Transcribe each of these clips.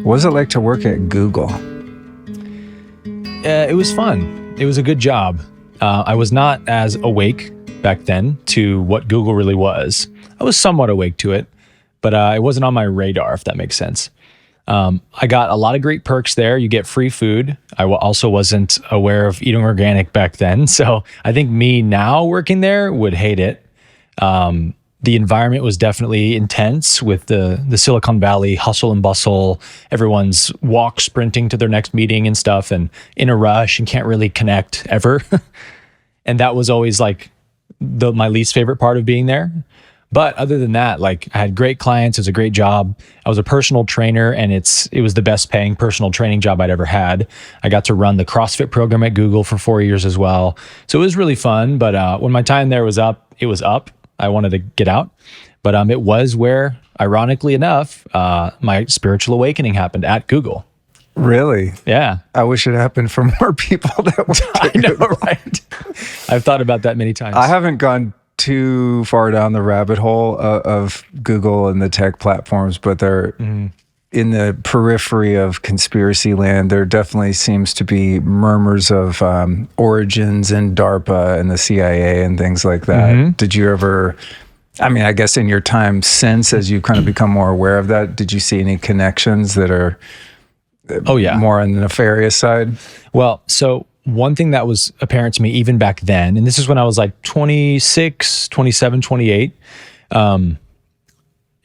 What was it like to work at Google? It was fun. It was a good job. I was not as awake back then to what Google really was. I was somewhat awake to it, but it wasn't on my radar, if that makes sense. I got a lot of great perks there. You get free food. I also wasn't aware of eating organic back then. So I think me now working there would hate it. The environment was definitely intense with the Silicon Valley hustle and bustle. Everyone's sprinting to their next meeting and stuff and in a rush and can't really connect ever. And that was always like my least favorite part of being there. But other than that, like I had great clients. It was a great job. I was a personal trainer and it was the best paying personal training job I'd ever had. I got to run the CrossFit program at Google for 4 years as well. So it was really fun. But when my time there was up, it was up. I wanted to get out, but it was where, ironically enough, my spiritual awakening happened at Google. Really? Yeah. I wish it happened for more people that work at I know, Google. right? I've thought about that many times. I haven't gone too far down the rabbit hole of Google and the tech platforms, but they're in the periphery of conspiracy land. There definitely seems to be murmurs of origins in DARPA and the CIA and things like that. Did you ever, I mean, I guess in your time since, as you kind of become more aware of that, did you see any connections that are more on the nefarious side? Well, so one thing that was apparent to me even back then, and this is when I was like 26, 27, 28,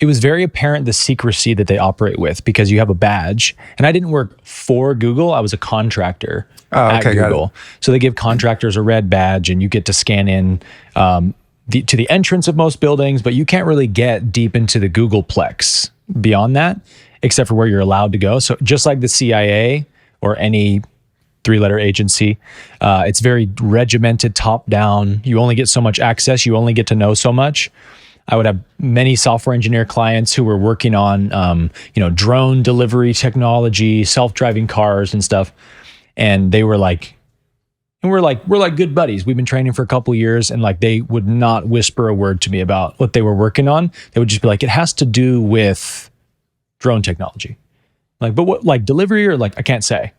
it was very apparent the secrecy that they operate with because you have a badge. And I didn't work for Google. I was a contractor at Google. So they give contractors a red badge and you get to scan in to the entrance of most buildings, but you can't really get deep into the Googleplex beyond that, except for where you're allowed to go. So just like the CIA or any 3-letter agency, it's very regimented, top down. You only get so much access. You only get to know so much. I would have many software engineer clients who were working on, drone delivery technology, self-driving cars and stuff. And they were like, we're like good buddies. We've been training for a couple of years, and like they would not whisper a word to me about what they were working on. They would just be like, it has to do with drone technology. Like, but what, like delivery or like, I can't say.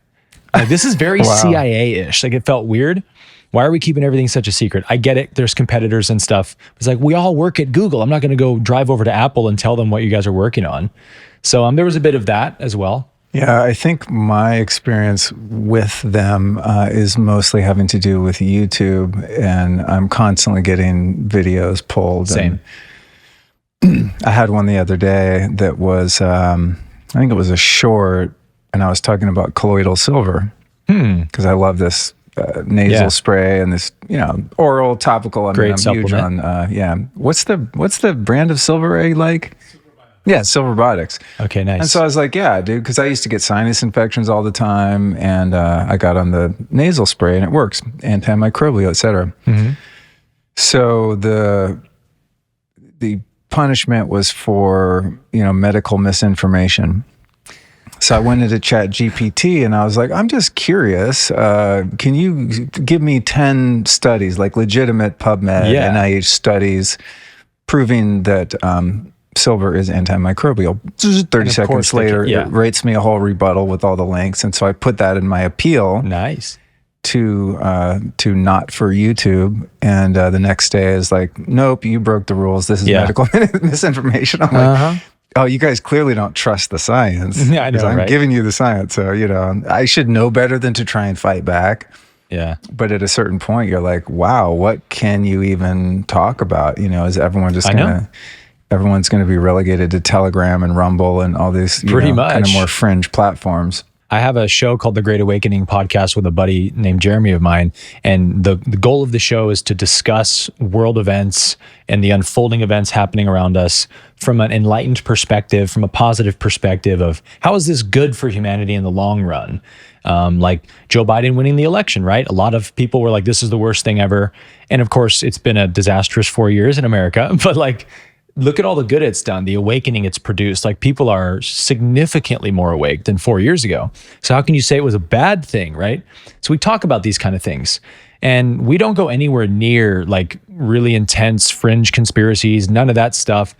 Like, this is very CIA-ish. Like it felt weird. Why are we keeping everything such a secret? I get it. There's competitors and stuff. It's like, we all work at Google. I'm not going to go drive over to Apple and tell them what you guys are working on. So there was a bit of that as well. Yeah, I think my experience with them is mostly having to do with YouTube, and I'm constantly getting videos pulled. Same. And I had one the other day that was, I think it was a short, and I was talking about colloidal silver because I love this nasal spray and this, oral, topical. Great I'm supplement. Huge on, What's the brand of silver I like? Yeah, Silverbiotics. Okay, nice. And so I was like, yeah, dude, because I used to get sinus infections all the time, and I got on the nasal spray, and it works, antimicrobial, et cetera. So the punishment was for medical misinformation. So I went into Chat GPT and I was like, I'm just curious. Can you give me 10 studies, like legitimate PubMed, NIH studies, proving that silver is antimicrobial? 30 seconds later, it rates me a whole rebuttal with all the links. And so I put that in my appeal. Nice. To not for YouTube. And the next day is like, nope, you broke the rules. This is medical misinformation. I'm like, oh, you guys clearly don't trust the science. Yeah, I know, I'm right? giving you the science. So, I should know better than to try and fight back. Yeah. But at a certain point, you're like, wow, what can you even talk about? Is everyone just everyone's going to be relegated to Telegram and Rumble and all these kind of more fringe platforms? I have a show called The Great Awakening podcast with a buddy named Jeremy of mine. And the goal of the show is to discuss world events and the unfolding events happening around us from an enlightened perspective, from a positive perspective of how is this good for humanity in the long run? Like Joe Biden winning the election, right? A lot of people were like, this is the worst thing ever. And of course, it's been a disastrous 4 years in America, but like, look at all the good it's done, the awakening it's produced. Like people are significantly more awake than 4 years ago. So how can you say it was a bad thing, right? So we talk about these kind of things and we don't go anywhere near like really intense fringe conspiracies, none of that stuff.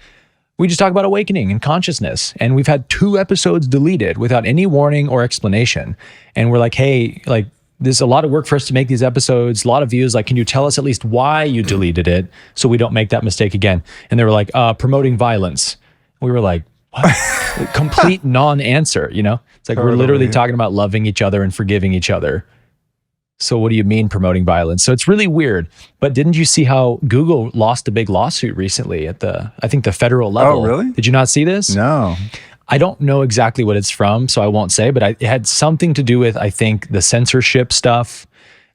We just talk about awakening and consciousness. And we've had 2 episodes deleted without any warning or explanation. And we're like, hey, like, there's a lot of work for us to make these episodes, a lot of views. Like, can you tell us at least why you deleted it so we don't make that mistake again? And they were like, promoting violence. We were like, what? Complete non-answer, you know? It's like, we're literally talking about loving each other and forgiving each other. So what do you mean promoting violence? So it's really weird. But didn't you see how Google lost a big lawsuit recently at I think the federal level? Oh, really? Did you not see this? No. I don't know exactly what it's from, so I won't say, but it had something to do with, I think, the censorship stuff.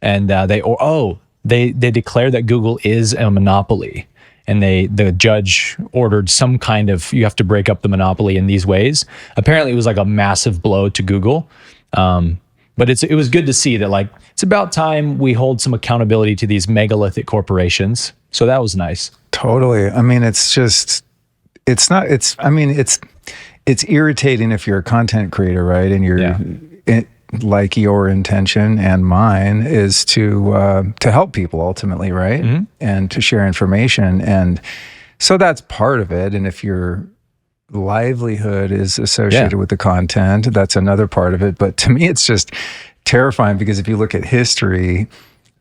And they declared that Google is a monopoly. And the judge ordered some kind of, you have to break up the monopoly in these ways. Apparently it was like a massive blow to Google. But it was good to see that, like, it's about time we hold some accountability to these megalithic corporations. So that was nice. Totally. I mean, it's irritating if you're a content creator, right? And like your intention and mine is to help people ultimately, right? Mm-hmm. And to share information. And so that's part of it. And if your livelihood is associated with the content, that's another part of it. But to me, it's just terrifying because if you look at history,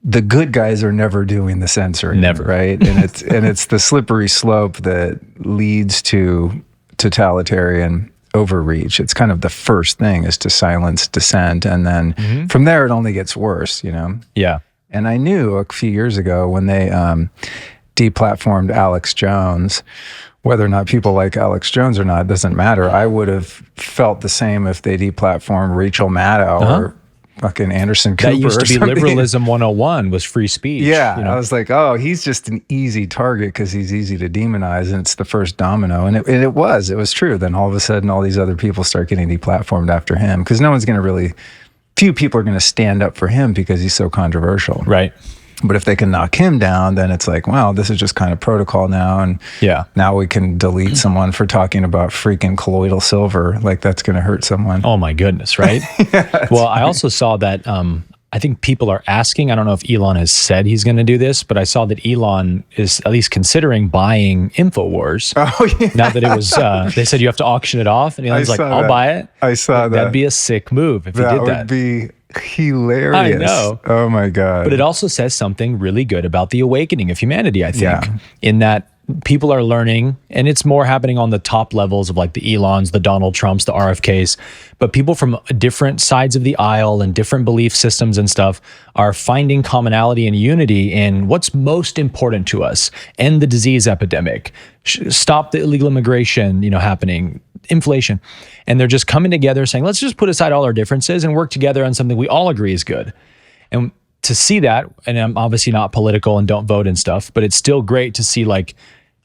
the good guys are never doing the censoring, never, right? And it's the slippery slope that leads to totalitarian overreach. It's kind of the first thing is to silence dissent, and then from there it only gets worse, you know? Yeah. And I knew a few years ago when they deplatformed Alex Jones, whether or not people like Alex Jones or not, doesn't matter. I would have felt the same if they deplatformed Rachel Maddow or fucking Anderson Cooper. That used to be liberalism 101 was free speech. Yeah. You know? I was like, oh, he's just an easy target because he's easy to demonize, and it's the first domino. And it was true. Then all of a sudden, all these other people start getting deplatformed after him because no one's going to really, few people are going to stand up for him because he's so controversial. Right. But if they can knock him down, then it's like, wow, this is just kind of protocol now. And now we can delete someone for talking about freaking colloidal silver. Like that's going to hurt someone. Oh my goodness, right? Well, I also saw that I think people are asking, I don't know if Elon has said he's going to do this, but I saw that Elon is at least considering buying InfoWars. Oh, yeah. Now that it was, they said you have to auction it off. And Elon's like, I'll buy it. I saw that. That'd be a sick move if he did that. That would be hilarious. I know. Oh my God. But it also says something really good about the awakening of humanity, I think, in that people are learning, and it's more happening on the top levels of like the Elons, the Donald Trumps, the RFKs, but people from different sides of the aisle and different belief systems and stuff are finding commonality and unity in what's most important to us: end the disease epidemic, stop the illegal immigration, happening, inflation. And they're just coming together saying, let's just put aside all our differences and work together on something we all agree is good. And to see that, and I'm obviously not political and don't vote and stuff, but it's still great to see like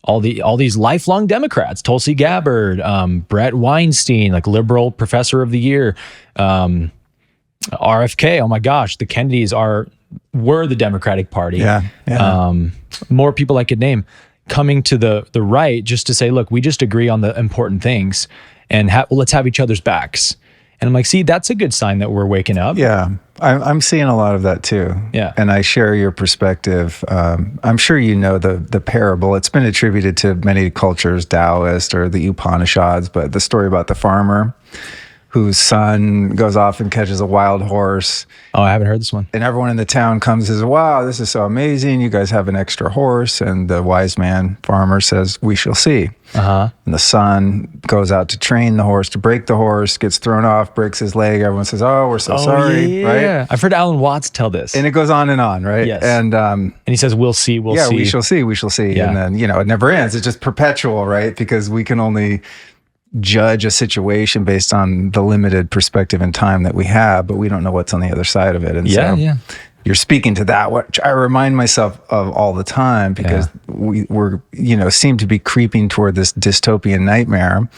all these lifelong Democrats, Tulsi Gabbard, Brett Weinstein, like liberal professor of the year, RFK. Oh my gosh, the Kennedys were the Democratic Party. More people I could name coming to the right just to say, look, we just agree on the important things, and let's have each other's backs. And I'm like, see, that's a good sign that we're waking up. Yeah, I'm seeing a lot of that too. Yeah. And I share your perspective. I'm sure you know the parable. It's been attributed to many cultures, Taoist or the Upanishads, but the story about the farmer whose son goes off and catches a wild horse. Oh, I haven't heard this one. And everyone in the town comes and says, wow, this is so amazing. You guys have an extra horse. And the wise man farmer says, we shall see. And the son goes out to train the horse, to break the horse, gets thrown off, breaks his leg. Everyone says, oh, we're so sorry. Yeah. Right? I've heard Alan Watts tell this. And it goes on, right? Yes. And he says, we'll see, we'll see. Yeah, we shall see, we shall see. Yeah. And then, it never ends. It's just perpetual, right? Because we can only judge a situation based on the limited perspective and time that we have, but we don't know what's on the other side of it. And so you're speaking to that, which I remind myself of all the time, because we're seem to be creeping toward this dystopian nightmare.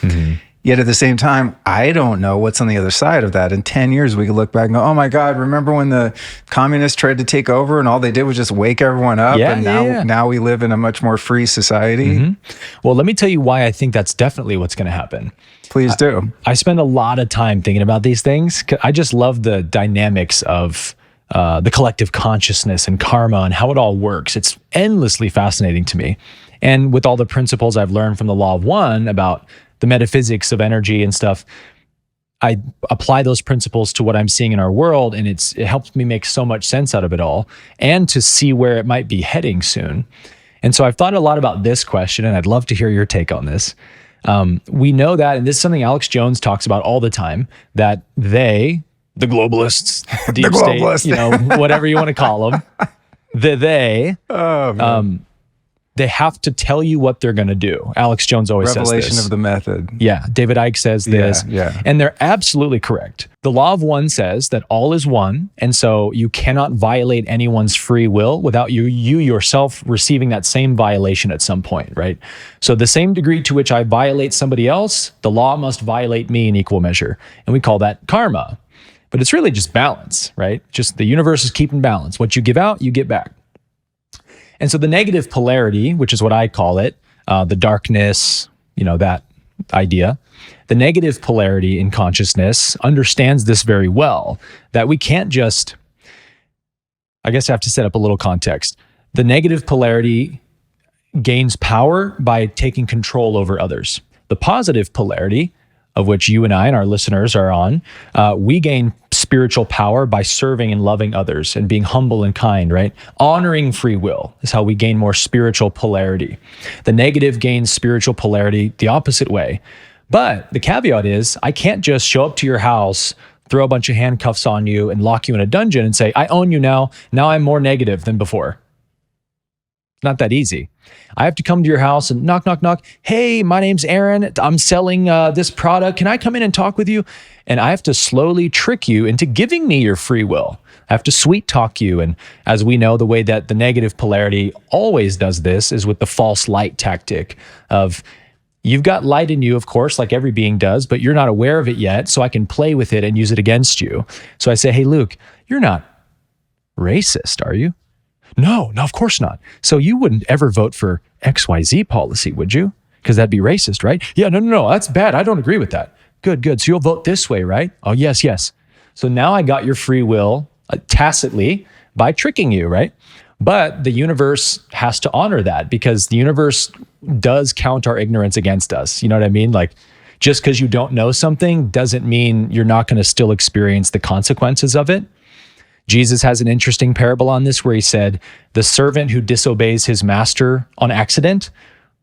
Yet at the same time, I don't know what's on the other side of that. In 10 years, we could look back and go, oh my God, remember when the communists tried to take over and all they did was just wake everyone up? And now we live in a much more free society. Well, let me tell you why I think that's definitely what's going to happen. Please do. I spend a lot of time thinking about these things. I just love the dynamics of the collective consciousness and karma and how it all works. It's endlessly fascinating to me. And with all the principles I've learned from the law of one about the metaphysics of energy and stuff, I apply those principles to what I'm seeing in our world, and it helps me make so much sense out of it all, and to see where it might be heading soon. And so I've thought a lot about this question, and I'd love to hear your take on this. We know that, and this is something Alex Jones talks about all the time, that they, the globalists, the deep state, whatever you want to call them, they have to tell you what they're going to do. Alex Jones always says this. Revelation of the method. Yeah. David Icke says this. Yeah. And they're absolutely correct. The law of one says that all is one. And so you cannot violate anyone's free will without you yourself receiving that same violation at some point, right? So the same degree to which I violate somebody else, the law must violate me in equal measure. And we call that karma. But it's really just balance, right? Just the universe is keeping balance. What you give out, you get back. And so the negative polarity, which is what I call it, the darkness, that idea, the negative polarity in consciousness understands this very well, that we can't just, I guess I have to set up a little context. The negative polarity gains power by taking control over others. The positive polarity, of which you and I and our listeners are on, we gain spiritual power by serving and loving others and being humble and kind, right? Honoring free will is how we gain more spiritual polarity. The negative gains spiritual polarity the opposite way. But the caveat is, I can't just show up to your house, throw a bunch of handcuffs on you and lock you in a dungeon and say, I own you now. Now I'm more negative than before. It's not that easy. I have to come to your house and knock, knock, knock. Hey, my name's Aaron. I'm selling this product. Can I come in and talk with you? And I have to slowly trick you into giving me your free will. I have to sweet talk you. And as we know, the way that the negative polarity always does this is with the false light tactic of, you've got light in you, of course, like every being does, but you're not aware of it yet, so I can play with it and use it against you. So I say, hey, Luke, you're not racist, are you? No, of course not. So you wouldn't ever vote for XYZ policy, would you? Because that'd be racist, right? Yeah, no, that's bad. I don't agree with that. Good. So you'll vote this way, right? Oh, yes. So now I got your free will tacitly by tricking you, right? But the universe has to honor that, because the universe does count our ignorance against us. You know what I mean? Like, just because you don't know something doesn't mean you're not going to still experience the consequences of it. Jesus has an interesting parable on this where he said, the servant who disobeys his master on accident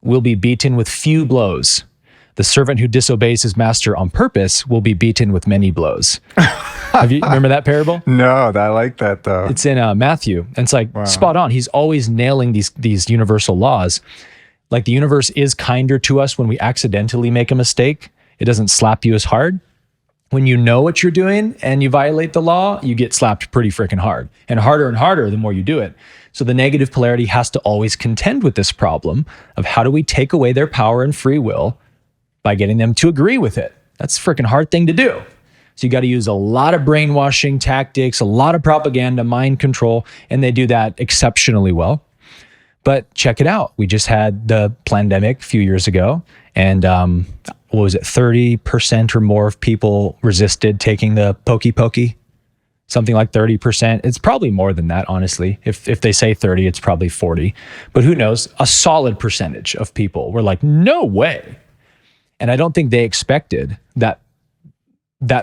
will be beaten with few blows. The servant who disobeys his master on purpose will be beaten with many blows. Remember that parable? No, I like that though. It's in Matthew. And it's like, spot on. He's always nailing these universal laws. Like, the universe is kinder to us when we accidentally make a mistake. It doesn't slap you as hard. When you know what you're doing and you violate the law, you get slapped pretty freaking hard, and harder the more you do it. So the negative polarity has to always contend with this problem of, how do we take away their power and free will by getting them to agree with it? That's a freaking hard thing to do. So you got to use a lot of brainwashing tactics, a lot of propaganda, mind control, and they do that exceptionally well. But check it out. We just had the pandemic a few years ago, and what was it, 30% or more of people resisted taking the pokey, something like 30%. It's probably more than that, honestly. If they say 30, it's probably 40. But who knows? A solid percentage of people were like, no way. And I don't think they expected that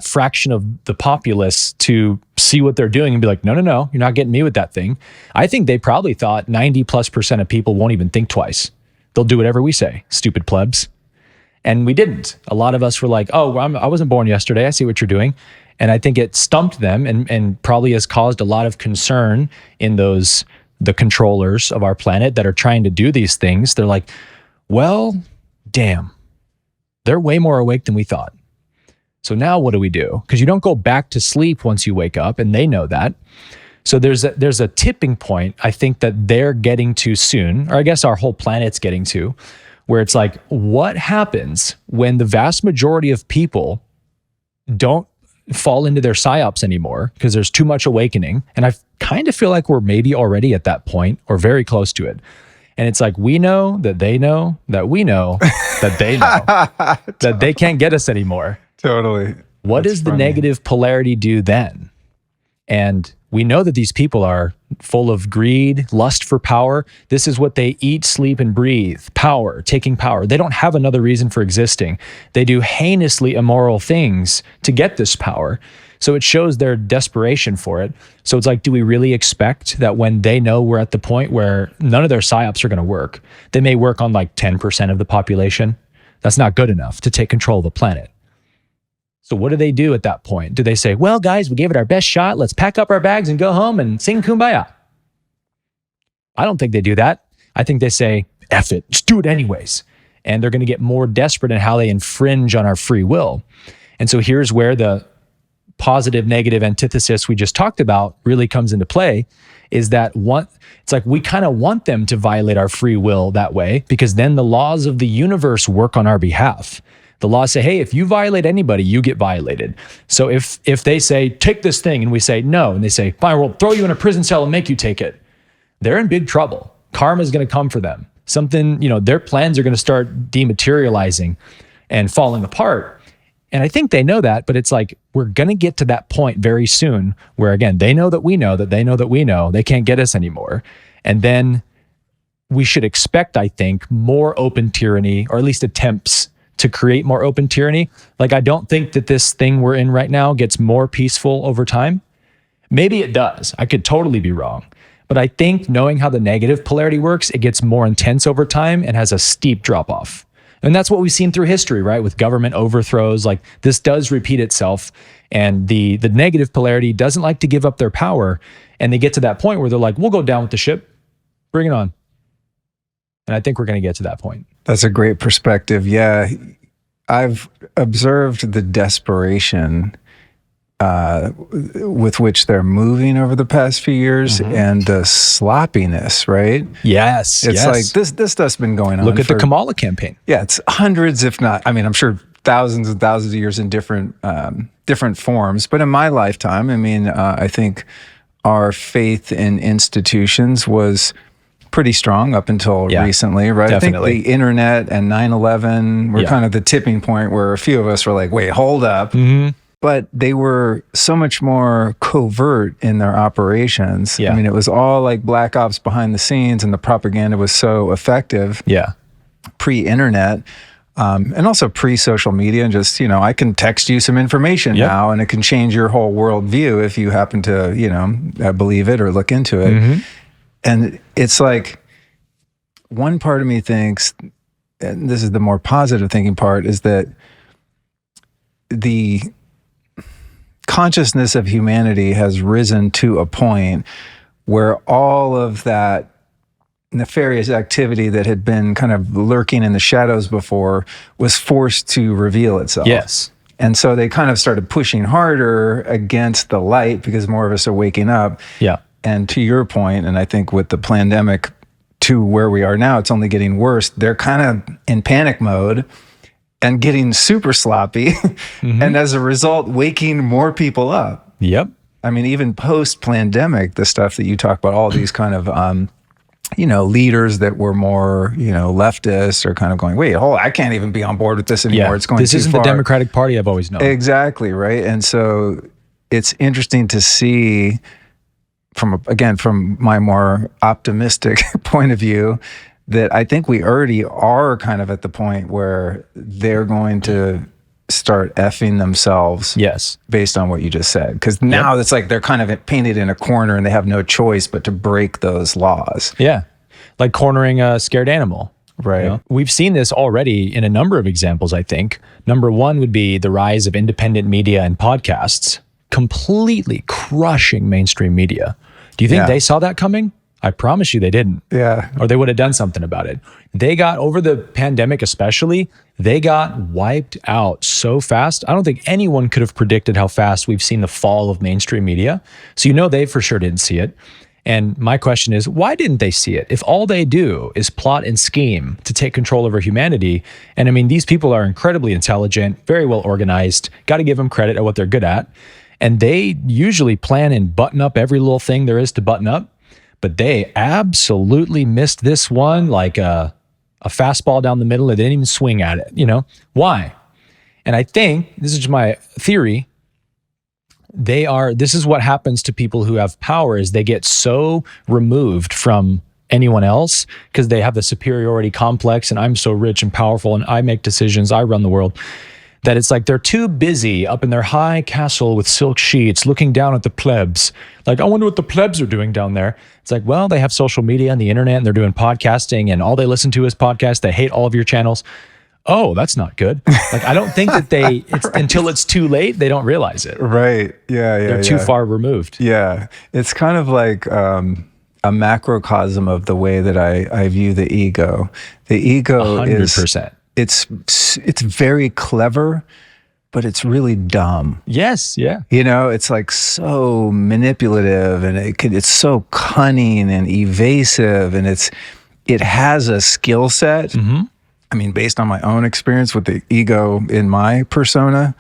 fraction of the populace to see what they're doing and be like, no, you're not getting me with that thing. I think they probably thought 90+% of people won't even think twice. They'll do whatever we say, stupid plebs. And we didn't. A lot of us were like, oh, I wasn't born yesterday. I see what you're doing. And I think it stumped them and probably has caused a lot of concern in the controllers of our planet that are trying to do these things. They're like, well, damn, they're way more awake than we thought. So now what do we do? Because you don't go back to sleep once you wake up, and they know that. So there's a tipping point, I think, that they're getting to soon, or I guess our whole planet's getting to, where it's like, what happens when the vast majority of people don't fall into their psyops anymore because there's too much awakening? And I kind of feel like we're maybe already at that point, or very close to it. And it's like, we know that they know that we know that they know that they can't get us anymore. Totally. What does the negative polarity do then? And We know that these people are full of greed, lust for power. This is what they eat, sleep, and breathe. Power, taking power. They don't have another reason for existing. They do heinously immoral things to get this power. So it shows their desperation for it. So it's like, do we really expect that when they know we're at the point where none of their psyops are going to work, they may work on like 10% of the population? That's not good enough to take control of the planet. So what do they do at that point? Do they say, well, guys, we gave it our best shot. Let's pack up our bags and go home and sing Kumbaya? I don't think they do that. I think they say, F it, just do it anyways. And they're going to get more desperate in how they infringe on our free will. And so here's where the positive negative antithesis we just talked about really comes into play, is that it's like we kind of want them to violate our free will that way, because then the laws of the universe work on our behalf. The laws say, hey, if you violate anybody, you get violated. So if they say, take this thing, and we say no, and they say, fine, we'll throw you in a prison cell and make you take it, they're in big trouble. Karma is going to come for them. Something, their plans are going to start dematerializing and falling apart. And I think they know that, but it's like, we're going to get to that point very soon where, again, they know that we know that they know that we know they can't get us anymore. And then we should expect, I think, more open tyranny, or at least attempts to create more open tyranny. Like, I don't think that this thing we're in right now gets more peaceful over time. Maybe it does. I could totally be wrong. But I think knowing how the negative polarity works, it gets more intense over time and has a steep drop off. And that's what we've seen through history, right? With government overthrows, like this does repeat itself. And the negative polarity doesn't like to give up their power. And they get to that point where they're like, we'll go down with the ship. Bring it on. And I think we're going to get to that point. That's a great perspective. Yeah. I've observed the desperation with which they're moving over the past few years, and the sloppiness, right? Yes. It's like this stuff's been going on. Look at the Kamala campaign. Yeah, it's hundreds, if not, I'm sure thousands and thousands of years in different forms. But in my lifetime, I think our faith in institutions was pretty strong up until recently, right? Definitely. I think the internet and 9/11 were kind of the tipping point where a few of us were like, wait, hold up. But they were so much more covert in their operations. Yeah. It was all like black ops behind the scenes, and the propaganda was so effective. Yeah. Pre-internet, and also pre-social media, and just, I can text you some information now, and it can change your whole worldview if you happen to, believe it or look into it. And it's like, one part of me thinks, and this is the more positive thinking part, is that the consciousness of humanity has risen to a point where all of that nefarious activity that had been kind of lurking in the shadows before was forced to reveal itself. Yes. And so they kind of started pushing harder against the light because more of us are waking up. Yeah. And to your point, and I think with the pandemic to where we are now, it's only getting worse. They're kind of in panic mode and getting super sloppy. And as a result, waking more people up. Yep. Even post-pandemic, the stuff that you talk about, all these kind of, leaders that were more, leftist, or kind of going, wait, I can't even be on board with this anymore. It's going too far. This isn't the Democratic Party I've always known. Exactly, right? And so it's interesting to see from my more optimistic point of view, that I think we already are kind of at the point where they're going to start effing themselves. Yes. Based on what you just said. Because now it's like they're kind of painted in a corner and they have no choice but to break those laws. Yeah. Like cornering a scared animal. Right. We've seen this already in a number of examples, I think. Number one would be the rise of independent media and podcasts, completely crushing mainstream media. Do you think they saw that coming? I promise you they didn't. Yeah. Or they would have done something about it. They got, over the pandemic especially, they got wiped out so fast. I don't think anyone could have predicted how fast we've seen the fall of mainstream media. So they for sure didn't see it. And my question is, why didn't they see it? If all they do is plot and scheme to take control over humanity, and these people are incredibly intelligent, very well organized, got to give them credit at what they're good at. And they usually plan and button up every little thing there is to button up. But they absolutely missed this one like a fastball down the middle. They didn't even swing at it. Why? And I think, this is just my theory, this is what happens to people who have power, is they get so removed from anyone else because they have the superiority complex, and I'm so rich and powerful and I make decisions, I run the world, that it's like they're too busy up in their high castle with silk sheets looking down at the plebs. Like, I wonder what the plebs are doing down there. It's like, well, they have social media and the internet and they're doing podcasting and all they listen to is podcasts. They hate all of your channels. Oh, that's not good. Like, I don't think that it's right. Until it's too late, they don't realize it. Right. Yeah. They're too far removed. Yeah. It's kind of like a macrocosm of the way that I view the ego. The ego 100%. It's very clever, but it's really dumb. Yes, yeah. You know, it's like so manipulative, and it's so cunning and evasive, and it has a skill set. Mm-hmm. I mean, based on my own experience with the ego in my persona,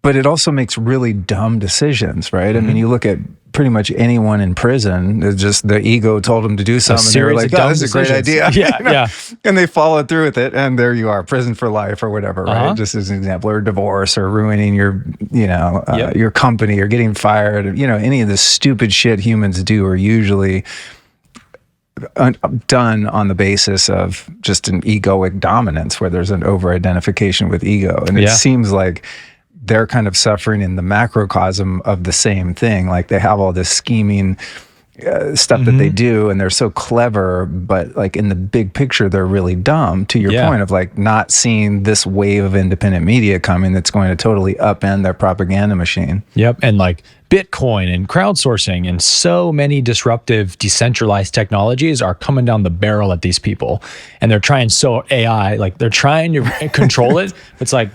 but it also makes really dumb decisions, right? Mm-hmm. I mean, you look at pretty much anyone in prison, it's just the ego told them to do something, and they were like, oh, this is a great idea. Yeah, you know? Yeah. And they followed through with it, and there you are, prison for life or whatever, right? Just as an example, or divorce, or ruining your, your company, or getting fired. You know, any of the stupid shit humans do are usually done on the basis of just an egoic dominance, where there's an over-identification with ego. And it seems like they're kind of suffering in the macrocosm of the same thing. Like, they have all this scheming stuff that they do, and they're so clever, but like in the big picture, they're really dumb, to your point of like not seeing this wave of independent media coming that's going to totally upend their propaganda machine. Yep. And like Bitcoin and crowdsourcing and so many disruptive, decentralized technologies are coming down the barrel at these people. And they're trying AI, like they're trying to control it. It's like,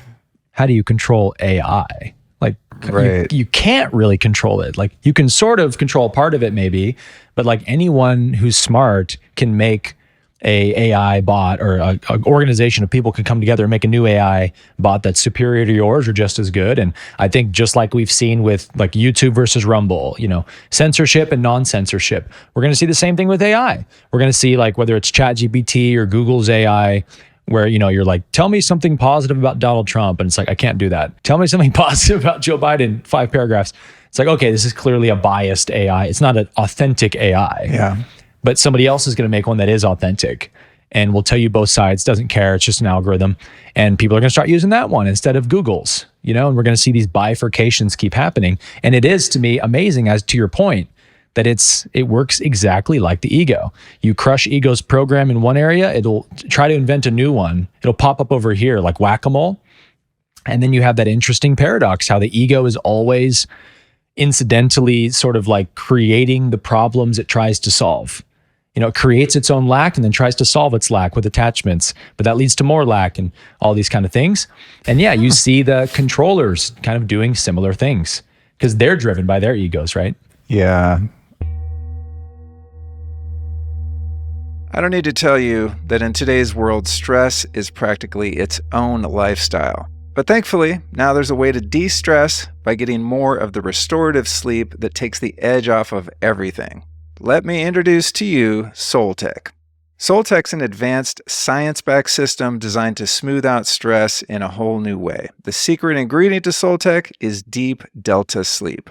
how do you control AI? Like, you can't really control it. Like, you can sort of control part of it maybe, but like anyone who's smart can make a AI bot, or a organization of people can come together and make a new AI bot that's superior to yours or just as good. And I think just like we've seen with like YouTube versus Rumble, you know, censorship and non-censorship, we're going to see the same thing with AI. We're going to see, like, whether it's ChatGPT or Google's AI, where, you know, you're like, tell me something positive about Donald Trump. And it's like, I can't do that. Tell me something positive about Joe Biden, 5 paragraphs. It's like, okay, this is clearly a biased AI. It's not an authentic AI. Yeah. But somebody else is going to make one that is authentic and will tell you both sides, doesn't care. It's just an algorithm. And people are going to start using that one instead of Google's, you know, and we're going to see these bifurcations keep happening. And it is, to me, amazing, as to your point, that it works exactly like the ego. You crush ego's program in one area, it'll try to invent a new one. It'll pop up over here like whack-a-mole. And then you have that interesting paradox, how the ego is always incidentally sort of like creating the problems it tries to solve. You know, it creates its own lack and then tries to solve its lack with attachments, but that leads to more lack and all these kind of things. And yeah, you see the controllers kind of doing similar things because they're driven by their egos, right? Yeah. I don't need to tell you that in today's world, stress is practically its own lifestyle. But thankfully, now there's a way to de-stress by getting more of the restorative sleep that takes the edge off of everything. Let me introduce to you SoulTech. SoulTech's an advanced, science-backed system designed to smooth out stress in a whole new way. The secret ingredient to SoulTech is deep delta sleep.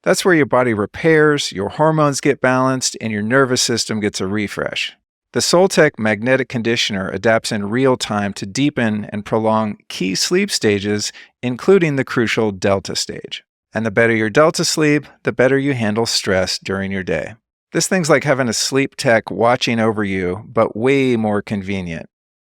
That's where your body repairs, your hormones get balanced, and your nervous system gets a refresh. The SoulTech magnetic conditioner adapts in real time to deepen and prolong key sleep stages, including the crucial delta stage. And the better your delta sleep, the better you handle stress during your day. This thing's like having a sleep tech watching over you, but way more convenient.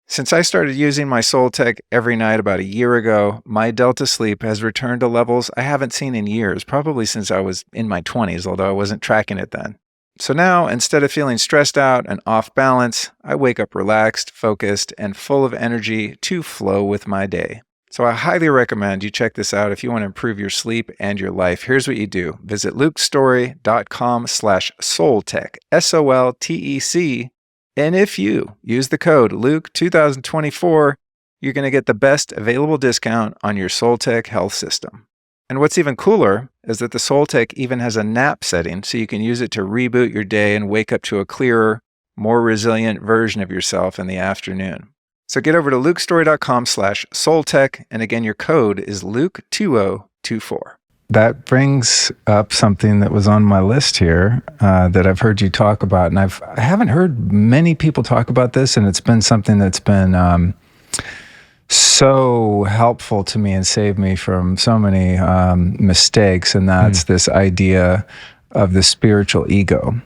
Since I started using my SoulTech every night about a year ago, my delta sleep has returned to levels I haven't seen in years, probably since I was in my 20s, although I wasn't tracking it then. So now, instead of feeling stressed out and off balance, I wake up relaxed, focused, and full of energy to flow with my day. So I highly recommend you check this out if you want to improve your sleep and your life. Here's what you do. Visit lukestorey.com/soultech, SOLTEC. And if you use the code Luke2024, you're going to get the best available discount on your SoulTech health system. And what's even cooler is that the SoulTech even has a nap setting, so you can use it to reboot your day and wake up to a clearer, more resilient version of yourself in the afternoon. So get over to lukestorey.com/soultech, and again, your code is Luke2024. that brings up something that was on my list here that I've heard you talk about, and I haven't heard many people talk about this, and it's been something that's been so helpful to me and saved me from so many mistakes, and that's this idea of the spiritual ego.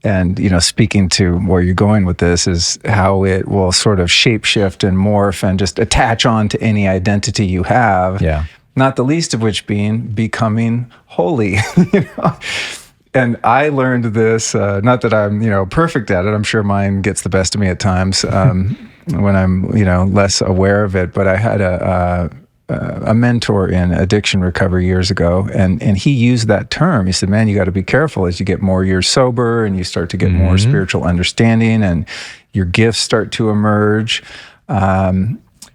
And, speaking to where you're going with this is how it will sort of shapeshift and morph and just attach on to any identity you have. Yeah. Not the least of which being becoming holy. And I learned this, not that I'm, perfect at it. I'm sure mine gets the best of me at times when I'm, less aware of it. But I had a mentor in addiction recovery years ago, and he used that term. He said, man, you got to be careful as you get more years sober and you start to get more spiritual understanding and your gifts start to emerge.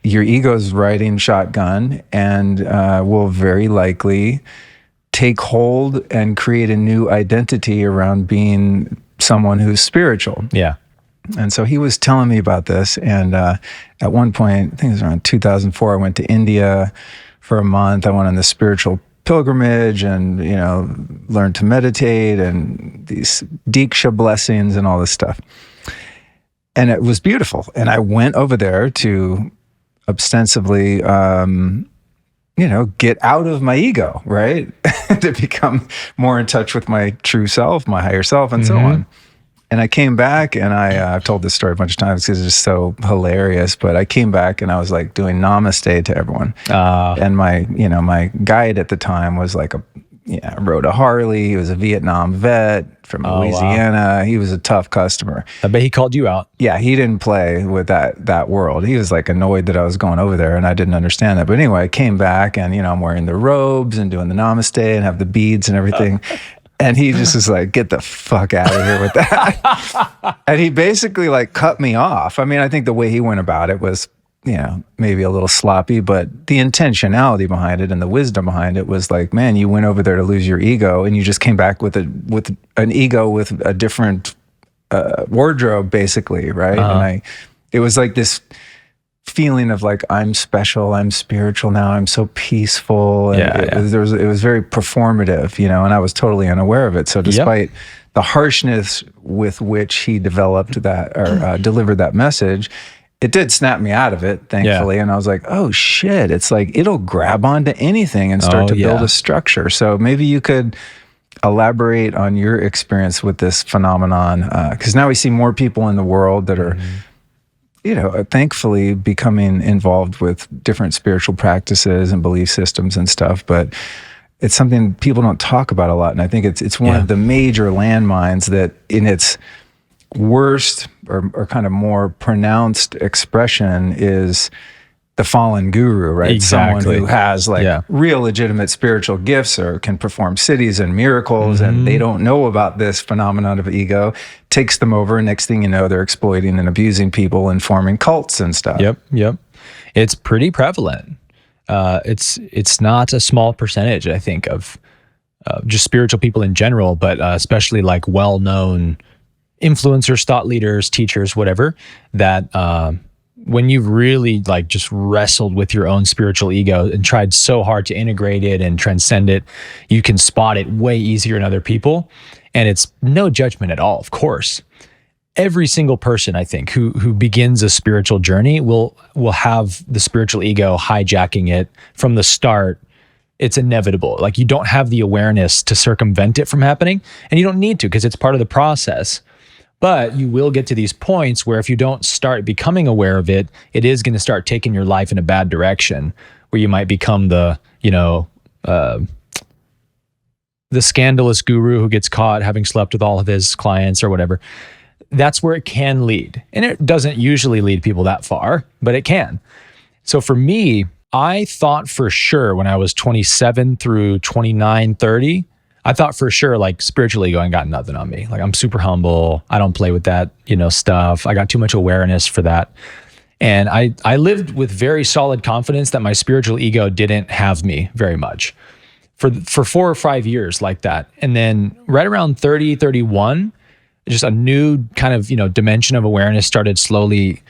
Your ego's riding shotgun and will very likely take hold and create a new identity around being someone who's spiritual. Yeah. And so he was telling me about this. And at one point, I think it was around 2004, I went to India for a month. I went on this spiritual pilgrimage and, learned to meditate and these Diksha blessings and all this stuff. And it was beautiful. And I went over there to ostensibly, get out of my ego, right? To become more in touch with my true self, my higher self, and so on. And I came back, and I've told this story a bunch of times because it's just so hilarious. But I came back, and I was like doing namaste to everyone. And my guide at the time was like rode a Harley. He was a Vietnam vet from Louisiana. Wow. He was a tough customer. I bet he called you out. Yeah, he didn't play with that world. He was like annoyed that I was going over there, and I didn't understand that. But anyway, I came back, and I'm wearing the robes and doing the namaste and have the beads and everything. And he just was like, get the fuck out of here with that. And he basically like cut me off. I mean, I think the way he went about it was, maybe a little sloppy, but the intentionality behind it and the wisdom behind it was like, man, you went over there to lose your ego and you just came back with an ego with a different wardrobe, basically, right? And it was like this feeling of like, I'm special, I'm spiritual now, I'm so peaceful. And it was very performative, and I was totally unaware of it. So despite the harshness with which he developed that or delivered that message, it did snap me out of it, thankfully. And I was like, oh shit, it's like, it'll grab onto anything and start to build a structure. So maybe you could elaborate on your experience with this phenomenon. Because now we see more people in the world that are, thankfully becoming involved with different spiritual practices and belief systems and stuff. But it's something people don't talk about a lot. And I think it's one of the major landmines that in its worst or kind of more pronounced expression is the fallen guru, right? Exactly. Someone who has like real legitimate spiritual gifts or can perform cities and miracles, and they don't know about this phenomenon of ego, takes them over. Next thing you know, they're exploiting and abusing people and forming cults and stuff. Yep. It's pretty prevalent. It's not a small percentage, I think, of just spiritual people in general, but especially like well-known influencers, thought leaders, teachers, whatever, that when you've really like just wrestled with your own spiritual ego and tried so hard to integrate it and transcend it, you can spot it way easier in other people. And it's no judgment at all, of course. Every single person, I think, who begins a spiritual journey will have the spiritual ego hijacking it from the start. It's inevitable. Like, you don't have the awareness to circumvent it from happening, and you don't need to because it's part of the process. But you will get to these points where if you don't start becoming aware of it, it is going to start taking your life in a bad direction, where you might become the scandalous guru who gets caught having slept with all of his clients or whatever. That's where it can lead. And it doesn't usually lead people that far, but it can. So for me, I thought for sure when I was 27 through 29, 30, I thought for sure like spiritual ego ain't got nothing on me. Like, I'm super humble. I don't play with that, stuff. I got too much awareness for that. And I lived with very solid confidence that my spiritual ego didn't have me very much for 4 or 5 years like that. And then right around 30, 31, just a new kind of, dimension of awareness started slowly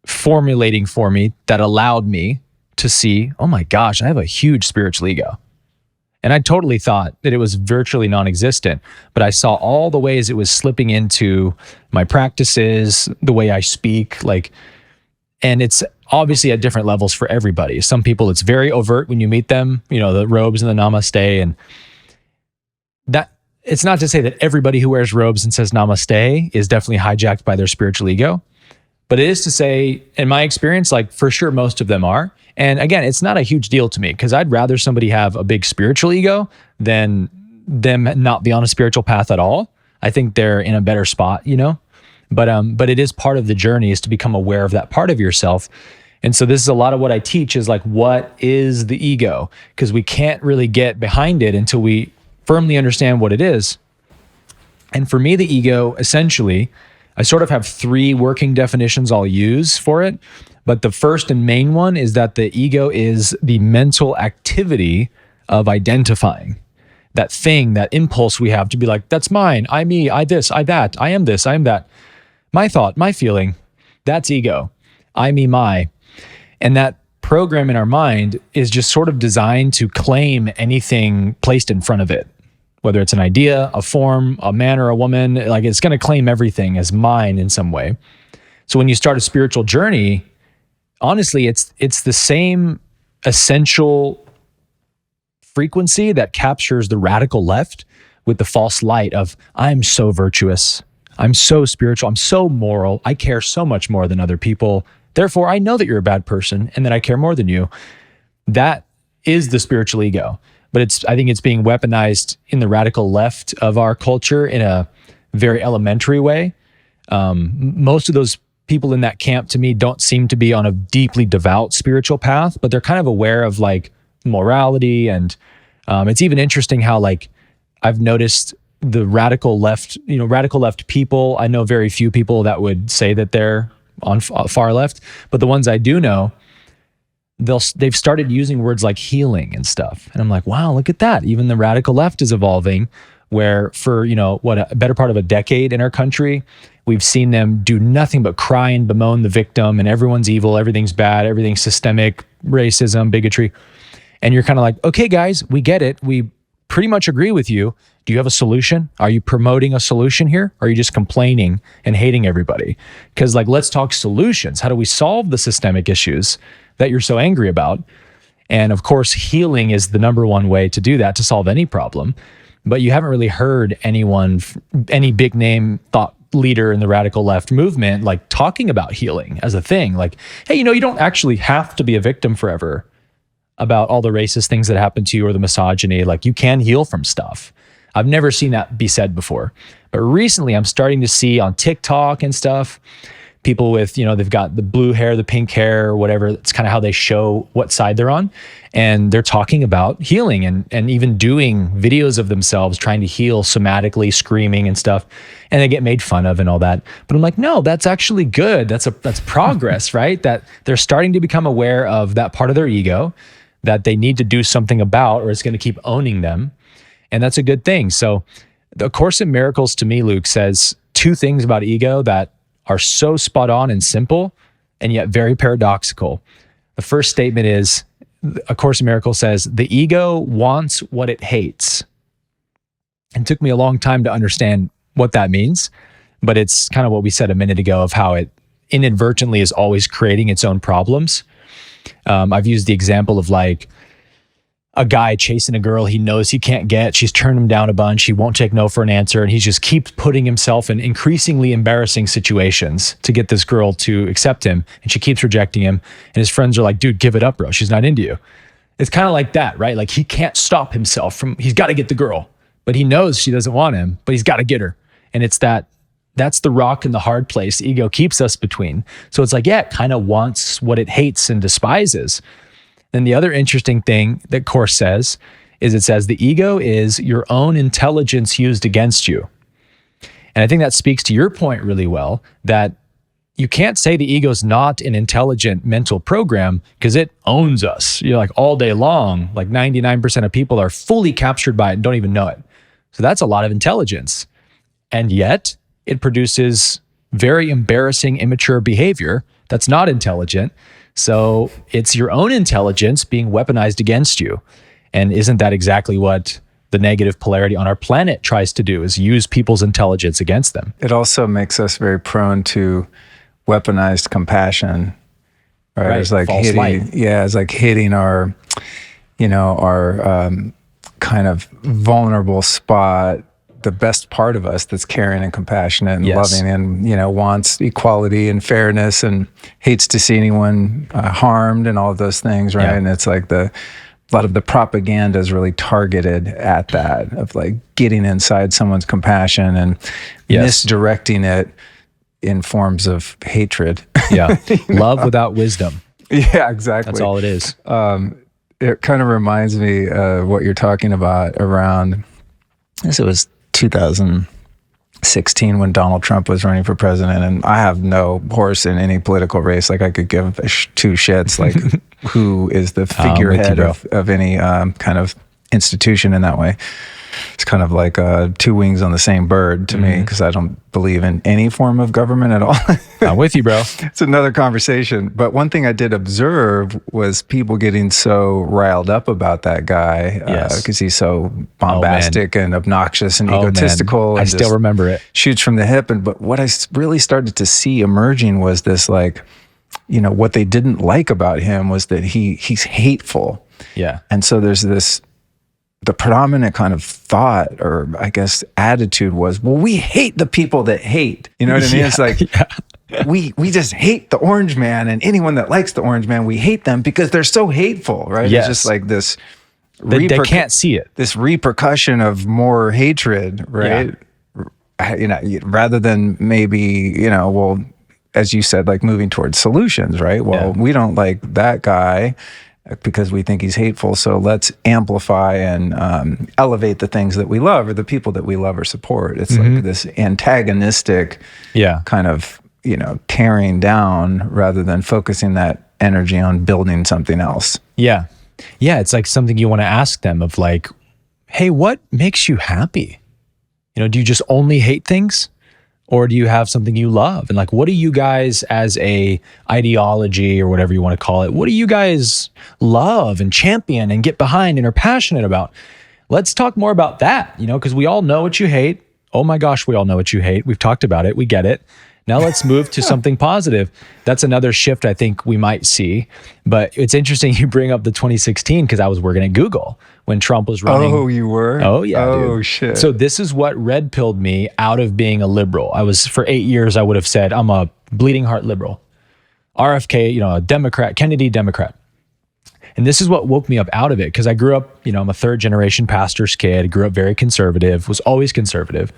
formulating for me that allowed me to see, oh my gosh, I have a huge spiritual ego. And I totally thought that it was virtually non-existent, but I saw all the ways it was slipping into my practices, the way I speak, like, and it's obviously at different levels for everybody. Some people, it's very overt when you meet them, you know, the robes and the namaste. And that, it's not to say that everybody who wears robes and says namaste is definitely hijacked by their spiritual ego. But it is to say, in my experience, like for sure, most of them are. And again, it's not a huge deal to me because I'd rather somebody have a big spiritual ego than them not be on a spiritual path at all. I think they're in a better spot, you know? But it is part of the journey is to become aware of that part of yourself. And so this is a lot of what I teach is like, what is the ego? Because we can't really get behind it until we firmly understand what it is. And for me, the ego, essentially, I sort of have three working definitions I'll use for it. But the first and main one is that the ego is the mental activity of identifying. That thing, that impulse we have to be like, that's mine, I, me, I this, I that, I am this, I am that. My thought, my feeling, that's ego. I, me, my. And that program in our mind is just sort of designed to claim anything placed in front of it. Whether it's an idea, a form, a man or a woman, like it's going to claim everything as mine in some way. So when you start a spiritual journey, honestly, it's the same essential frequency that captures the radical left with the false light of, I'm so virtuous, I'm so spiritual, I'm so moral, I care so much more than other people. Therefore, I know that you're a bad person and that I care more than you. That is the spiritual ego. But I think it's being weaponized in the radical left of our culture in a very elementary way. Most of those people in that camp to me don't seem to be on a deeply devout spiritual path, but they're kind of aware of like morality. And it's even interesting how like I've noticed the radical left, you know, radical left people, I know very few people that would say that they're on far left, but the ones I do know, they've started using words like healing and stuff. And I'm like, wow, look at that. Even the radical left is evolving, where for, you know, what, a better part of a decade in our country, we've seen them do nothing but cry and bemoan the victim and everyone's evil, everything's bad, everything's systemic, racism, bigotry. And you're kind of like, okay, guys, we get it. We pretty much agree with you. Do you have a solution? Are you promoting a solution here? Or are you just complaining and hating everybody? Because like, let's talk solutions. How do we solve the systemic issues that you're so angry about? And of course, healing is the number one way to do that, to solve any problem. But you haven't really heard anyone, any big name thought leader in the radical left movement, like talking about healing as a thing. Like, hey, you know, you don't actually have to be a victim forever about all the racist things that happen to you or the misogyny. Like, you can heal from stuff. I've never seen that be said before. But recently I'm starting to see on TikTok and stuff, people with, you know, they've got the blue hair, the pink hair, or whatever. It's kind of how they show what side they're on. And they're talking about healing and even doing videos of themselves trying to heal somatically, screaming and stuff. And they get made fun of and all that. But I'm like, no, that's actually good. That's progress, right? That they're starting to become aware of that part of their ego that they need to do something about, or it's going to keep owning them. And that's a good thing. So the Course in Miracles to me, Luke, says two things about ego that are so spot on and simple and yet very paradoxical. The first statement is, A Course in Miracles says, the ego wants what it hates. And it took me a long time to understand what that means, but it's kind of what we said a minute ago of how it inadvertently is always creating its own problems. I've used the example of like a guy chasing a girl he knows he can't get. She's turned him down a bunch. He won't take no for an answer. And he just keeps putting himself in increasingly embarrassing situations to get this girl to accept him. And she keeps rejecting him. And his friends are like, dude, give it up, bro. She's not into you. It's kind of like that, right? Like he can't stop himself from, he's got to get the girl, but he knows she doesn't want him, but he's got to get her. And it's that's the rock and the hard place ego keeps us between. So it's like, yeah, it kind of wants what it hates and despises. Then the other interesting thing that Course says is it says the ego is your own intelligence used against you. And I think that speaks to your point really well, that you can't say the ego is not an intelligent mental program because it owns us. You're like all day long, like 99% of people are fully captured by it and don't even know it. So that's a lot of intelligence. And yet it produces very embarrassing, immature behavior that's not intelligent. So it's your own intelligence being weaponized against you. And isn't that exactly what the negative polarity on our planet tries to do, is use people's intelligence against them? It also makes us very prone to weaponized compassion, right? It's like false light. it's like hitting our, our kind of vulnerable spot, the best part of us that's caring and compassionate and loving and, wants equality and fairness and hates to see anyone harmed and all of those things, right? Yeah. And it's like a lot of the propaganda is really targeted at that, of like getting inside someone's compassion and misdirecting it in forms of hatred. Yeah. Love without wisdom. Yeah, exactly. That's all it is. It kind of reminds me what you're talking about around, I guess it was 2016 when Donald Trump was running for president. And I have no horse in any political race. Like I could give two shits, like who is the figurehead of any kind of institution in that way. It's kind of like two wings on the same bird to me, because I don't believe in any form of government at all. I'm with you, bro. It's another conversation. But one thing I did observe was people getting so riled up about that guy because he's so bombastic and obnoxious and egotistical. I still remember it. Shoots from the hip. But what I really started to see emerging was this, like, what they didn't like about him was that he's hateful. Yeah. And so there's the predominant kind of thought, or I guess attitude, was, well, we hate the people that hate. You know what I mean? It's like, we just hate the orange man, and anyone that likes the orange man, we hate them because they're so hateful, right? Yes. It's just like this, they can't see it. This repercussion of more hatred, right? Yeah. Rather than maybe, well, as you said, like moving towards solutions, right? Well, we don't like that guy because we think he's hateful, so let's amplify and elevate the things that we love or the people that we love or support. It's like this antagonistic kind of, tearing down rather than focusing that energy on building something else. Yeah. Yeah, it's like something you want to ask them of, like, hey, what makes you happy? Do you just only hate things? Or do you have something you love? And like, what do you guys, as a ideology or whatever you want to call it, what do you guys love and champion and get behind and are passionate about? Let's talk more about that, because we all know what you hate. Oh my gosh, we all know what you hate. We've talked about it. We get it. Now let's move to something positive. That's another shift I think we might see. But it's interesting you bring up the 2016, because I was working at Google when Trump was running. Oh, you were? Oh, yeah. Oh, dude. Shit. So this is what red pilled me out of being a liberal. I was, for 8 years, I would have said, I'm a bleeding heart liberal. RFK, a Democrat, Kennedy Democrat. And this is what woke me up out of it, because I grew up, I'm a third generation pastor's kid, grew up very conservative, was always conservative.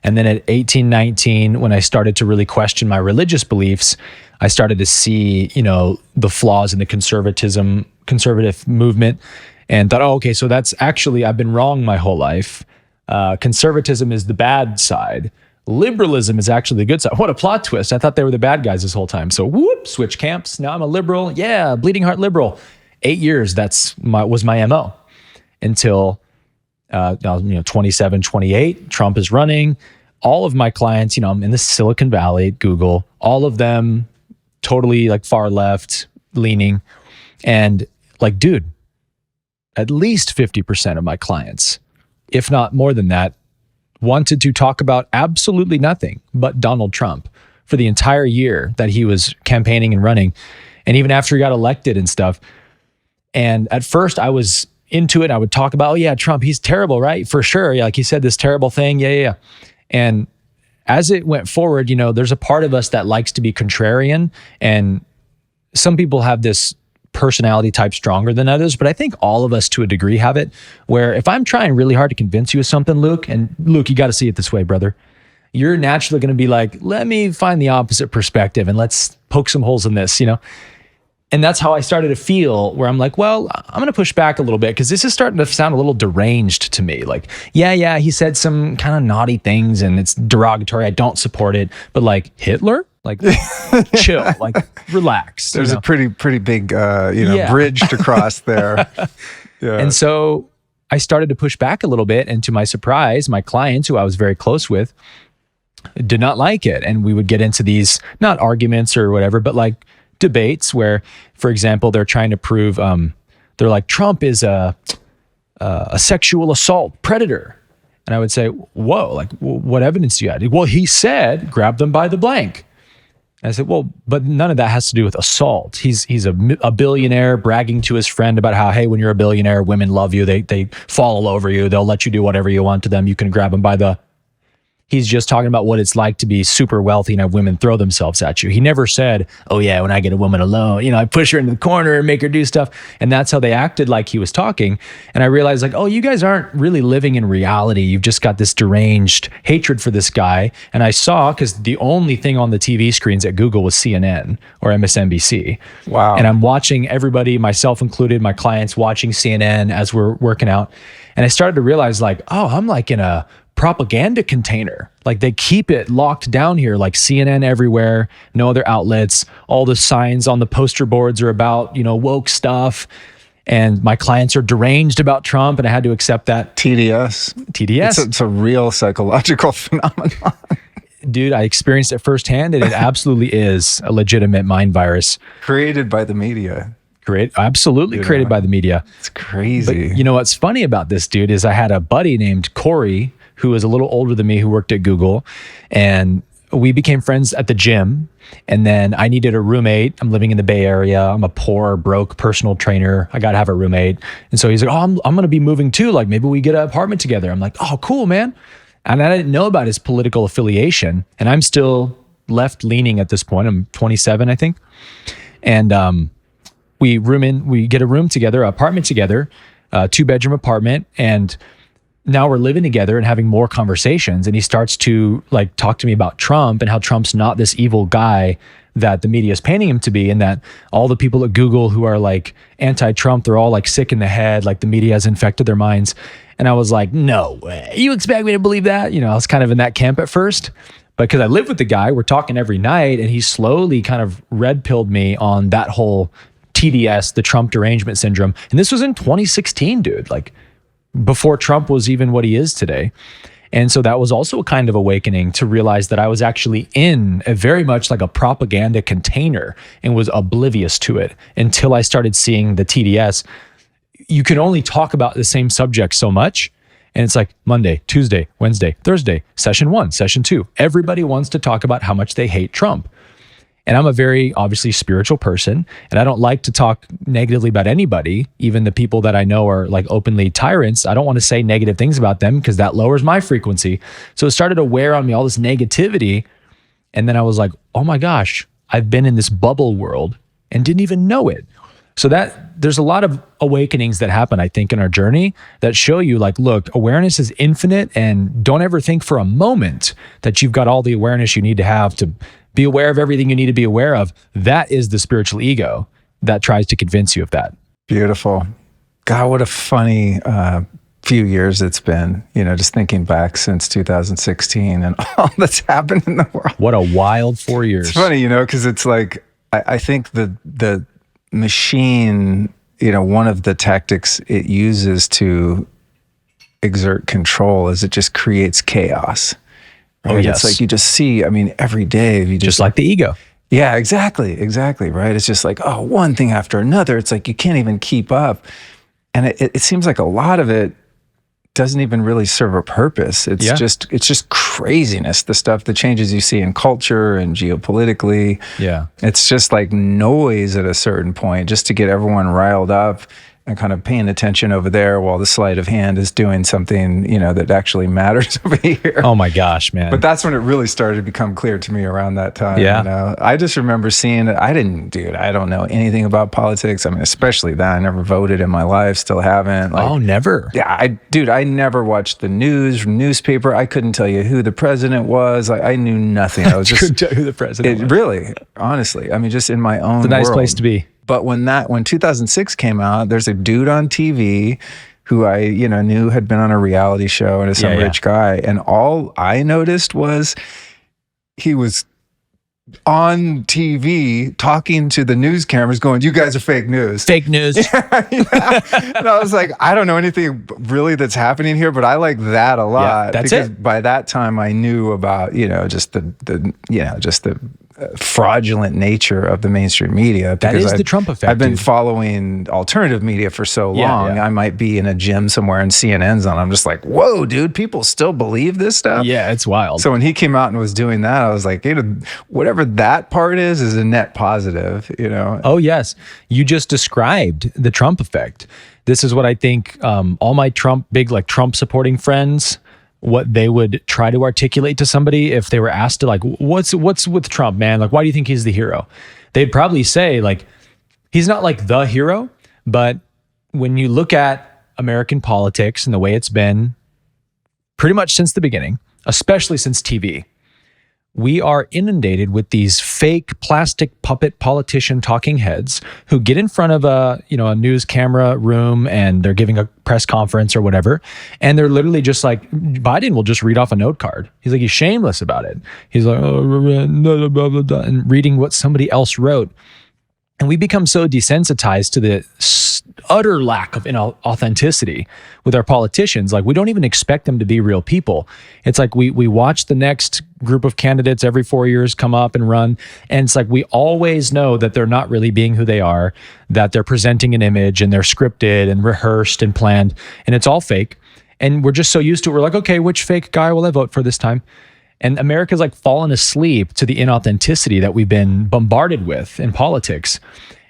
And then at 18, 19, when I started to really question my religious beliefs, I started to see, the flaws in the conservative movement, and thought, oh, okay, so that's actually, I've been wrong my whole life. Conservatism is the bad side. Liberalism is actually the good side. What a plot twist. I thought they were the bad guys this whole time. So whoop, switch camps. Now I'm a liberal. Yeah, bleeding heart liberal. 8 years, was my MO until 27, 28, Trump is running. All of my clients, I'm in the Silicon Valley, Google, all of them totally like far left leaning. And like, dude, at least 50% of my clients, if not more than that, wanted to talk about absolutely nothing but Donald Trump for the entire year that he was campaigning and running. And even after he got elected and stuff. And at first I was into it. I would talk about, oh yeah, Trump, he's terrible, right? For sure. Yeah, like he said this terrible thing. Yeah. And as it went forward, there's a part of us that likes to be contrarian. And some people have this personality type stronger than others, but I think all of us to a degree have it, where if I'm trying really hard to convince you of something, Luke, and Luke, you got to see it this way, brother, you're naturally going to be like, let me find the opposite perspective and let's poke some holes in this, And that's how I started to feel, where I'm like, well, I'm going to push back a little bit, because this is starting to sound a little deranged to me. Like, yeah, he said some kind of naughty things and it's derogatory. I don't support it. But like Hitler, like chill, like relax. There's a pretty big, bridge to cross there. Yeah. And so I started to push back a little bit. And to my surprise, my clients, who I was very close with, did not like it. And we would get into these, not arguments or whatever, but like debates where, for example, they're trying to prove, they're like, Trump is a sexual assault predator. And I would say, whoa, like, what evidence do you have? Well, he said, grab them by the blank. And I said, well, but none of that has to do with assault. He's a billionaire bragging to his friend about how, hey, when you're a billionaire, women love you. They fall all over you. They'll let you do whatever you want to them. You can grab them by the... He's just talking about what it's like to be super wealthy and have women throw themselves at you. He never said, oh yeah, when I get a woman alone, I push her into the corner and make her do stuff. And that's how they acted like he was talking. And I realized like, oh, you guys aren't really living in reality. You've just got this deranged hatred for this guy. And I saw, because the only thing on the TV screens at Google was CNN or MSNBC. Wow. And I'm watching everybody, myself included, my clients watching CNN as we're working out. And I started to realize like, oh, I'm like in a propaganda container. Like they keep it locked down here, like CNN everywhere, no other outlets. All the signs on the poster boards are about, woke stuff. And my clients are deranged about Trump, and I had to accept that. TDS. It's a real psychological phenomenon. Dude, I experienced it firsthand, and it absolutely is a legitimate mind virus. Created by the media. Absolutely created by the media. It's crazy. But you know what's funny about this, dude, is I had a buddy named Corey who was a little older than me who worked at Google, and we became friends at the gym. And then I needed a roommate. I'm living in the Bay Area. I'm a poor, broke personal trainer. I got to have a roommate. And so he's like, oh, I'm going to be moving too. Like maybe we get an apartment together. I'm like, oh, cool, man. And I didn't know about his political affiliation. And I'm still left leaning at this point. I'm 27, I think. And we get a room together, an apartment together, a 2-bedroom apartment. And now we're living together and having more conversations. And he starts to like talk to me about Trump and how Trump's not this evil guy that the media is painting him to be. And that all the people at Google who are like anti-Trump, they're all like sick in the head. Like the media has infected their minds. And I was like, no way. You expect me to believe that? I was kind of in that camp at first. But because I live with the guy, we're talking every night. And he slowly kind of red-pilled me on that whole TDS, the Trump derangement syndrome. And this was in 2016, dude. Like, before Trump was even what he is today. And so that was also a kind of awakening to realize that I was actually in a very much like a propaganda container and was oblivious to it until I started seeing the TDS. You can only talk about the same subject so much. And it's like Monday, Tuesday, Wednesday, Thursday, session 1, session 2. Everybody wants to talk about how much they hate Trump. And I'm a very obviously spiritual person, and I don't like to talk negatively about anybody, even the people that I know are like openly tyrants. I don't want to say negative things about them because that lowers my frequency. So it started to wear on me all this negativity. And then I was like, oh my gosh, I've been in this bubble world and didn't even know it. So there's a lot of awakenings that happen, I think, in our journey that show you like, look, awareness is infinite, and don't ever think for a moment that you've got all the awareness you need to have to be aware of everything you need to be aware of. That is the spiritual ego that tries to convince you of that. Beautiful. God, what a funny few years it's been, just thinking back since 2016 and all that's happened in the world. What a wild 4 years. It's funny, because it's like, I think the machine, one of the tactics it uses to exert control is it just creates chaos. Right? Oh, yes. It's like you just see, every day. You just like the ego. Yeah, exactly, right? It's just like, oh, one thing after another. It's like you can't even keep up. And it seems like a lot of it doesn't even really serve a purpose. It's just craziness, the changes you see in culture and geopolitically. Yeah. It's just like noise at a certain point just to get everyone riled up and kind of paying attention over there while the sleight of hand is doing something, that actually matters over here. Oh my gosh, man. But that's when it really started to become clear to me around that time. Yeah. I just remember seeing it. I don't know anything about politics. Especially that. I never voted in my life, still haven't. Oh, never? Yeah, I never watched the newspaper. I couldn't tell you who the president was. I knew nothing. I was just couldn't tell who the president was. Really, honestly. Just in my own It's a nice world. place to be. But when 2006 came out, there's a dude on TV who I, knew had been on a reality show and is some rich guy. And all I noticed was he was on TV talking to the news cameras going, you guys are fake news. Fake news. And I was like, I don't know anything really that's happening here, but I like that a lot. Yeah, that's because it. by that time I knew about, just the fraudulent nature of the mainstream media. That is the Trump effect. I've been following alternative media for so long. I might be in a gym somewhere and CNN's on. I'm just like, whoa, dude, people still believe this stuff? Yeah, it's wild. So when he came out and was doing that, I was like, whatever that part is a net positive, Oh, yes. You just described the Trump effect. This is what I think all my big Trump supporting friends, what they would try to articulate to somebody if they were asked to what's with Trump, man? Like, why do you think he's the hero? They'd probably say he's not the hero, but when you look at American politics and the way it's been pretty much since the beginning, especially since TV, we are inundated with these fake plastic puppet politician talking heads who get in front of a news camera room and they're giving a press conference or whatever. And they're literally just Biden will just read off a note card. He's he's shameless about it. He's blah, blah, blah, blah, and reading what somebody else wrote. And we become so desensitized to the utter lack of authenticity with our politicians. We don't even expect them to be real people. It's we watch the next group of candidates every 4 years come up and run. And it's we always know that they're not really being who they are, that they're presenting an image and they're scripted and rehearsed and planned. And it's all fake. And we're just so used to it. We're okay, which fake guy will I vote for this time? And America's fallen asleep to the inauthenticity that we've been bombarded with in politics.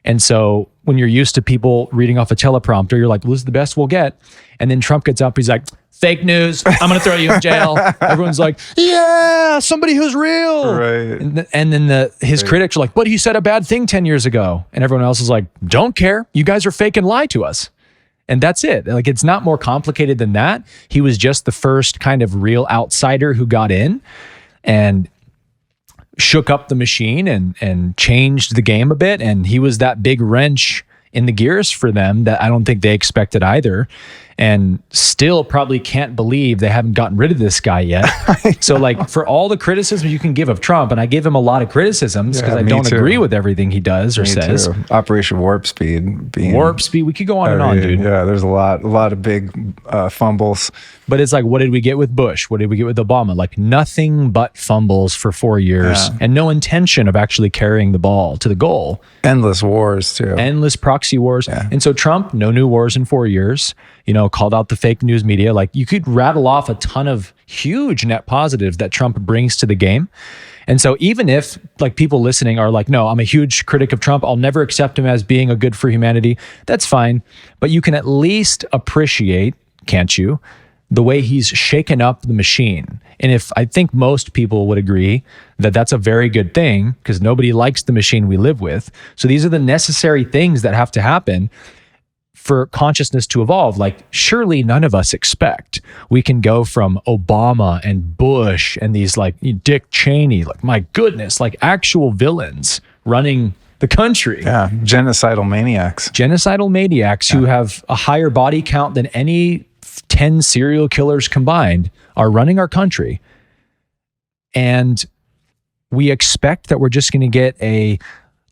And so when you're used to people reading off a teleprompter, you're well, this is the best we'll get. And then Trump gets up, he's fake news, I'm going to throw you in jail. Everyone's yeah, somebody who's real. Right. And then his critics are but he said a bad thing 10 years ago. And everyone else is don't care. You guys are fake and lie to us. And that's it. It's not more complicated than that. He was just the first kind of real outsider who got in and shook up the machine and changed the game a bit. And he was that big wrench in the gears for them that I don't think they expected either. And still probably can't believe they haven't gotten rid of this guy yet. So for all the criticism you can give of Trump, and I give him a lot of criticisms because I don't agree with everything he does or says. Too. Operation Warp Speed. Warp Speed. We could go on and on, dude. Yeah, there's a lot of big fumbles. But it's what did we get with Bush? What did we get with Obama? Nothing but fumbles for 4 years and no intention of actually carrying the ball to the goal. Endless wars too. Endless proxy wars. Yeah. And so Trump, no new wars in 4 years, called out the fake news media. You could rattle off a ton of huge net positives that Trump brings to the game. And so even if people listening are no, I'm a huge critic of Trump, I'll never accept him as being a good for humanity, that's fine. But you can at least appreciate, can't you, the way he's shaken up the machine. And if I think most people would agree that that's a very good thing because nobody likes the machine we live with. So these are the necessary things that have to happen for consciousness to evolve. Surely none of us expect we can go from Obama and Bush and these Dick Cheney, my goodness, actual villains running the country. Yeah, genocidal maniacs who have a higher body count than any 10 serial killers combined are running our country. And we expect that we're just going to get a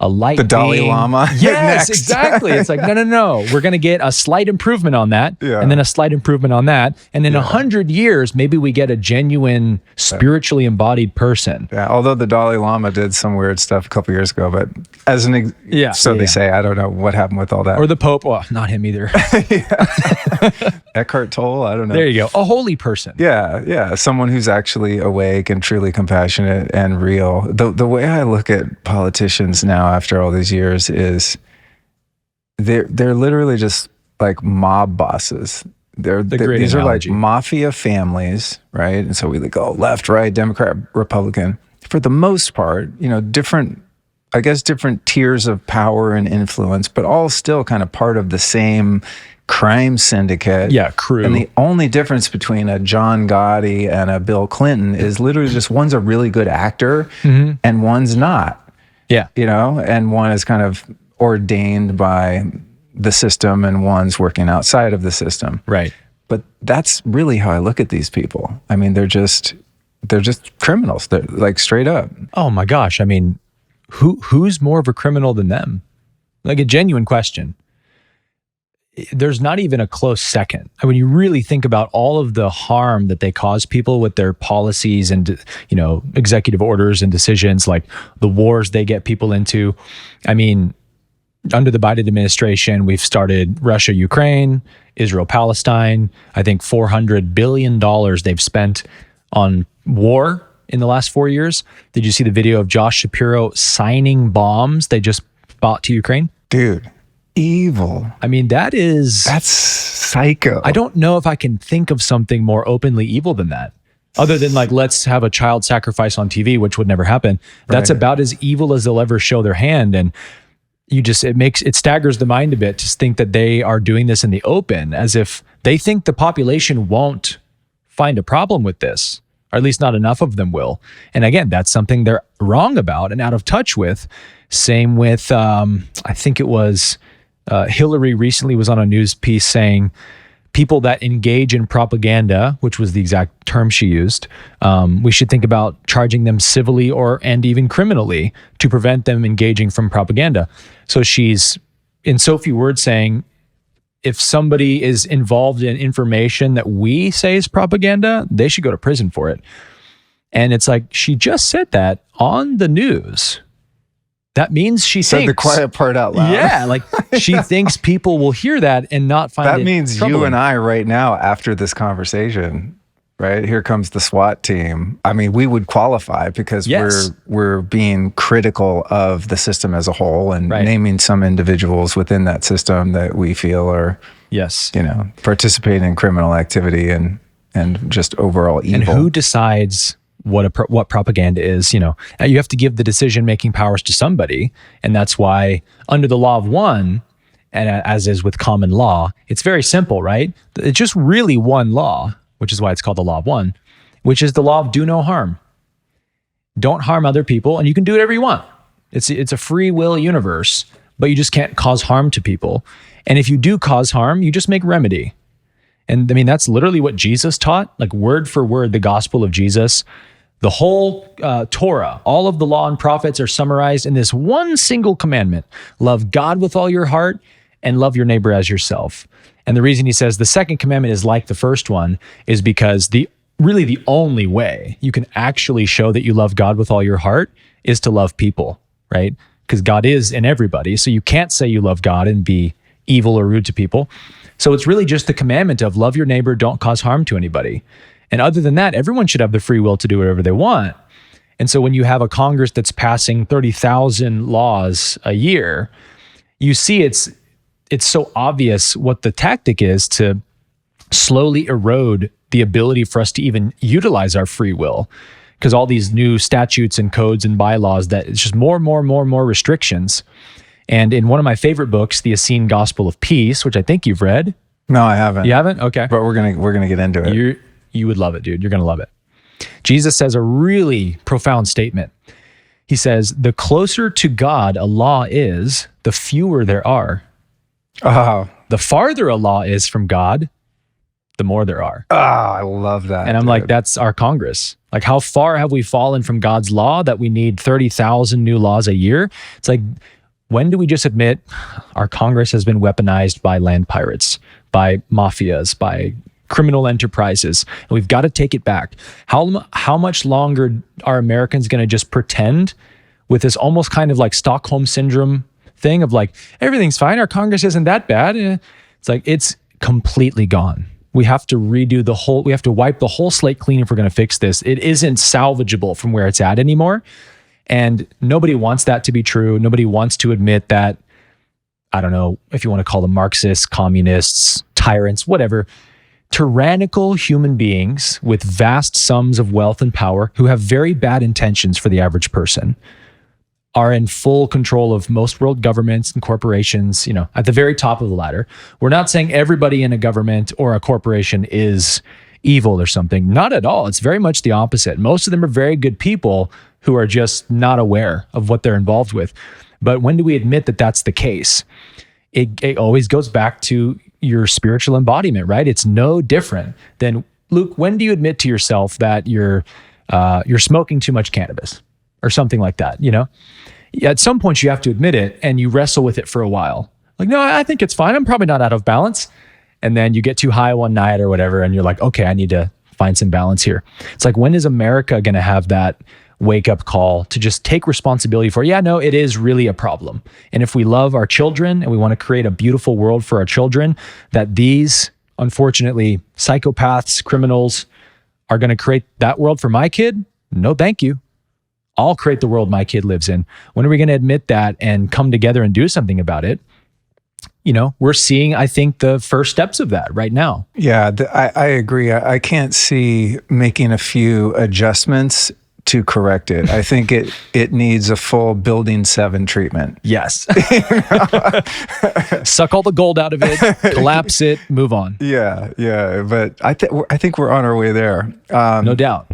light the Dalai Lama. Yes, exactly. It's no. We're going to get a slight improvement on that, and then a slight improvement on that, and in 100 years, maybe we get a genuine spiritually embodied person. Yeah. Although the Dalai Lama did some weird stuff a couple years ago, but as they say, I don't know what happened with all that. Or the Pope. Well, not him either. Eckhart Tolle. I don't know. There you go. A holy person. Yeah. Someone who's actually awake and truly compassionate and real. The way I look at politicians now, after all these years, is they're literally just mob bosses. These analogy. are mafia families, right? And so we go left, right, Democrat, Republican. For the most part, different tiers of power and influence, but all still kind of part of the same crime syndicate. Yeah, crew. And the only difference between a John Gotti and a Bill Clinton is literally just one's a really good actor and one's not. Yeah. And one is kind of ordained by the system and one's working outside of the system. Right. But that's really how I look at these people. I mean, they're just criminals. They're straight up. Oh my gosh. I mean, who's more of a criminal than them? A genuine question. there's not even a close second. When you really think about all of the harm that they cause people with their policies and, executive orders and decisions, like the wars they get people into. I mean, under the Biden administration, we've started Russia, Ukraine, Israel, Palestine. I think $400 billion they've spent on war in the last 4 years. Did you see the video of Josh Shapiro signing bombs they just bought to Ukraine? Dude, evil. I mean, that's psycho. I don't know if I can think of something more openly evil than that. Other than like, let's have a child sacrifice on TV, which would never happen. That's about as evil as they'll ever show their hand. And it staggers the mind a bit to think that they are doing this in the open, as if they think the population won't find a problem with this, or at least not enough of them will. And again, that's something they're wrong about and out of touch with. Same with, I think it was Hillary recently was on a news piece saying people that engage in propaganda, which was the exact term she used, we should think about charging them civilly and even criminally to prevent them engaging from propaganda. So she's, in so few words, saying if somebody is involved in information that we say is propaganda, they should go to prison for it. And it's like, she just said that on the news. That means she said the quiet part out loud. Yeah, like she thinks people will hear that and not find that it means troubling. You and I right now, after this conversation, right? Here comes the SWAT team. I mean, we would qualify because we're being critical of the system as a whole and naming some individuals within that system that we feel are participating in criminal activity and just overall evil. And who decides what propaganda is? You have to give the decision-making powers to somebody. And that's why under the law of one, and as is with common law, it's very simple, right? It's just really one law, which is why it's called the law of one, which is the law of do no harm. Don't harm other people, and you can do whatever you want. It's a free will universe, but you just can't cause harm to people. And if you do cause harm, you just make remedy. And I mean, that's literally what Jesus taught, like word for word, the gospel of Jesus. The whole Torah, all of the law and prophets are summarized in this one single commandment: love God with all your heart and love your neighbor as yourself. And the reason he says the second commandment is like the first one is because the only way you can actually show that you love God with all your heart is to love people, right? Because God is in everybody. So you can't say you love God and be evil or rude to people. So it's really just the commandment of love your neighbor, don't cause harm to anybody. And other than that, everyone should have the free will to do whatever they want. And so when you have a Congress that's passing 30,000 laws a year, you see it's so obvious what the tactic is to slowly erode the ability for us to even utilize our free will. Because all these new statutes and codes and bylaws, that it's just more restrictions. And in one of my favorite books, The Essene Gospel of Peace, which I think you've read. No, I haven't. You haven't? Okay. But we're gonna get into it. You would love it, dude. You're going to love it. Jesus says a really profound statement. He says, the closer to God a law is, the fewer there are. Oh. The farther a law is from God, the more there are. Oh, I love that. And I'm like, that's our Congress. Like, how far have we fallen from God's law that we need 30,000 new laws a year? It's like, when do we just admit our Congress has been weaponized by land pirates, by mafias, by criminal enterprises, and we've got to take it back? How much longer are Americans going to just pretend with this almost kind of like Stockholm syndrome thing of like, everything's fine, our Congress isn't that bad? It's like, it's completely gone. We have to we have to wipe the whole slate clean if we're going to fix this. It isn't salvageable from where it's at anymore. And nobody wants that to be true. Nobody wants to admit that, I don't know if you want to call them Marxists, communists, tyrants, whatever, tyrannical human beings with vast sums of wealth and power who have very bad intentions for the average person are in full control of most world governments and corporations, at the very top of the ladder. We're not saying everybody in a government or a corporation is evil or something. Not at all. It's very much the opposite. Most of them are very good people who are just not aware of what they're involved with. But when do we admit that that's the case? It always goes back to your spiritual embodiment, right? It's no different than, Luke, when do you admit to yourself that you're smoking too much cannabis or something like that? At some point you have to admit it and you wrestle with it for a while. Like, no, I think it's fine. I'm probably not out of balance. And then you get too high one night or whatever, and you're like, okay, I need to find some balance here. It's like, when is America going to have that wake up call to just take responsibility for, yeah, no, it is really a problem. And if we love our children and we want to create a beautiful world for our children, that these, unfortunately, psychopaths, criminals are going to create that world for my kid? No, thank you. I'll create the world my kid lives in. When are we going to admit that and come together and do something about it? You know, we're seeing, I think, the first steps of that right now. Yeah, I agree. I can't see making a few adjustments to correct it. I think it needs a full building 7 treatment. Yes. Suck all the gold out of it, collapse it, move on. Yeah. But I think we're on our way there. No doubt.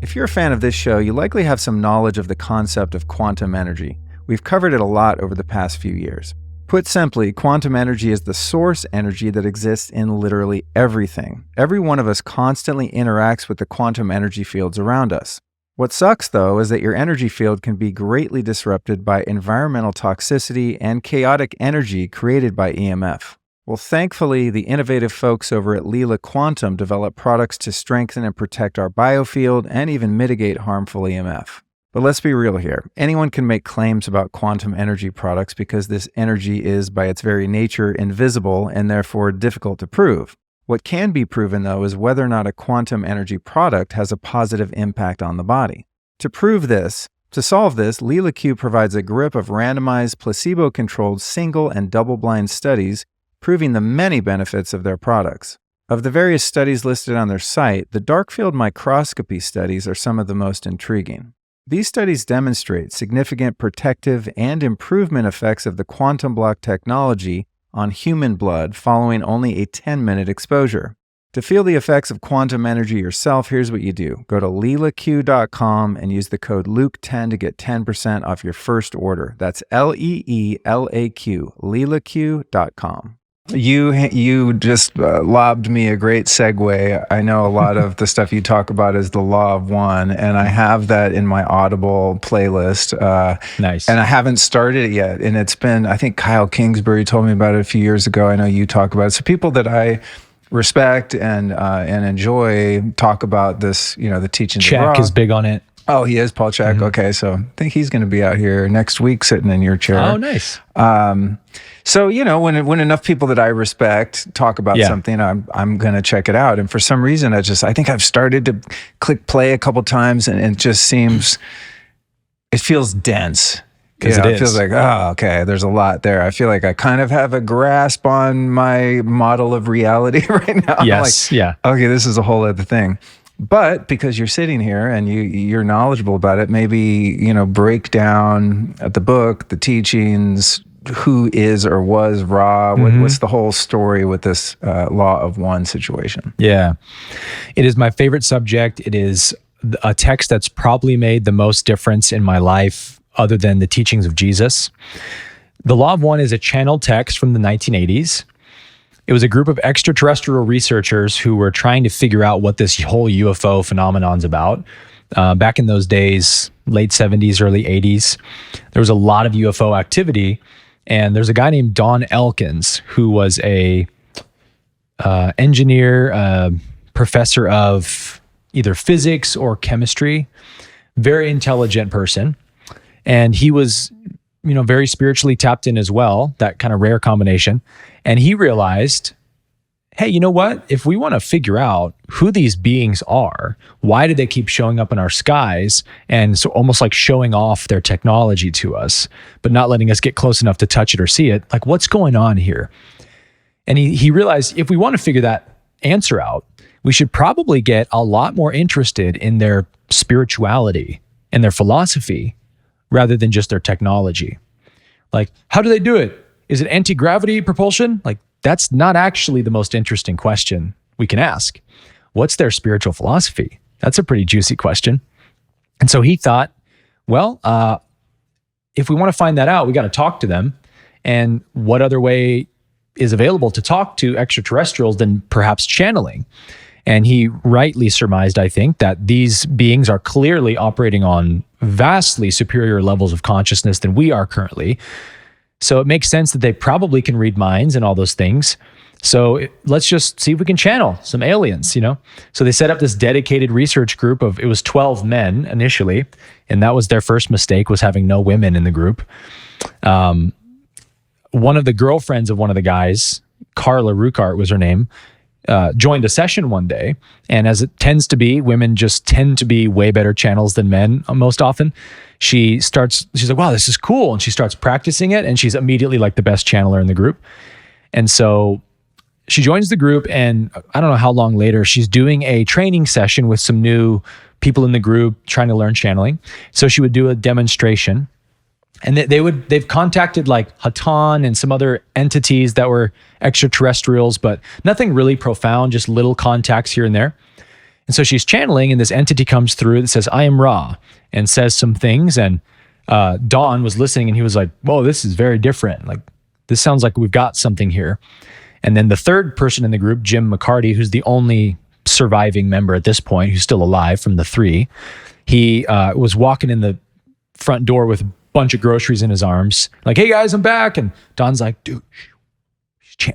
If you're a fan of this show, you likely have some knowledge of the concept of quantum energy. We've covered it a lot over the past few years. Put simply, quantum energy is the source energy that exists in literally everything. Every one of us constantly interacts with the quantum energy fields around us. What sucks, though, is that your energy field can be greatly disrupted by environmental toxicity and chaotic energy created by EMF. Well, thankfully, the innovative folks over at Lila Quantum develop products to strengthen and protect our biofield and even mitigate harmful EMF. But let's be real here. Anyone can make claims about quantum energy products because this energy is, by its very nature, invisible and therefore difficult to prove. What can be proven, though, is whether or not a quantum energy product has a positive impact on the body. To solve this, Lila Q provides a grip of randomized, placebo-controlled single and double-blind studies proving the many benefits of their products. Of the various studies listed on their site, the dark field microscopy studies are some of the most intriguing. These studies demonstrate significant protective and improvement effects of the quantum block technology on human blood following only a 10-minute exposure. To feel the effects of quantum energy yourself, here's what you do. Go to lelaq.com and use the code Luke10 to get 10% off your first order. That's LEELAQ, lelaq.com. You just lobbed me a great segue. I know a lot of the stuff you talk about is the law of one, and I have that in my Audible playlist. Nice. And I haven't started it yet. And it's been, I think Kyle Kingsbury told me about it a few years ago. I know you talk about it. So people that I respect and enjoy talk about this, the teachings of Ra. Chak is big on it. Oh, he is, Paul Chak. Mm-hmm. Okay, so I think he's going to be out here next week sitting in your chair. Oh, nice. So, when enough people that I respect talk about something, I'm going to check it out. And for some reason, I think I've started to click play a couple times, and it just it feels dense. Because it feels like, okay, there's a lot there. I feel like I kind of have a grasp on my model of reality right now. Yes, okay, this is a whole other thing. But because you're sitting here and you're knowledgeable about it, maybe, break down the book, the teachings, who is or was Ra, what's the whole story with this law of one situation? Yeah. It is my favorite subject. It is a text that's probably made the most difference in my life other than the teachings of Jesus. The law of one is a channeled text from the 1980s. It was a group of extraterrestrial researchers who were trying to figure out what this whole UFO phenomenon's about. Back in those days, late 70s, early 80s, there was a lot of UFO activity. And there's a guy named Don Elkins who was a engineer, professor of either physics or chemistry, very intelligent person. And he was, very spiritually tapped in as well, that kind of rare combination. And he realized, hey, you know what? If we want to figure out who these beings are, why do they keep showing up in our skies? And so almost like showing off their technology to us, but not letting us get close enough to touch it or see it. Like, what's going on here? And he realized if we want to figure that answer out, we should probably get a lot more interested in their spirituality and their philosophy rather than just their technology. Like, how do they do it? Is it anti-gravity propulsion? Like, that's not actually the most interesting question we can ask. What's their spiritual philosophy? That's a pretty juicy question. And so he thought, well, if we want to find that out, we got to talk to them. And what other way is available to talk to extraterrestrials than perhaps channeling? And he rightly surmised, I think, that these beings are clearly operating on vastly superior levels of consciousness than we are currently. So it makes sense that they probably can read minds and all those things. So let's just see if we can channel some aliens, So they set up this dedicated research group it was 12 men initially, and that was their first mistake, was having no women in the group. One of the girlfriends of one of the guys, Carla Ruckart was her name, joined a session one day. And as it tends to be, women just tend to be way better channels than men most often. She's like, wow, this is cool. And she starts practicing it, and she's immediately like the best channeler in the group. And so she joins the group, and I don't know how long later, she's doing a training session with some new people in the group trying to learn channeling. So she would do a demonstration, and they've contacted like Hatan and some other entities that were extraterrestrials, but nothing really profound, just little contacts here and there. And so she's channeling, and this entity comes through that says, "I am Ra," and says some things. And Don was listening, and he was like, whoa, this is very different. Like, this sounds like we've got something here. And then the third person in the group, Jim McCarty, who's the only surviving member at this point, who's still alive from the three, he was walking in the front door with a bunch of groceries in his arms, like, "Hey guys, I'm back." And Don's like, "Dude,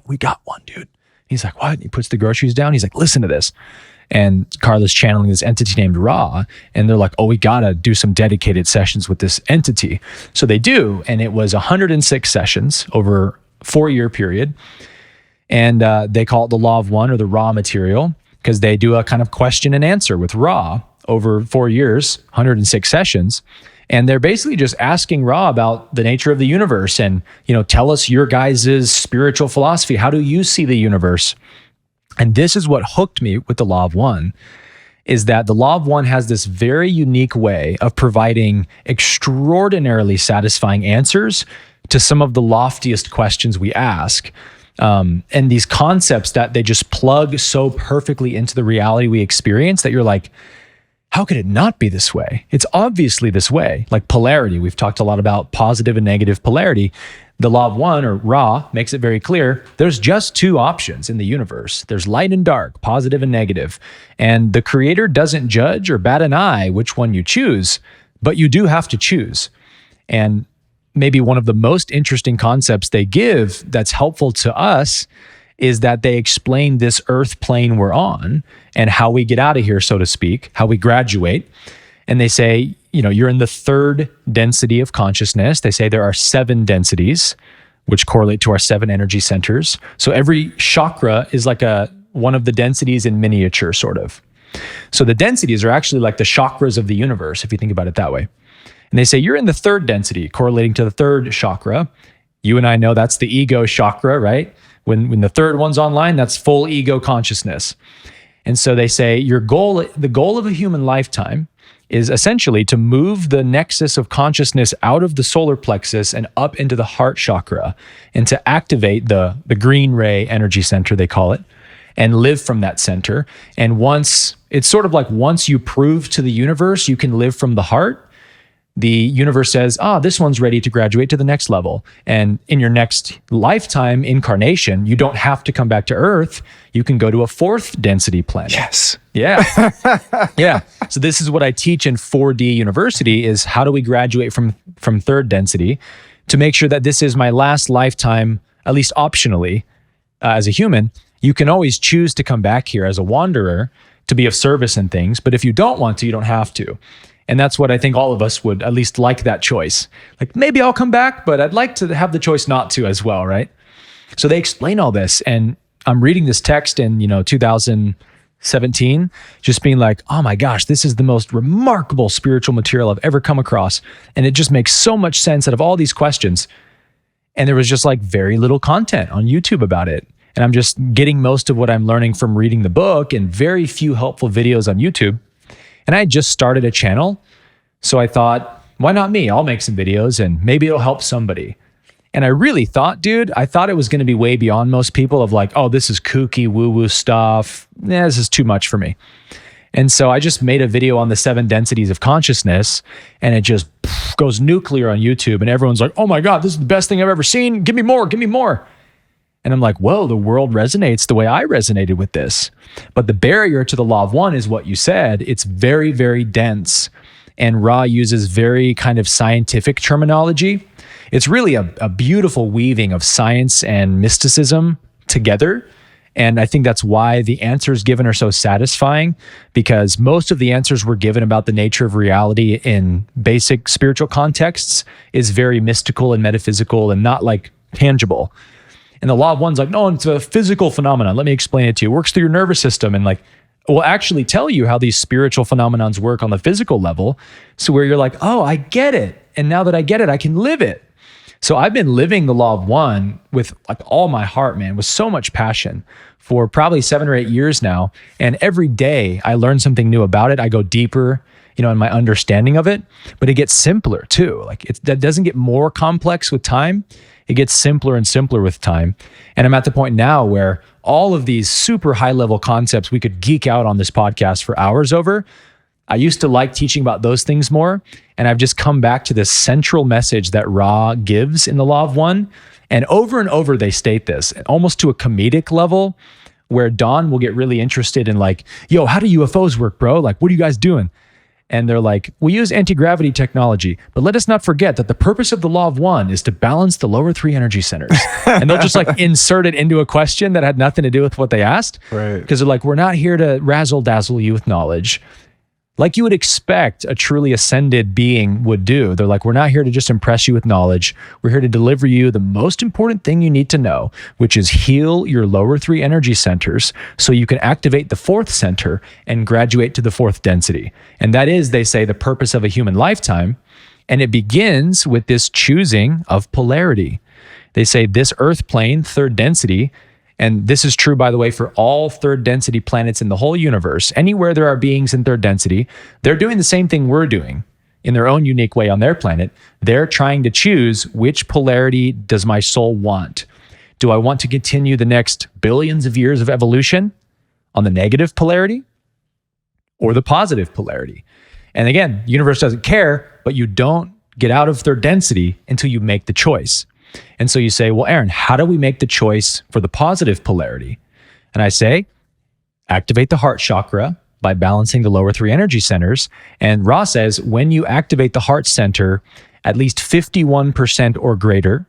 we got one, dude." He's like, "What?" And he puts the groceries down. He's like, "Listen to this." And Carla's channeling this entity named Ra, and they're like, "Oh, we gotta do some dedicated sessions with this entity." So they do, and it was 106 sessions over a 4-year period. And they call it the Law of One, or the Ra material, because they do a kind of question and answer with Ra over 4 years, 106 sessions. And they're basically just asking Ra about the nature of the universe and, tell us your guys' spiritual philosophy. How do you see the universe? And this is what hooked me with the Law of One, is that the Law of One has this very unique way of providing extraordinarily satisfying answers to some of the loftiest questions we ask. And these concepts that they just plug so perfectly into the reality we experience that you're like, how could it not be this way? It's obviously this way. Like polarity, we've talked a lot about positive and negative polarity. The Law of One, or Ra, makes it very clear there's just two options in the universe. There's light and dark, positive and negative. And the Creator doesn't judge or bat an eye which one you choose, but you do have to choose. And maybe one of the most interesting concepts they give that's helpful to us is that they explain this earth plane we're on and how we get out of here, so to speak, how we graduate. And they say, you're in the third density of consciousness. They say there are 7 densities, which correlate to our 7 energy centers. So every chakra is like one of the densities in miniature, sort of. So the densities are actually like the chakras of the universe, if you think about it that way. And they say you're in the third density, correlating to the third chakra. You and I know that's the ego chakra, right? When the third one's online, that's full ego consciousness. And so they say the goal of a human lifetime is essentially to move the nexus of consciousness out of the solar plexus and up into the heart chakra, and to activate the green ray energy center, they call it, and live from that center. And once you prove to the universe you can live from the heart, the universe says, this one's ready to graduate to the next level. And in your next lifetime incarnation, you don't have to come back to Earth. You can go to a 4th density planet. Yes. Yeah. Yeah. So this is what I teach in 4D University, is how do we graduate from 3rd density to make sure that this is my last lifetime, at least optionally, as a human. You can always choose to come back here as a wanderer to be of service and things. But if you don't want to, you don't have to. And that's what I think all of us would at least like, that choice. Like, maybe I'll come back, but I'd like to have the choice not to as well, right? So they explain all this, and I'm reading this text in 2017, just being like, oh my gosh, this is the most remarkable spiritual material I've ever come across. And it just makes so much sense out of all these questions. And there was just like very little content on YouTube about it. And I'm just getting most of what I'm learning from reading the book, and very few helpful videos on YouTube. And I had just started a channel. So I thought, why not me? I'll make some videos and maybe it'll help somebody. And I really thought, I thought it was going to be way beyond most people, of like, oh, this is kooky woo-woo stuff. This is too much for me. And so I just made a video on the 7 densities of consciousness, and it just goes nuclear on YouTube. And everyone's like, oh my God, this is the best thing I've ever seen. Give me more, give me more. And I'm like, whoa, the world resonates the way I resonated with this. But the barrier to the law of one is what you said. It's very, very dense. And Ra uses very kind of scientific terminology. It's really a beautiful weaving of science and mysticism together. And I think that's why the answers given are so satisfying, because most of the answers we're given about the nature of reality in basic spiritual contexts is very mystical and metaphysical and not like tangible. And the law of one's like, no, it's a physical phenomenon. Let me explain it to you. It works through your nervous system. And like, we'll actually tell you how these spiritual phenomenons work on the physical level. So where you're like, oh, I get it. And now that I get it, I can live it. So I've been living the law of one with like all my heart, man, with so much passion for probably 7 or 8 years now. And every day I learn something new about it. I go deeper, in my understanding of it, but it gets simpler too. Like that doesn't get more complex with time. It gets simpler and simpler with time. And I'm at the point now where all of these super high level concepts we could geek out on this podcast for hours over. I used to like teaching about those things more. And I've just come back to this central message that Ra gives in the Law of One. And over they state this almost to a comedic level, where Don will get really interested in like, yo, how do UFOs work, bro? Like, what are you guys doing? And they're like, we use anti-gravity technology, but let us not forget that the purpose of the law of one is to balance the lower 3 energy centers. And they'll just like insert it into a question that had nothing to do with what they asked. Right. Because they're like, we're not here to razzle dazzle you with knowledge. Like you would expect a truly ascended being would do. They're like, we're not here to just impress you with knowledge. We're here to deliver you the most important thing you need to know, which is heal your lower 3 energy centers so you can activate the 4th center and graduate to the 4th density. And that is, they say, the purpose of a human lifetime. And it begins with this choosing of polarity. They say this earth plane, 3rd density, and this is true, by the way, for all 3rd density planets in the whole universe. Anywhere there are beings in 3rd density, they're doing the same thing we're doing in their own unique way on their planet. They're trying to choose, which polarity does my soul want? Do I want to continue the next billions of years of evolution on the negative polarity or the positive polarity? And again, the universe doesn't care, but you don't get out of 3rd density until you make the choice. And so you say, well, Aaron, how do we make the choice for the positive polarity? And I say, activate the heart chakra by balancing the lower 3 energy centers. And Ra says, when you activate the heart center at least 51% or greater,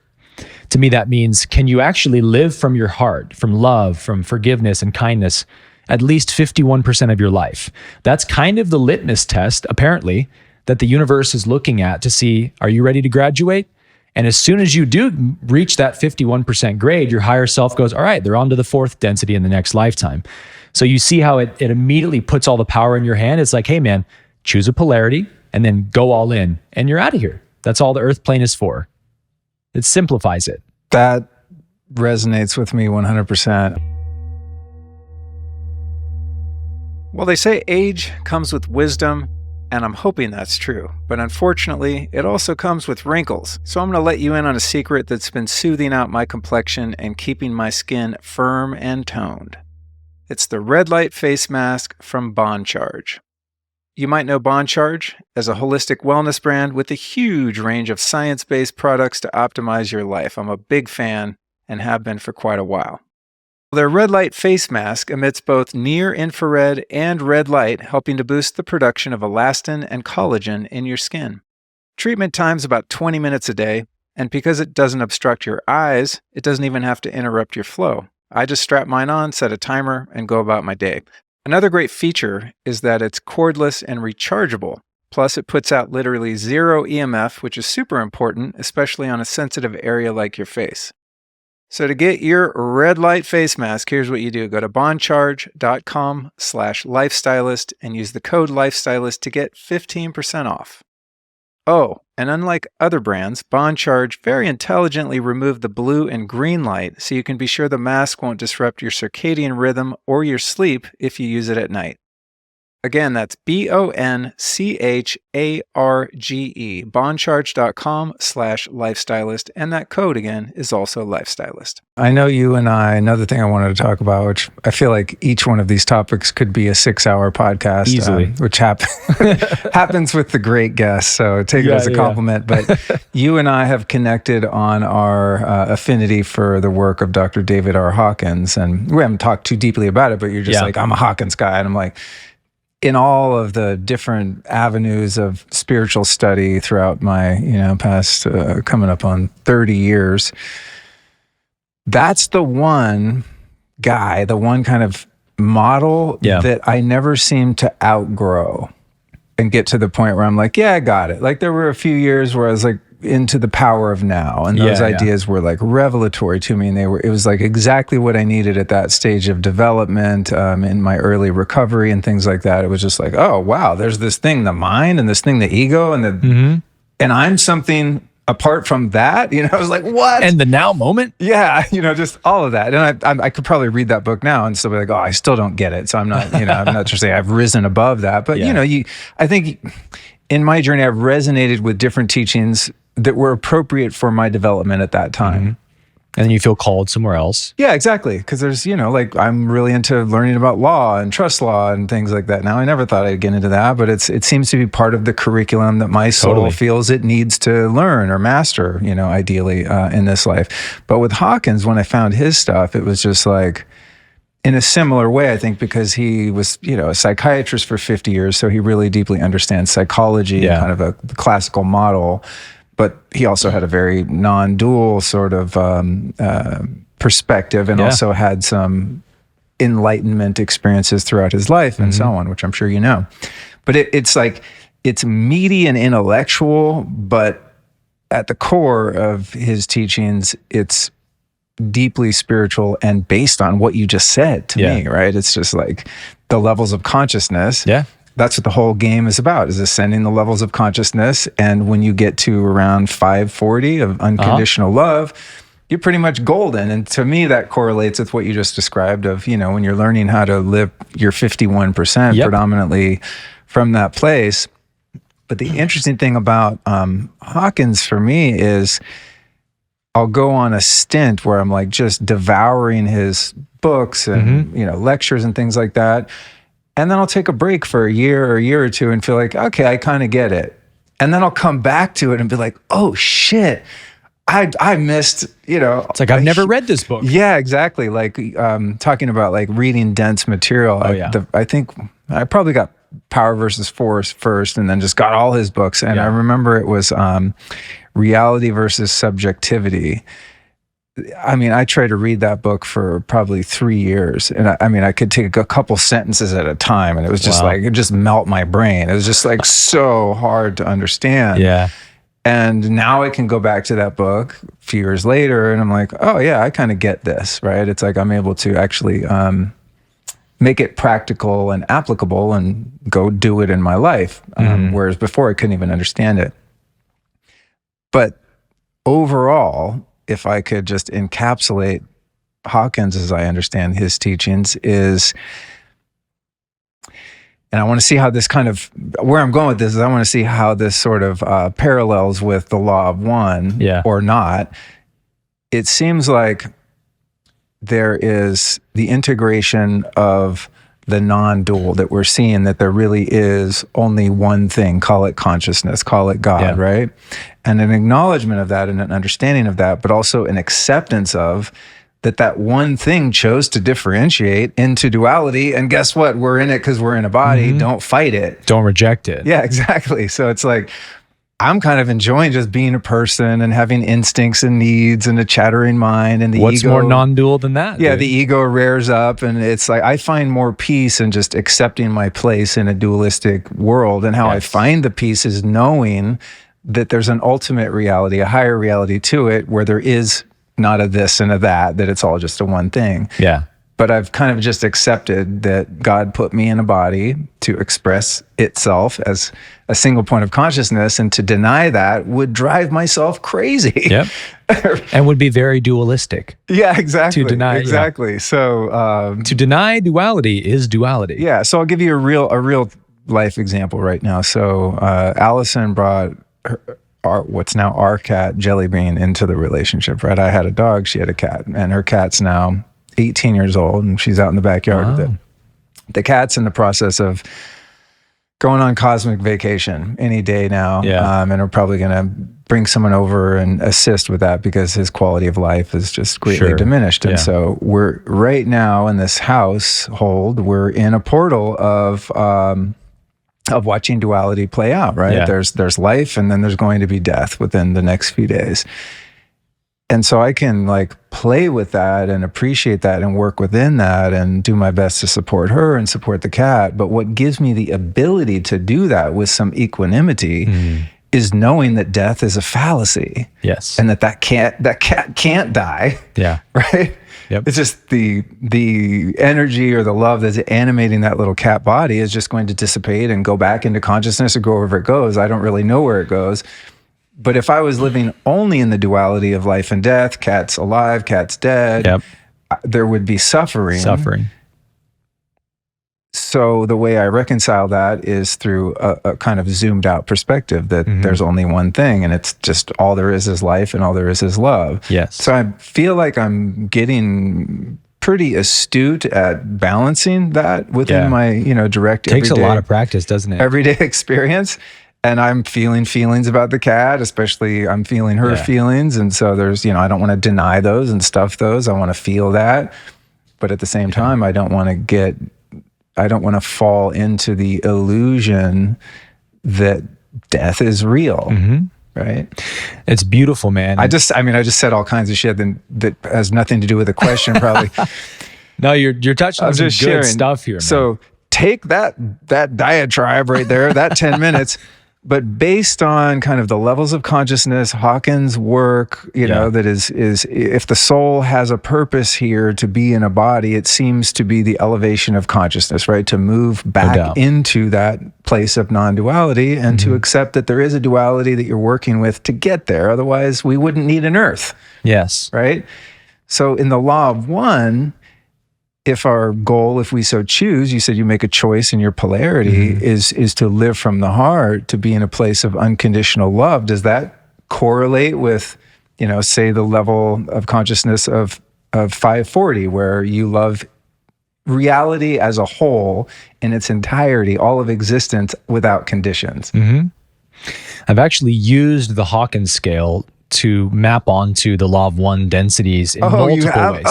to me, that means, can you actually live from your heart, from love, from forgiveness and kindness, at least 51% of your life? That's kind of the litmus test, apparently, that the universe is looking at to see, are you ready to graduate? And as soon as you do reach that 51% grade, your higher self goes, all right, they're on to the 4th density in the next lifetime. So you see how it immediately puts all the power in your hand. It's like, hey man, choose a polarity and then go all in and you're out of here. That's all the earth plane is for. It simplifies it. That resonates with me 100%. Well, they say age comes with wisdom, and I'm hoping that's true. But unfortunately, it also comes with wrinkles. So I'm going to let you in on a secret that's been soothing out my complexion and keeping my skin firm and toned. It's the red light face mask from Bond Charge. You might know Bond Charge as a holistic wellness brand with a huge range of science-based products to optimize your life. I'm a big fan and have been for quite a while. Their red light face mask emits both near-infrared and red light, helping to boost the production of elastin and collagen in your skin. Treatment time's about 20 minutes a day, and because it doesn't obstruct your eyes, it doesn't even have to interrupt your flow. I just strap mine on, set a timer, and go about my day. Another great feature is that it's cordless and rechargeable. Plus, it puts out literally 0 EMF, which is super important, especially on a sensitive area like your face. So to get your red light face mask, here's what you do. Go to bondcharge.com/lifestylist and use the code lifestylist to get 15% off. Oh, and unlike other brands, Bond Charge very intelligently removed the blue and green light so you can be sure the mask won't disrupt your circadian rhythm or your sleep if you use it at night. Again, that's BONCHARGE, bondcharge.com/lifestylist. And that code again is also lifestylist. I know you and I, another thing I wanted to talk about, which I feel like each one of these topics could be a 6-hour podcast. Easily. Which happens with the great guests. So take it as a compliment. But you and I have connected on our affinity for the work of Dr. David R. Hawkins. And we haven't talked too deeply about it, but you're just like, I'm a Hawkins guy. And I'm like, in all of the different avenues of spiritual study throughout my, past coming up on 30 years, that's the one guy, the one kind of model that I never seem to outgrow and get to the point where I'm like, I got it. Like there were a few years where I was like into the power of now, and those ideas were like revelatory to me, and it was like exactly what I needed at that stage of development, in my early recovery and things like that. It was just like, oh wow, there's this thing, the mind, and this thing, the ego, and and I'm something apart from that. I was like, what? And the now moment? Yeah, just all of that. And I could probably read that book now and still be like, oh, I still don't get it. So I'm not, I'm not to say I've risen above that, but I think in my journey, I've resonated with different teachings that were appropriate for my development at that time. And then you feel called somewhere else. Yeah, exactly. Because there's, like I'm really into learning about law and trust law and things like that. Now, I never thought I'd get into that, but it seems to be part of the curriculum that my soul feels it needs to learn or master, ideally in this life. But with Hawkins, when I found his stuff, it was just like, in a similar way, I think, because he was, a psychiatrist for 50 years. So he really deeply understands psychology, kind of a classical model. But he also had a very non-dual sort of perspective, and also had some enlightenment experiences throughout his life and so on, which I'm sure you know. But it's like, it's meaty and intellectual, but at the core of his teachings, it's deeply spiritual and based on what you just said to me, right? It's just like the levels of consciousness. Yeah. That's what the whole game is about, is ascending the levels of consciousness. And when you get to around 540 of unconditional love, you're pretty much golden. And to me, that correlates with what you just described of, when you're learning how to live your 51% predominantly from that place. But the interesting thing about Hawkins for me is I'll go on a stint where I'm like just devouring his books and, lectures and things like that. And then I'll take a break for a year or two and feel like, okay, I kind of get it. And then I'll come back to it and be like, oh shit, I missed, It's like, I've never read this book. Yeah, exactly. Like talking about like reading dense material. I think I probably got Power versus Force first, and then just got all his books. And I remember it was Reality versus Subjectivity. I mean, I tried to read that book for probably 3 years. And I could take a couple sentences at a time, and it was just like, it just melt my brain. It was just like so hard to understand. Yeah. And now I can go back to that book a few years later, and I'm like, oh yeah, I kind of get this, right? It's like I'm able to actually make it practical and applicable and go do it in my life. Whereas before I couldn't even understand it. But overall, if I could just encapsulate Hawkins as I understand his teachings, is, and I want to see how this kind of, where I'm going with this is I want to see how this sort of parallels with the law of one or not. It seems like there is the integration of the non-dual, that we're seeing that there really is only one thing, call it consciousness, call it God, right? And an acknowledgement of that and an understanding of that, but also an acceptance of that one thing chose to differentiate into duality. And guess what? We're in it because we're in a body. Don't fight it. Don't reject it. Yeah, exactly. So it's like, I'm kind of enjoying just being a person and having instincts and needs and a chattering mind, and the What's ego. more non-dual than that? Yeah, dude? the ego rears up, and it's like I find more peace in just accepting my place in a dualistic world. And how I find the peace is knowing that there's an ultimate reality, a higher reality to it, where there is not a this and a that it's all just a one thing. Yeah. but I've kind of just accepted that God put me in a body to express itself as a single point of consciousness, and to deny that would drive myself crazy. Yep. And would be very dualistic. Yeah, exactly. To deny, exactly. Yeah. So to deny duality is duality. Yeah. So I'll give you a real life example right now. So Allison brought what's now our cat, Jellybean, into the relationship, right? I had a dog, she had a cat, and her cat's now 18 years old, and she's out in the backyard with it. The cat's in the process of going on cosmic vacation any day now. Yeah. And we're probably going to bring someone over and assist with that because his quality of life is just greatly diminished. And so we're right now in this household, we're in a portal of watching duality play out, right? Yeah. There's life, and then there's going to be death within the next few days. And so I can like play with that and appreciate that and work within that and do my best to support her and support the cat. But what gives me the ability to do that with some equanimity is knowing that death is a fallacy. Yes. And that cat can't die. Yeah. Right? Yep. It's just the energy or the love that's animating that little cat body is just going to dissipate and go back into consciousness or go wherever it goes. I don't really know where it goes. But if I was living only in the duality of life and death, cat's alive, cat's dead, there would be suffering. So the way I reconcile that is through a kind of zoomed out perspective that there's only one thing, and it's just all there is life and all there is love. Yes. So I feel like I'm getting pretty astute at balancing that within my, direct takes a lot of practice, doesn't it? Everyday experience. And I'm feeling feelings about the cat, especially I'm feeling her feelings. And so there's, I don't want to deny those and stuff those. I want to feel that. But at the same time, I don't want to fall into the illusion that death is real. Right? It's beautiful, man. I just said all kinds of shit that has nothing to do with the question, probably. No, you're touching on some good sharing stuff here, man. So take that diatribe right there, that 10 minutes. But based on kind of the levels of consciousness, Hawkins' work, that is if the soul has a purpose here to be in a body, it seems to be the elevation of consciousness, right? To move back into that place of non-duality and to accept that there is a duality that you're working with to get there. Otherwise, we wouldn't need an earth. Yes. Right? So in the law of one, if our goal, if we so choose, you said you make a choice in your polarity, is to live from the heart, to be in a place of unconditional love. Does that correlate with, say the level of consciousness of 540, where you love reality as a whole in its entirety, all of existence without conditions? I've actually used the Hawkins scale to map onto the law of one densities in multiple ways.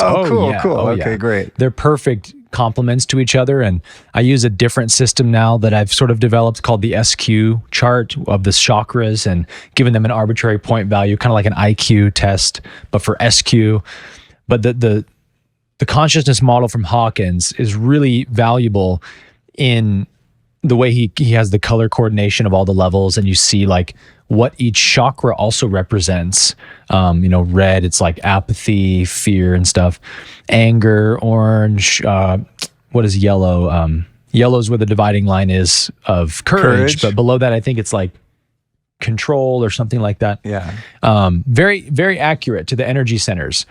Cool. Okay, great. They're perfect complements to each other. And I use a different system now that I've sort of developed called the SQ chart of the chakras, and given them an arbitrary point value, kind of like an IQ test, but for SQ. But the consciousness model from Hawkins is really valuable in the way he has the color coordination of all the levels, and you see like what each chakra also represents. Red, it's like apathy, fear and stuff. Anger, orange, what is yellow? Yellow is where the dividing line is of courage. But below that, I think it's like control or something like that. Yeah. Very, very accurate to the energy centers.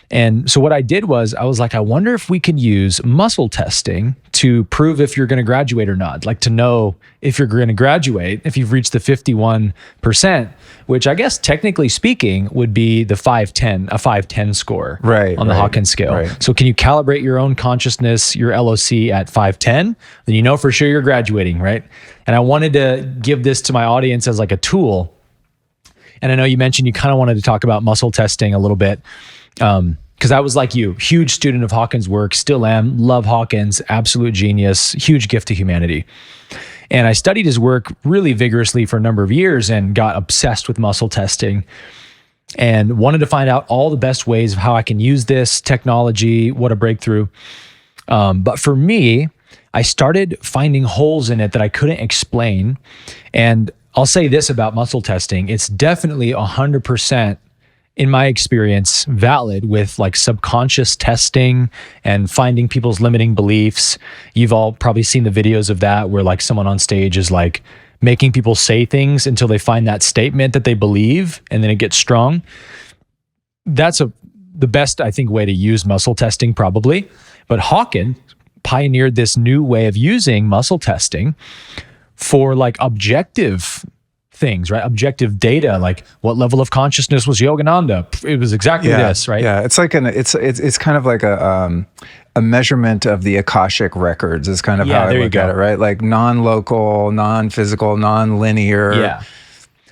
And so what I did was I was like, I wonder if we could use muscle testing to prove if you're going to graduate or not, like to know if you're going to graduate, if you've reached the 51%, which I guess technically speaking would be the 510, a 510 score on the Hawkins scale. Right. So can you calibrate your own consciousness, your LOC at 510? Then you know for sure you're graduating, right? And I wanted to give this to my audience as like a tool. And I know you mentioned you kind of wanted to talk about muscle testing a little bit. Because I was like you, huge student of Hawkins' work, still am, love Hawkins, absolute genius, huge gift to humanity. And I studied his work really vigorously for a number of years and got obsessed with muscle testing and wanted to find out all the best ways of how I can use this technology, what a breakthrough. But for me, I started finding holes in it that I couldn't explain. And I'll say this about muscle testing, it's definitely 100% in my experience, valid with like subconscious testing and finding people's limiting beliefs. You've all probably seen the videos of that where like someone on stage is like making people say things until they find that statement that they believe, and then it gets strong. That's the best, I think, way to use muscle testing probably. But Hawken pioneered this new way of using muscle testing for like objective things, right? Objective data, like what level of consciousness was Yogananda? It was exactly this, right? Yeah, it's like it's kind of like a measurement of the Akashic records is kind of how I look at it, right? Like non-local, non-physical, non-linear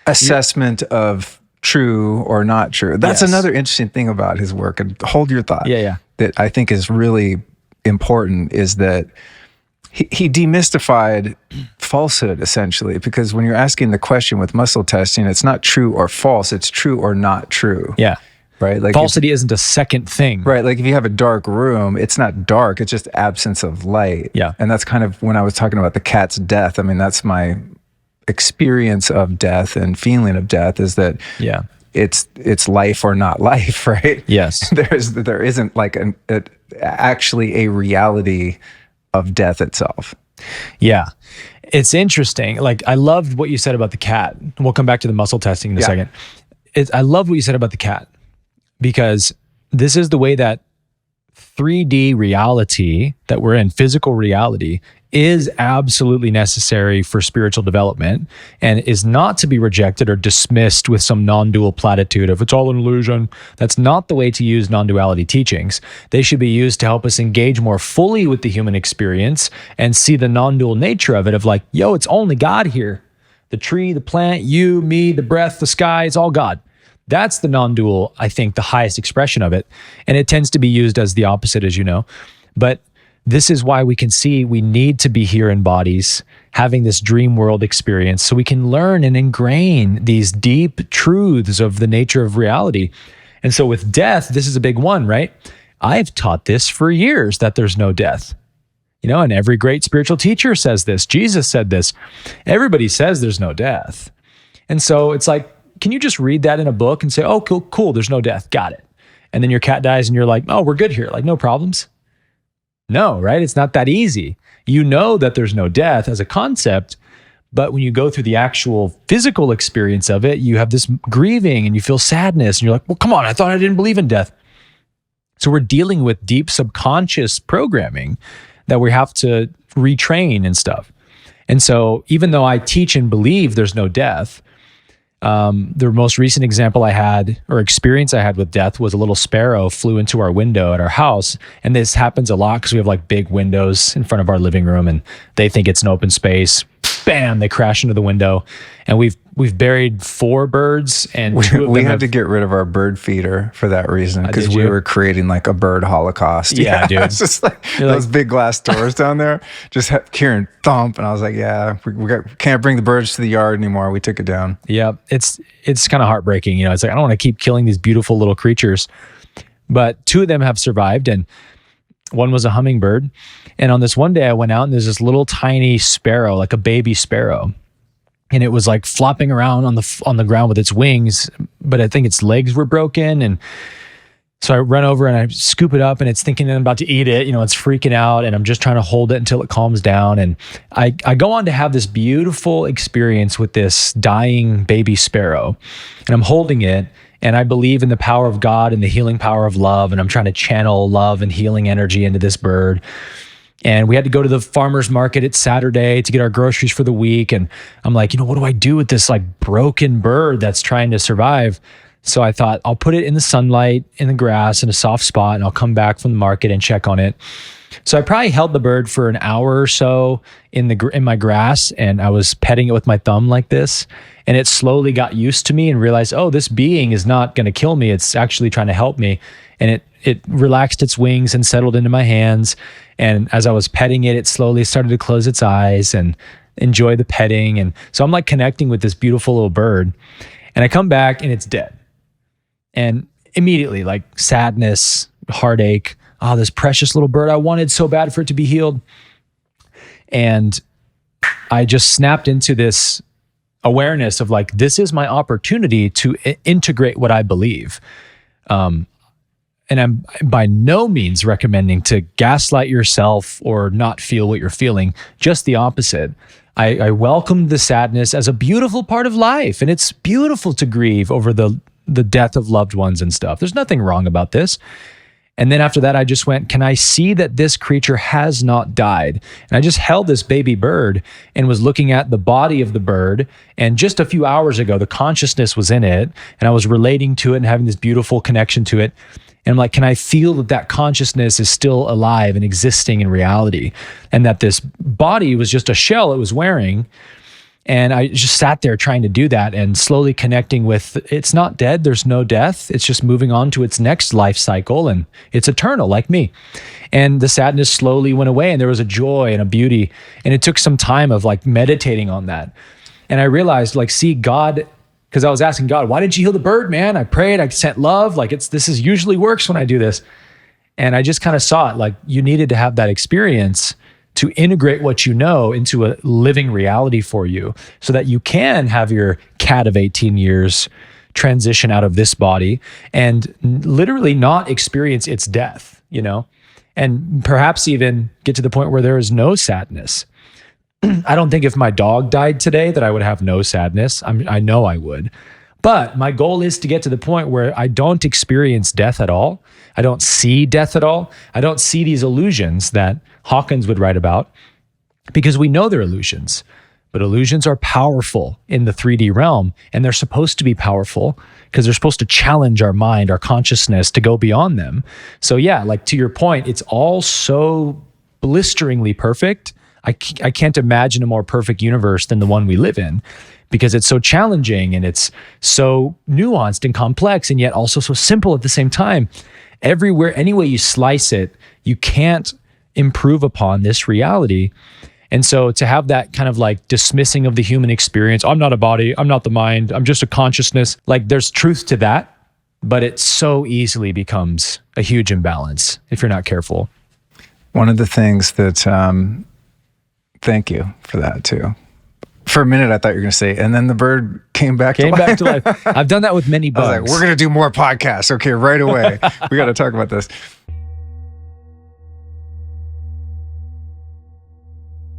assessment of true or not true. That's another interesting thing about his work. And hold your thought. That I think is really important is that he demystified falsehood essentially, because when you're asking the question with muscle testing, it's not true or false, it's true or not true. Yeah. Right? Like falsity isn't a second thing. Right. Like if you have a dark room, it's not dark, it's just absence of light. Yeah. And that's kind of when I was talking about the cat's death. I mean, that's my experience of death and feeling of death is that it's life or not life, right? Yes. There isn't like actually a reality of death itself. Yeah. It's interesting. Like I loved what you said about the cat. We'll come back to the muscle testing in a second. I love what you said about the cat, because this is the way that 3D reality that we're in, physical reality, is absolutely necessary for spiritual development and is not to be rejected or dismissed with some non-dual platitude of it's all an illusion. That's not the way to use non-duality teachings. They should be used to help us engage more fully with the human experience and see the non-dual nature of it, of like, yo, it's only God here. The tree, the plant, you, me, the breath, the sky, it's all God. That's the non-dual, I think, the highest expression of it. And it tends to be used as the opposite, as you know. But this is why we can see we need to be here in bodies, having this dream world experience, so we can learn and ingrain these deep truths of the nature of reality. And so with death, this is a big one, right? I've taught this for years, that there's no death. You know, and every great spiritual teacher says this. Jesus said this. Everybody says there's no death. And so it's like, can you just read that in a book and say, oh, cool, there's no death, got it. And then your cat dies and you're like, oh, we're good here, like no problems. No, right? It's not that easy. You know that there's no death as a concept, but when you go through the actual physical experience of it, you have this grieving and you feel sadness and you're like, well, come on, I thought I didn't believe in death. So we're dealing with deep subconscious programming that we have to retrain and stuff. And so even though I teach and believe there's no death, the most recent example I had, or experience I had with death, was a little sparrow flew into our window at our house. And this happens a lot because we have like big windows in front of our living room and they think it's an open space. Bam, they crash into the window. And we've buried 4 birds, and we had to get rid of our bird feeder for that reason, because we were creating like a bird holocaust. Yeah, dude. It's just like those big glass doors down there just had Kieran thump, and I was like, yeah, we can't bring the birds to the yard anymore. We took it down. Yeah, it's kind of heartbreaking. You know, it's like, I don't want to keep killing these beautiful little creatures. But 2 of them have survived, and one was a hummingbird. And on this one day I went out and there's this little tiny sparrow, like a baby sparrow. And it was like flopping around on the ground with its wings, but I think its legs were broken. And so I run over and I scoop it up, and it's thinking I'm about to eat it. You know, it's freaking out, and I'm just trying to hold it until it calms down. And I go on to have this beautiful experience with this dying baby sparrow, and I'm holding it. And I believe in the power of God and the healing power of love. And I'm trying to channel love and healing energy into this bird. And we had to go to the farmer's market. It's Saturday to get our groceries for the week. And I'm like, you know, what do I do with this like broken bird that's trying to survive? So I thought I'll put it in the sunlight, in the grass, in a soft spot, and I'll come back from the market and check on it. So I probably held the bird for an hour or so in my grass, and I was petting it with my thumb like this. And it slowly got used to me and realized, oh, this being is not going to kill me. It's actually trying to help me. And it relaxed its wings and settled into my hands. And as I was petting it, it slowly started to close its eyes and enjoy the petting. And so I'm like connecting with this beautiful little bird. And I come back and it's dead. And immediately, like sadness, heartache, oh, this precious little bird, I wanted so bad for it to be healed. And I just snapped into this awareness of like, this is my opportunity to integrate what I believe. And I'm by no means recommending to gaslight yourself or not feel what you're feeling, just the opposite. I welcomed the sadness as a beautiful part of life, and it's beautiful to grieve over the death of loved ones and stuff. There's nothing wrong about this. And then after that, I just went, can I see that this creature has not died? And I just held this baby bird and was looking at the body of the bird. And just a few hours ago, the consciousness was in it, and I was relating to it and having this beautiful connection to it. And I'm like, can I feel that that consciousness is still alive and existing in reality? And that this body was just a shell it was wearing. And I just sat there trying to do that and slowly connecting with, it's not dead, there's no death. It's just moving on to its next life cycle, and it's eternal like me. And the sadness slowly went away, and there was a joy and a beauty. And it took some time of like meditating on that. And I realized, like, see, God, because I was asking God, why didn't you heal the bird, man? I prayed, I sent love. Like, this is usually works when I do this. And I just kind of saw it, like, you needed to have that experience to integrate what you know into a living reality for you, so that you can have your cat of 18 years transition out of this body and literally not experience its death, you know, and perhaps even get to the point where there is no sadness. I don't think if my dog died today that I would have no sadness. I know I would. But my goal is to get to the point where I don't experience death at all. I don't see death at all. I don't see these illusions that Hawkins would write about, because we know they're illusions. But illusions are powerful in the 3D realm, and they're supposed to be powerful because they're supposed to challenge our mind, our consciousness to go beyond them. So yeah, like to your point, it's all so blisteringly perfect. I can't imagine a more perfect universe than the one we live in, because it's so challenging and it's so nuanced and complex, and yet also so simple at the same time. Everywhere, any way you slice it, you can't improve upon this reality. And so to have that kind of like dismissing of the human experience, I'm not a body, I'm not the mind, I'm just a consciousness, like there's truth to that, but it so easily becomes a huge imbalance if you're not careful. One of the things that, thank you for that too. For a minute, I thought you were going to say, and then the bird came back to life. I've done that with many bugs. I was like, we're going to do more podcasts. Okay, right away. We got to talk about this.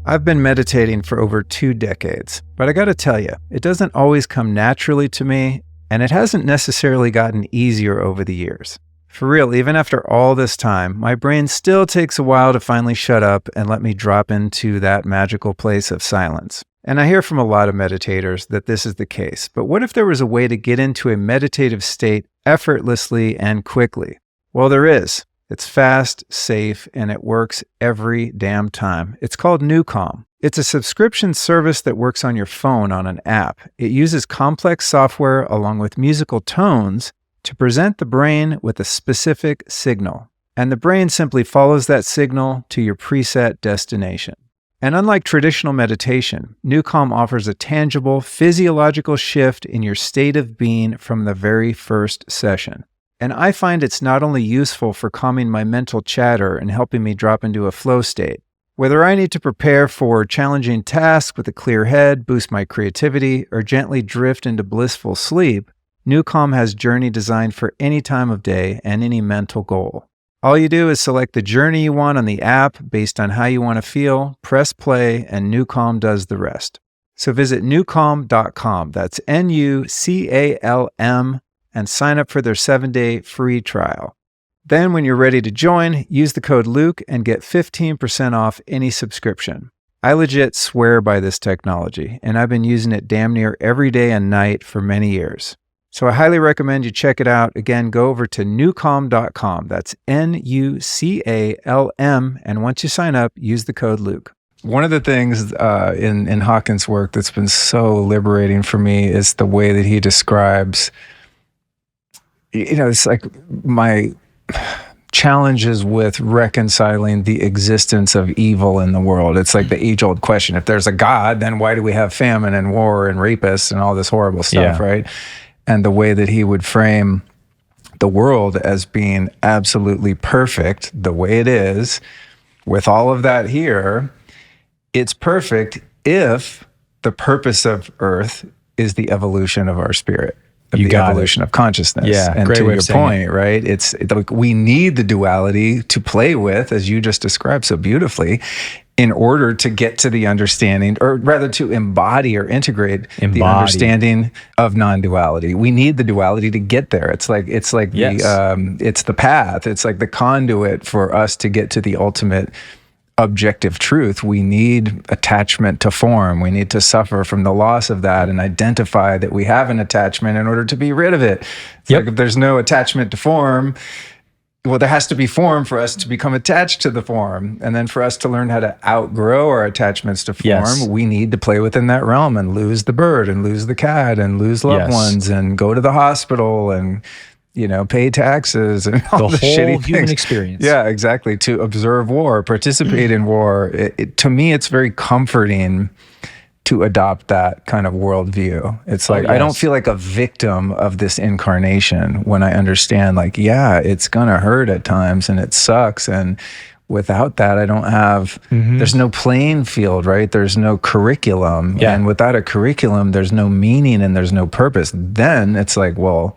I've been meditating for over 2 decades, but I got to tell you, it doesn't always come naturally to me, and it hasn't necessarily gotten easier over the years. For real, even after all this time, my brain still takes a while to finally shut up and let me drop into that magical place of silence. And I hear from a lot of meditators that this is the case. But what if there was a way to get into a meditative state effortlessly and quickly? Well, there is. It's fast, safe, and it works every damn time. It's called NewCalm. It's a subscription service that works on your phone on an app. It uses complex software along with musical tones to present the brain with a specific signal. And the brain simply follows that signal to your preset destination. And unlike traditional meditation, NewCalm offers a tangible physiological shift in your state of being from the very first session. And I find it's not only useful for calming my mental chatter and helping me drop into a flow state. Whether I need to prepare for challenging tasks with a clear head, boost my creativity, or gently drift into blissful sleep, NewCalm has Journey designed for any time of day and any mental goal. All you do is select the journey you want on the app based on how you want to feel, press play, and NewCalm does the rest. So visit newcalm.com, that's NUCALM, and sign up for their 7-day free trial. Then when you're ready to join, use the code Luke and get 15% off any subscription. I legit swear by this technology, and I've been using it damn near every day and night for many years. So I highly recommend you check it out. Again, go over to newcalm.com. That's NUCALM. And once you sign up, use the code Luke. One of the things in Hawkins' work that's been so liberating for me is the way that he describes, it's like my challenges with reconciling the existence of evil in the world. It's like the age-old question. If there's a God, then why do we have famine and war and rapists and all this horrible stuff, right? And the way that he would frame the world as being absolutely perfect, the way it is, with all of that here, it's perfect if the purpose of Earth is the evolution of our spirit, of You the got evolution of consciousness. Yeah, and great to way your of saying point, right? It's like we need the duality to play with, as you just described so beautifully, in order to get to the understanding, or rather to embody or integrate the understanding of non-duality. We need the duality to get there. It's like Yes. it's the path. It's like the conduit for us to get to the ultimate objective truth. We need attachment to form. We need to suffer from the loss of that and identify that we have an attachment in order to be rid of it. It's like if there's no attachment to form, well, there has to be form for us to become attached to the form. And then for us to learn how to outgrow our attachments to form, we need to play within that realm and lose the bird and lose the cat and lose loved ones and go to the hospital and, you know, pay taxes and all the shitty whole human things. experience. Yeah, exactly. To observe war, participate in war. To me, it's very comforting to adopt that kind of worldview. It's like, I don't feel like a victim of this incarnation when I understand, like, yeah, it's gonna hurt at times and it sucks. And without that, I don't have, there's no playing field, right? There's no curriculum. And without a curriculum, there's no meaning and there's no purpose. Then it's like, well,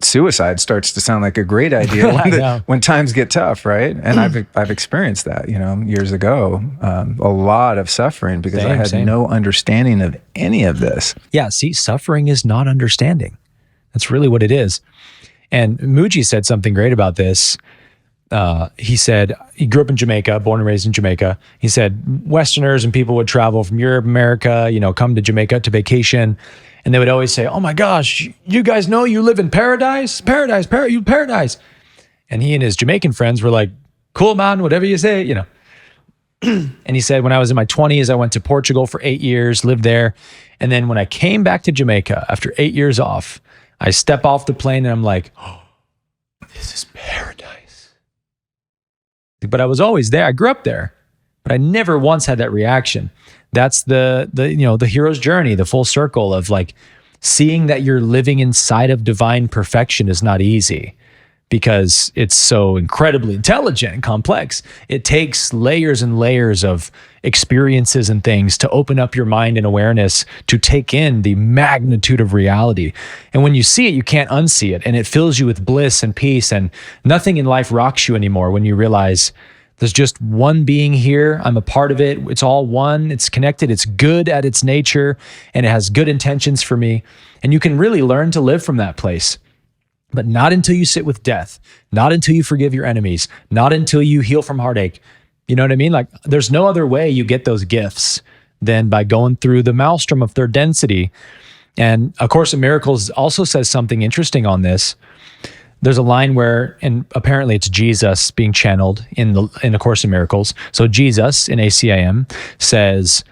suicide starts to sound like a great idea when times get tough, right? And I've experienced that, you know, years ago, a lot of suffering because I had no understanding of any of this. Yeah, see, suffering is not understanding. That's really what it is. And Muji said something great about this. He said, he grew up in Jamaica, born and raised in Jamaica. He said, Westerners and people would travel from Europe, America, you know, come to Jamaica to vacation. And they would always say, oh my gosh, you guys know you live in paradise? Paradise. And he and his Jamaican friends were like, cool, man, whatever you say, you know. And he said, when I was in my 20s, I went to Portugal for 8 years, lived there. And then when I came back to Jamaica after 8 years off, I step off the plane and I'm like, oh, this is paradise. But I was always there. I grew up there, but I never once had that reaction. That's the you know, the hero's journey, the full circle of like seeing that you're living inside of divine perfection is not easy because it's so incredibly intelligent and complex. It takes layers and layers of experiences and things to open up your mind and awareness to take in the magnitude of reality. And when you see it, you can't unsee it. And it fills you with bliss and peace, and nothing in life rocks you anymore when you realize there's just one being here. I'm a part of it. It's all one. It's connected. It's good at its nature, and it has good intentions for me. And you can really learn to live from that place. But not until you sit with death, not until you forgive your enemies, not until you heal from heartache. You know what I mean? Like, there's no other way you get those gifts than by going through the maelstrom of third density. And A Course in Miracles also says something interesting on this. There's a line where, and apparently it's Jesus being channeled in A Course in Miracles. So Jesus in ACIM says,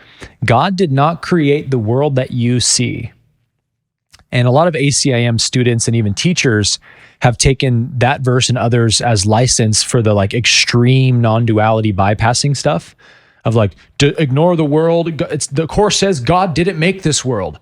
God did not create the world that you see. And a lot of ACIM students and even teachers have taken that verse and others as license for the like extreme non-duality bypassing stuff of like, ignore the world. The Course says God didn't make this world.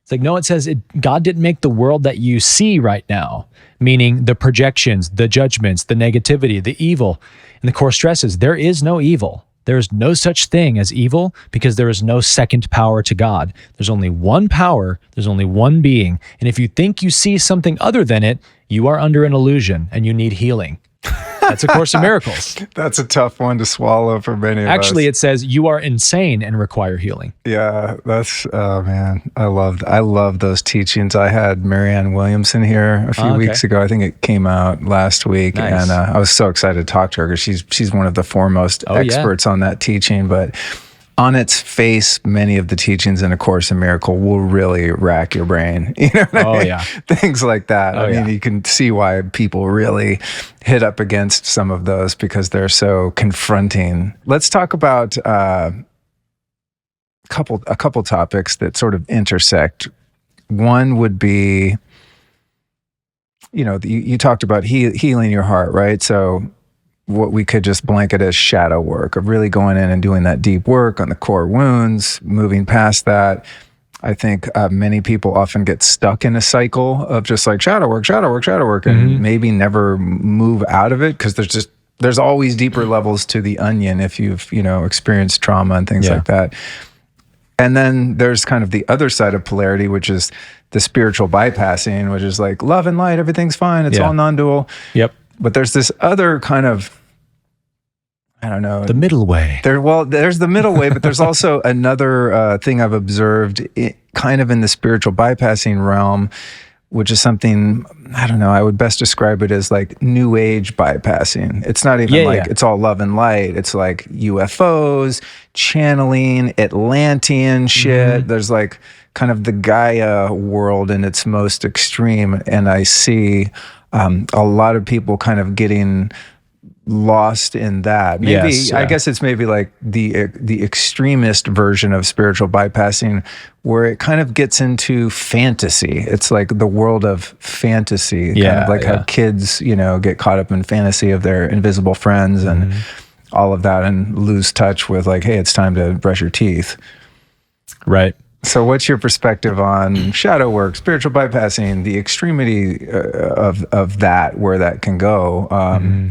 It's like, no, it says God didn't make the world that you see right now, meaning the projections, the judgments, the negativity, the evil. And the Course stresses there is no evil. There is no such thing as evil because there is no second power to God. There's only one power. There's only one being. And if you think you see something other than it, you are under an illusion and you need healing. That's A Course in Miracles. That's a tough one to swallow for many of us. Actually, it says you are insane and require healing. Yeah, that's, oh man, I love those teachings. I had Marianne Williamson here a few weeks ago. I think it came out last week. Nice. And I was so excited to talk to her because she's one of the foremost experts on that teaching. But on its face, many of the teachings in A Course in Miracle will really rack your brain. You know what I mean? Yeah. Things like that. I mean, you can see why people really hit up against some of those because they're so confronting. Let's talk about a couple topics that sort of intersect. One would be, you know, you talked about healing your heart, right? So what we could just blanket as shadow work of really going in and doing that deep work on the core wounds, moving past that. I think many people often get stuck in a cycle of just like shadow work, and maybe never move out of it because there's always deeper levels to the onion if you've, you know, experienced trauma and things like that. And then there's kind of the other side of polarity, which is the spiritual bypassing, which is like love and light, everything's fine, it's all non-dual. Yep. But there's this other kind of, I don't know. The middle way. There's the middle way, but there's also another thing I've observed kind of in the spiritual bypassing realm, which is something, I don't know, I would best describe it as like new age bypassing. It's not even it's all love and light. It's like UFOs, channeling, Atlantean shit. There's like kind of the Gaia world in its most extreme. And I see a lot of people kind of getting lost in that. Maybe I guess it's maybe like the extremist version of spiritual bypassing, where it kind of gets into fantasy. It's like the world of fantasy, kind of like how kids, get caught up in fantasy of their invisible friends and all of that, and lose touch with like, hey, it's time to brush your teeth. Right. So what's your perspective on shadow work, spiritual bypassing, the extremity of that, where that can go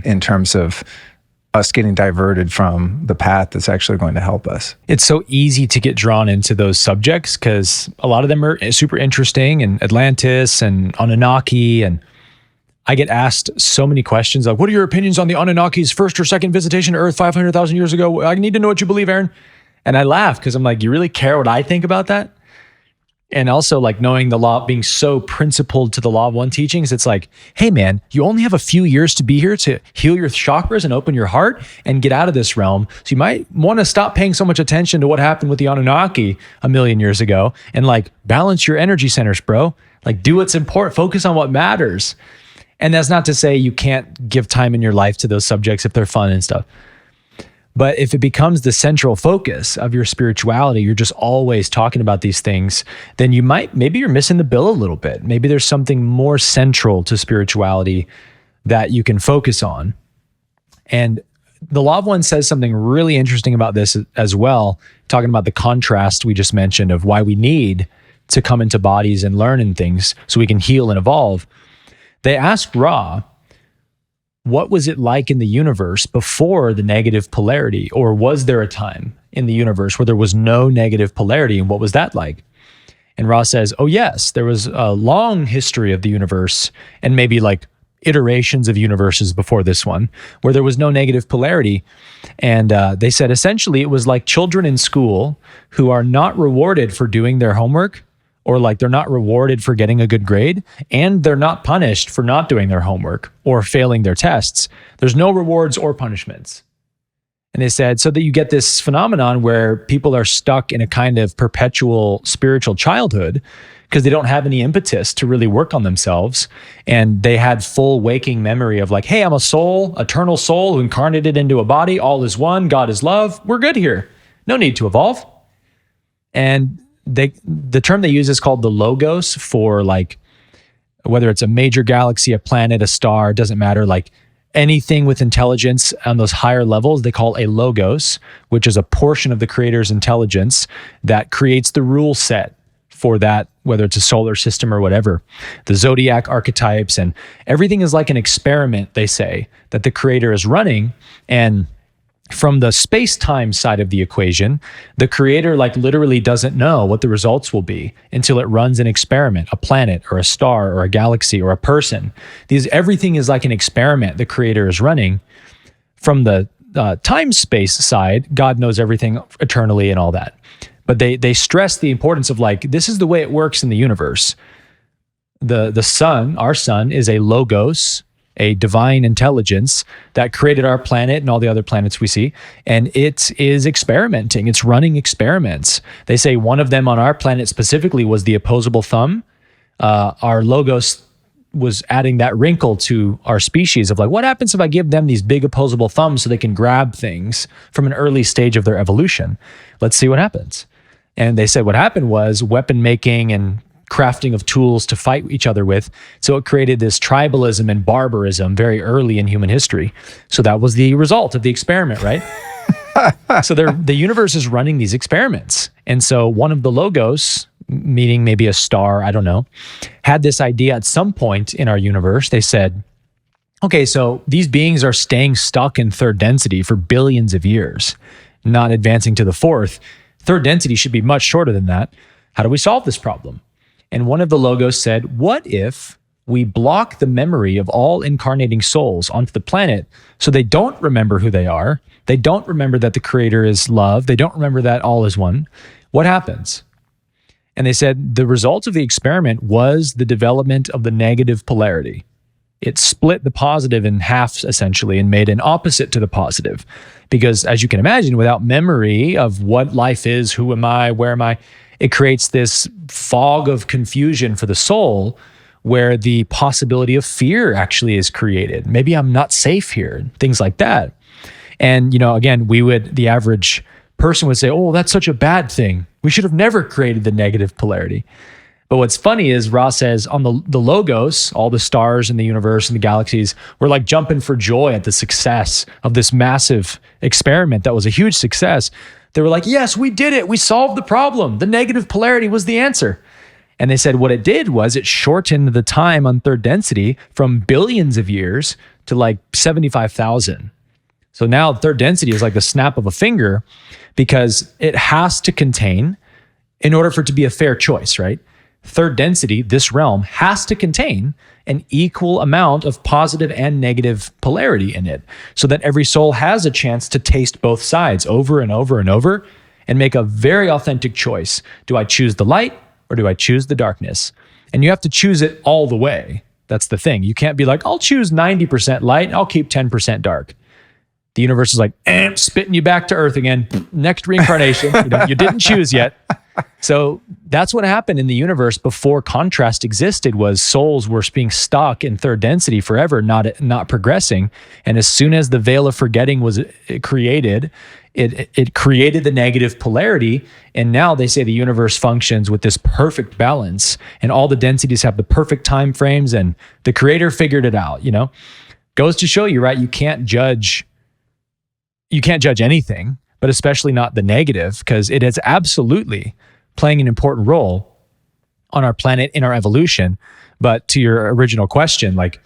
in terms of us getting diverted from the path that's actually going to help us? It's so easy to get drawn into those subjects because a lot of them are super interesting, and Atlantis and Anunnaki, and I get asked so many questions like, what are your opinions on the Anunnaki's first or second visitation to Earth 500,000 years ago? I need to know what you believe, Aaron. And I laugh because I'm like, you really care what I think about that? And also like knowing the law, being so principled to the law of one teachings, it's like, hey man, you only have a few years to be here to heal your chakras and open your heart and get out of this realm. So you might want to stop paying so much attention to what happened with the Anunnaki a million years ago and like balance your energy centers, bro. Like do what's important, focus on what matters. And that's not to say you can't give time in your life to those subjects if they're fun and stuff. But if it becomes the central focus of your spirituality, you're just always talking about these things, then maybe you're missing the bill a little bit. Maybe there's something more central to spirituality that you can focus on. And the Law of One says something really interesting about this as well, talking about the contrast we just mentioned of why we need to come into bodies and learn in things so we can heal and evolve. They asked Ra, what was it like in the universe before the negative polarity? Or was there a time in the universe where there was no negative polarity? And what was that like? And Ra says, oh yes, there was a long history of the universe and maybe like iterations of universes before this one where there was no negative polarity. And they said, essentially, it was like children in school who are not rewarded for doing their homework, or like they're not rewarded for getting a good grade, and they're not punished for not doing their homework or failing their tests. There's no rewards or punishments. And they said, so that you get this phenomenon where people are stuck in a kind of perpetual spiritual childhood because they don't have any impetus to really work on themselves. And they had full waking memory of like, hey, I'm a soul, eternal soul who incarnated into a body. All is one. God is love. We're good here. No need to evolve. And the term they use is called the logos for like, whether it's a major galaxy, a planet, a star, it doesn't matter. Like anything with intelligence on those higher levels, they call a logos, which is a portion of the creator's intelligence that creates the rule set for that, whether it's a solar system or whatever. The zodiac archetypes and everything is like an experiment, they say, that the creator is running. And from the space-time side of the equation, the creator like literally doesn't know what the results will be until it runs an experiment, a planet or a star or a galaxy or a person. Everything is like an experiment the creator is running. From the time-space side, God knows everything eternally and all that. But they stress the importance of like, this is the way it works in the universe. The sun, our sun, is a logos, a divine intelligence that created our planet and all the other planets we see. And it is experimenting. It's running experiments. They say one of them on our planet specifically was the opposable thumb. Our logos was adding that wrinkle to our species of like, what happens if I give them these big opposable thumbs so they can grab things from an early stage of their evolution? Let's see what happens. And they said what happened was weapon making and crafting of tools to fight each other with. So it created this tribalism and barbarism very early in human history. So that was the result of the experiment, right? So the universe is running these experiments. And so one of the logos, meaning maybe a star, I don't know, had this idea at some point in our universe. They said, okay, so these beings are staying stuck in third density for billions of years, not advancing to the fourth. Third density should be much shorter than that. How do we solve this problem? And one of the logos said, what if we block the memory of all incarnating souls onto the planet so they don't remember who they are? They don't remember that the creator is love. They don't remember that all is one. What happens? And they said the result of the experiment was the development of the negative polarity. It split the positive in half, essentially, and made an opposite to the positive. Because as you can imagine, without memory of what life is, who am I, where am I, it creates this fog of confusion for the soul where the possibility of fear actually is created. Maybe I'm not safe here, things like that. And, again, the average person would say, oh, that's such a bad thing. We should have never created the negative polarity. But what's funny is Ra says on the logos, all the stars in the universe and the galaxies were like jumping for joy at the success of this massive experiment that was a huge success. They were like, yes, we did it. We solved the problem. The negative polarity was the answer. And they said what it did was it shortened the time on third density from billions of years to like 75,000. So now third density is like the snap of a finger because it has to contain, in order for it to be a fair choice, right? Third density, this realm, has to contain an equal amount of positive and negative polarity in it so that every soul has a chance to taste both sides over and over and over and make a very authentic choice. Do I choose the light or do I choose the darkness? And you have to choose it all the way. That's the thing. You can't be like, I'll choose 90% light, I'll keep 10% dark. The universe is like, spitting you back to earth again. Next reincarnation. You didn't choose yet. So that's what happened in the universe before contrast existed, was souls were being stuck in third density forever, not progressing. And as soon as the veil of forgetting was created, it created the negative polarity. And now they say the universe functions with this perfect balance and all the densities have the perfect time frames and the creator figured it out, Goes to show you, right? You can't judge anything, but especially not the negative, because it is absolutely playing an important role on our planet in our evolution. But to your original question, like,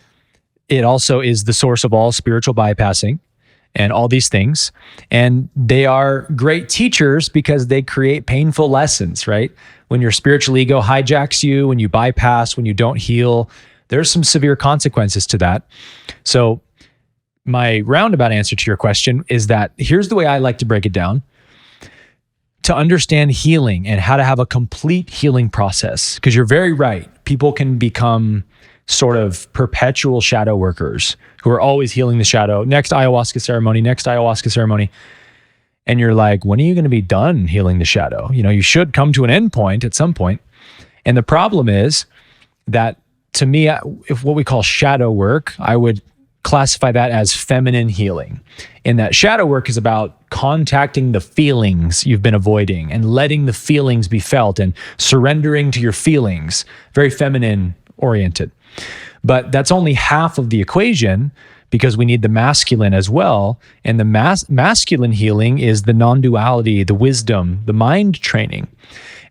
it also is the source of all spiritual bypassing and all these things. And they are great teachers because they create painful lessons, right? When your spiritual ego hijacks you, when you bypass, when you don't heal, there's some severe consequences to that. So my roundabout answer to your question is that here's the way I like to break it down. To understand healing and how to have a complete healing process, because you're very right. People can become sort of perpetual shadow workers who are always healing the shadow. Next ayahuasca ceremony. And you're like, when are you going to be done healing the shadow? You should come to an end point at some point. And the problem is that, to me, if what we call shadow work, I would classify that as feminine healing. And that shadow work is about contacting the feelings you've been avoiding and letting the feelings be felt and surrendering to your feelings. Very feminine oriented. But that's only half of the equation, because we need the masculine as well. And the masculine healing is the non-duality, the wisdom, the mind training.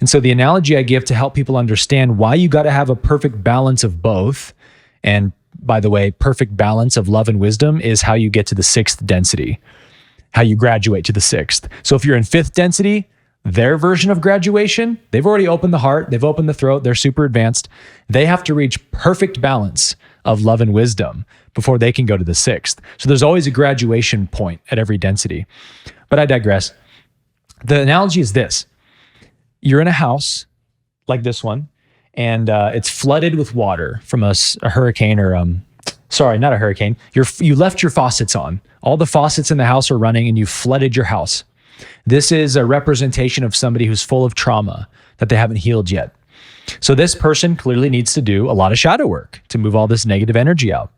And so the analogy I give to help people understand why you got to have a perfect balance of both, and by the way, perfect balance of love and wisdom, is how you get to the sixth density, how you graduate to the sixth. So if you're in fifth density, their version of graduation, they've already opened the heart, they've opened the throat, they're super advanced. They have to reach perfect balance of love and wisdom before they can go to the sixth. So there's always a graduation point at every density. But I digress. The analogy is this. You're in a house like this one, and it's flooded with water from a hurricane, or not a hurricane. You left your faucets on. All the faucets in the house are running and you flooded your house. This is a representation of somebody who's full of trauma that they haven't healed yet. So this person clearly needs to do a lot of shadow work to move all this negative energy out.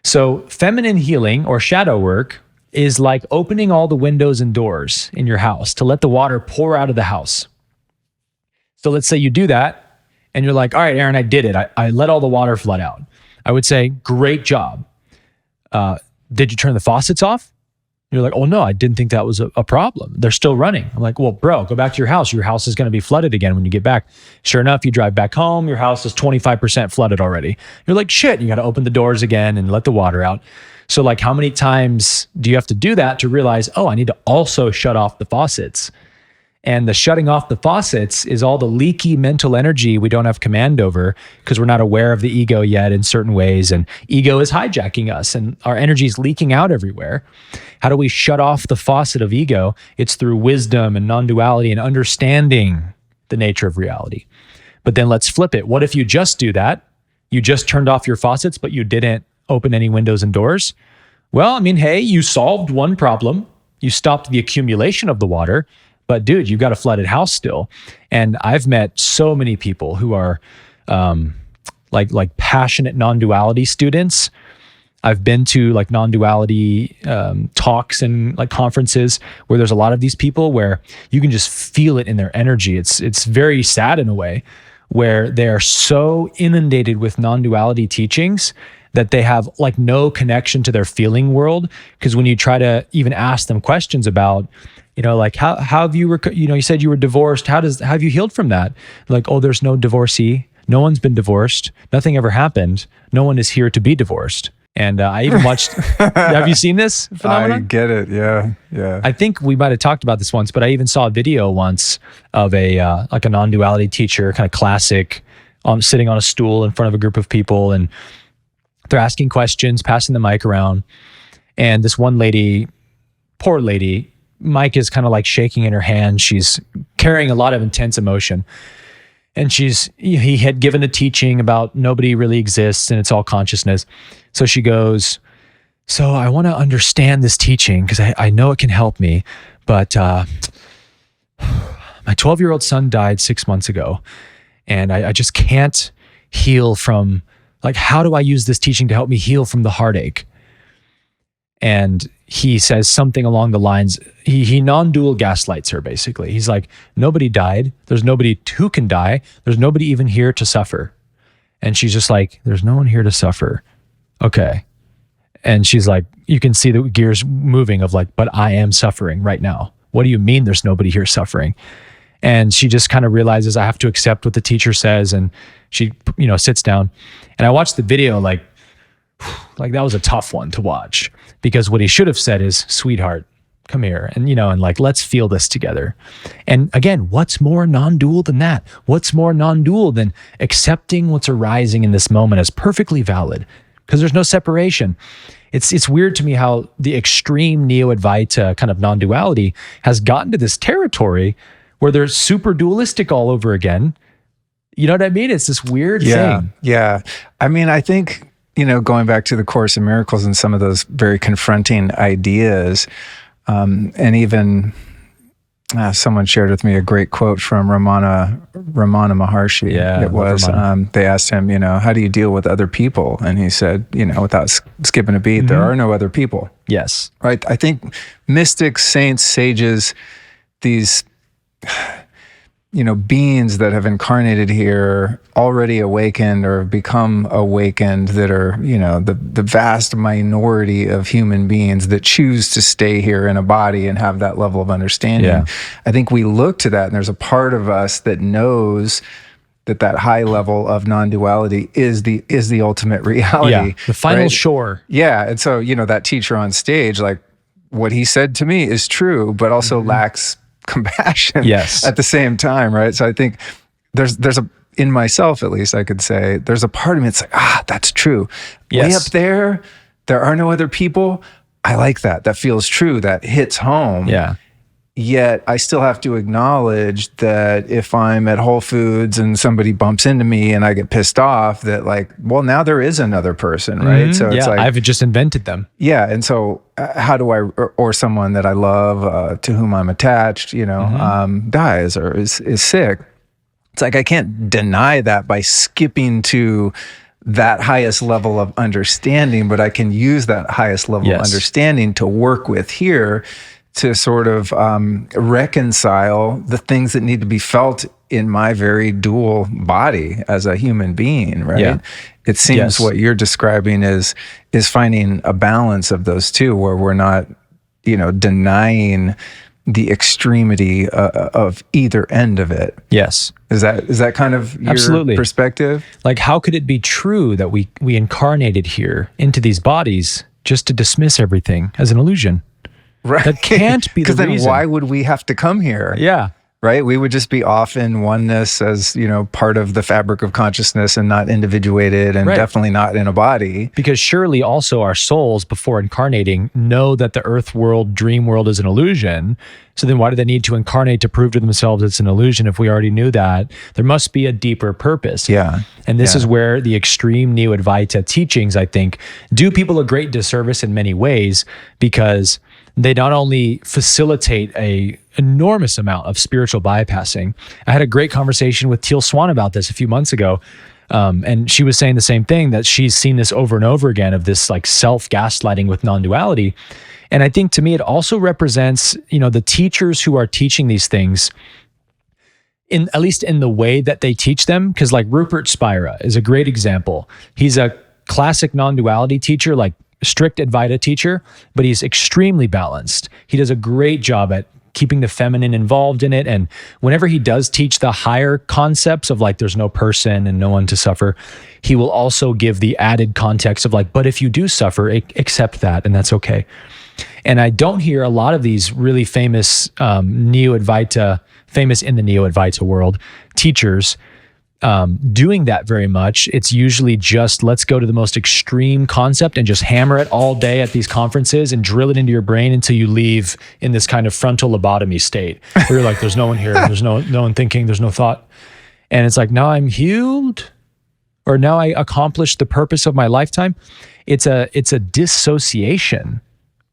So feminine healing or shadow work is like opening all the windows and doors in your house to let the water pour out of the house. So let's say you do that, and you're like, all right, Aaron, I did it. I let all the water flood out. I would say, great job. Did you turn the faucets off? You're like, oh no, I didn't think that was a problem. They're still running. I'm like, well, bro, go back to your house. Your house is going to be flooded again when you get back. Sure enough, you drive back home, your house is 25% flooded already. You're like, shit, you got to open the doors again and let the water out. So like, how many times do you have to do that to realize, oh, I need to also shut off the faucets? And the shutting off the faucets is all the leaky mental energy we don't have command over because we're not aware of the ego yet in certain ways. And ego is hijacking us and our energy is leaking out everywhere. How do we shut off the faucet of ego? It's through wisdom and non-duality and understanding the nature of reality. But then let's flip it. What if you just do that? You just turned off your faucets, but you didn't open any windows and doors? Well, I mean, hey, you solved one problem. You stopped the accumulation of the water. But dude, you've got a flooded house still. And I've met so many people who are like passionate non-duality students. I've been to like non-duality talks and like conferences where there's a lot of these people where you can just feel it in their energy. It's very sad in a way where they're so inundated with non-duality teachings that they have like no connection to their feeling world. Because when you try to even ask them questions about, like how have you, you said you were divorced. How have you healed from that? Like, oh, there's no divorcee. No one's been divorced. Nothing ever happened. No one is here to be divorced. And I even watched, have you seen this phenomenon? I get it. Yeah. Yeah. I think we might've talked about this once, but I even saw a video once of like a non-duality teacher, kind of classic, sitting on a stool in front of a group of people and they're asking questions, passing the mic around. And this one lady, poor lady, Mike is kind of like shaking in her hand. She's carrying a lot of intense emotion. And he had given a teaching about nobody really exists and it's all consciousness. So she goes, so I want to understand this teaching because I know it can help me. But my 12-year-old son died 6 months ago. And I just can't heal from, like, how do I use this teaching to help me heal from the heartache? And he says something along the lines, he non-dual gaslights her basically. He's like, nobody died. There's nobody who can die. There's nobody even here to suffer. And she's just like, there's no one here to suffer. Okay. And she's like, you can see the gears moving of like, but I am suffering right now. What do you mean there's nobody here suffering? And she just kind of realizes I have to accept what the teacher says. And she, sits down. And I watched the video like that was a tough one to watch because what he should have said is, sweetheart, come here. And, and like, let's feel this together. And again, what's more non-dual than that? What's more non-dual than accepting what's arising in this moment as perfectly valid? Because there's no separation. It's weird to me how the extreme Neo-Advaita kind of non-duality has gotten to this territory where they're super dualistic all over again. You know what I mean? It's this weird thing. Yeah. I mean, I think, going back to the Course in Miracles and some of those very confronting ideas, and even someone shared with me a great quote from Ramana Maharshi. Yeah, it was, they asked him, how do you deal with other people? And he said, without skipping a beat, there are no other people. Yes. Right. I think mystics, saints, sages, these beings that have incarnated here, already awakened or have become awakened, that are, the vast minority of human beings that choose to stay here in a body and have that level of understanding. Yeah. I think we look to that, and there's a part of us that knows that high level of non-duality is the ultimate reality. Yeah, the final shore. Yeah. And so, that teacher on stage, like, what he said to me is true, but also lacks compassion at the same time, right? So I think there's in myself, at least I could say, there's a part of me that's like, that's true. Way up there are no other people. I like that. That feels true. That hits home. Yeah. Yet I still have to acknowledge that if I'm at Whole Foods and somebody bumps into me and I get pissed off, that like, well, now there is another person, right? So it's like, I've just invented them. Yeah. And so how do I, or someone that I love, to whom I'm attached, dies or is sick. It's like, I can't deny that by skipping to that highest level of understanding, but I can use that highest level of understanding to work with here to sort of reconcile the things that need to be felt in my very dual body as a human being, right? Yeah. It seems what you're describing is finding a balance of those two, where we're not, denying the extremity of either end of it. Yes. Is that kind of your perspective? Like, how could it be true that we incarnated here into these bodies just to dismiss everything as an illusion? Right. That can't be the reason. Because then why would we have to come here? Yeah. right? We would just be off in oneness as, part of the fabric of consciousness and not individuated and definitely not in a body. Because surely also our souls, before incarnating, know that the earth world, dream world is an illusion. So then why do they need to incarnate to prove to themselves it's an illusion if we already knew that? There must be a deeper purpose. Yeah. And this is where the extreme Neo-Advaita teachings, I think, do people a great disservice in many ways, because they not only facilitate a enormous amount of spiritual bypassing. I had a great conversation with Teal Swan about this a few months ago. And she was saying the same thing, that she's seen this over and over again of this like self-gaslighting with non-duality. And I think to me, it also represents, the teachers who are teaching these things, at least in the way that they teach them. Because like Rupert Spira is a great example. He's a classic non-duality teacher, like strict Advaita teacher, but he's extremely balanced. He does a great job at keeping the feminine involved in it. And whenever he does teach the higher concepts of like, there's no person and no one to suffer, he will also give the added context of like, but if you do suffer, accept that, and that's okay. And I don't hear a lot of these really famous Neo-Advaita, famous in the Neo-Advaita world, teachers doing that very much. It's usually just, let's go to the most extreme concept and just hammer it all day at these conferences and drill it into your brain until you leave in this kind of frontal lobotomy state where you're like, there's no one here, there's no one thinking, there's no thought. And it's like, now I'm healed, or now I accomplished the purpose of my lifetime. It's a dissociation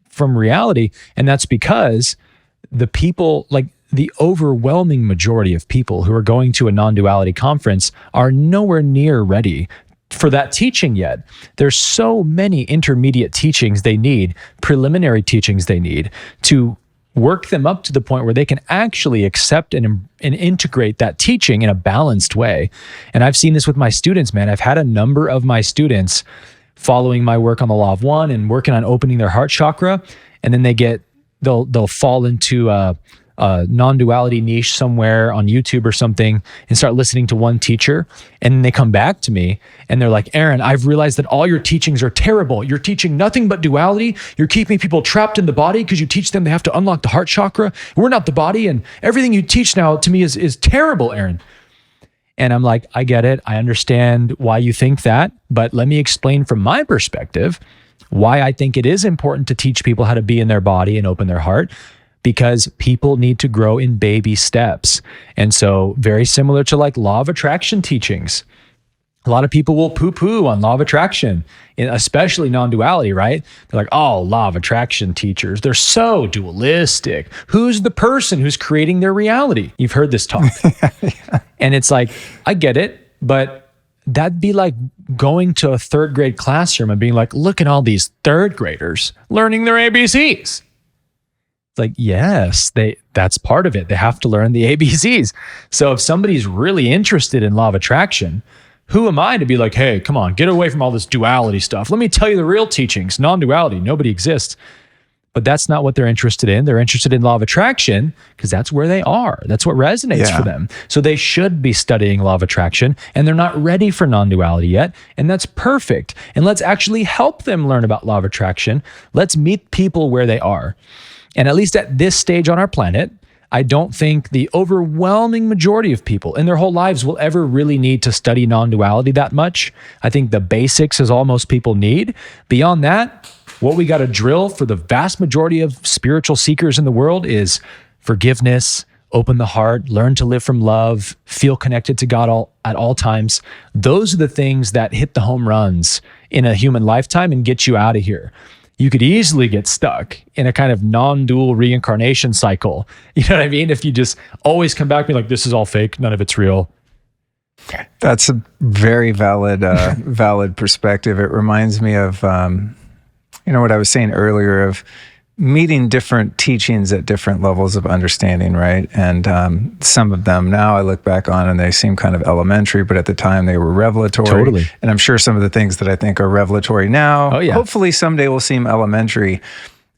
from reality. And that's because the people, like the overwhelming majority of people who are going to a non-duality conference, are nowhere near ready for that teaching yet. There's so many intermediate teachings they need, preliminary teachings they need to work them up to the point where they can actually accept and integrate that teaching in a balanced way. And I've seen this with my students, man. I've had a number of my students following my work on the Law of One and working on opening their heart chakra, and then they'll fall into a non-duality niche somewhere on YouTube or something and start listening to one teacher. And they come back to me and they're like, Aaron, I've realized that all your teachings are terrible. You're teaching nothing but duality. You're keeping people trapped in the body because you teach them they have to unlock the heart chakra. We're not the body. And everything you teach now to me is terrible, Aaron. And I'm like, I get it. I understand why you think that, but let me explain from my perspective why I think it is important to teach people how to be in their body and open their heart. Because people need to grow in baby steps. And so very similar to like law of attraction teachings. A lot of people will poo-poo on law of attraction, especially non-duality, right? They're like, oh, law of attraction teachers, they're so dualistic. Who's the person who's creating their reality? You've heard this talk. Yeah. And it's like, I get it, but that'd be like going to a third grade classroom and being like, look at all these third graders learning their ABCs. Like, yes, that's part of it. They have to learn the ABCs. So if somebody's really interested in law of attraction, who am I to be like, hey, come on, get away from all this duality stuff. Let me tell you the real teachings, non-duality, nobody exists. But that's not what they're interested in. They're interested in law of attraction because that's where they are. That's what resonates for them. So they should be studying law of attraction, and they're not ready for non-duality yet. And that's perfect. And let's actually help them learn about law of attraction. Let's meet people where they are. And at least at this stage on our planet, I don't think the overwhelming majority of people in their whole lives will ever really need to study non-duality that much. I think the basics is all most people need. Beyond that, what we got to drill for the vast majority of spiritual seekers in the world is forgiveness, open the heart, learn to live from love, feel connected to God at all times. Those are the things that hit the home runs in a human lifetime and get you out of here. You could easily get stuck in a kind of non-dual reincarnation cycle. You know what I mean? If you just always come back and be like, this is all fake, none of it's real. That's a very valid perspective. It reminds me of, what I was saying earlier of meeting different teachings at different levels of understanding, right? And some of them now I look back on and they seem kind of elementary, but at the time they were revelatory. Totally. And I'm sure some of the things that I think are revelatory now, hopefully someday will seem elementary.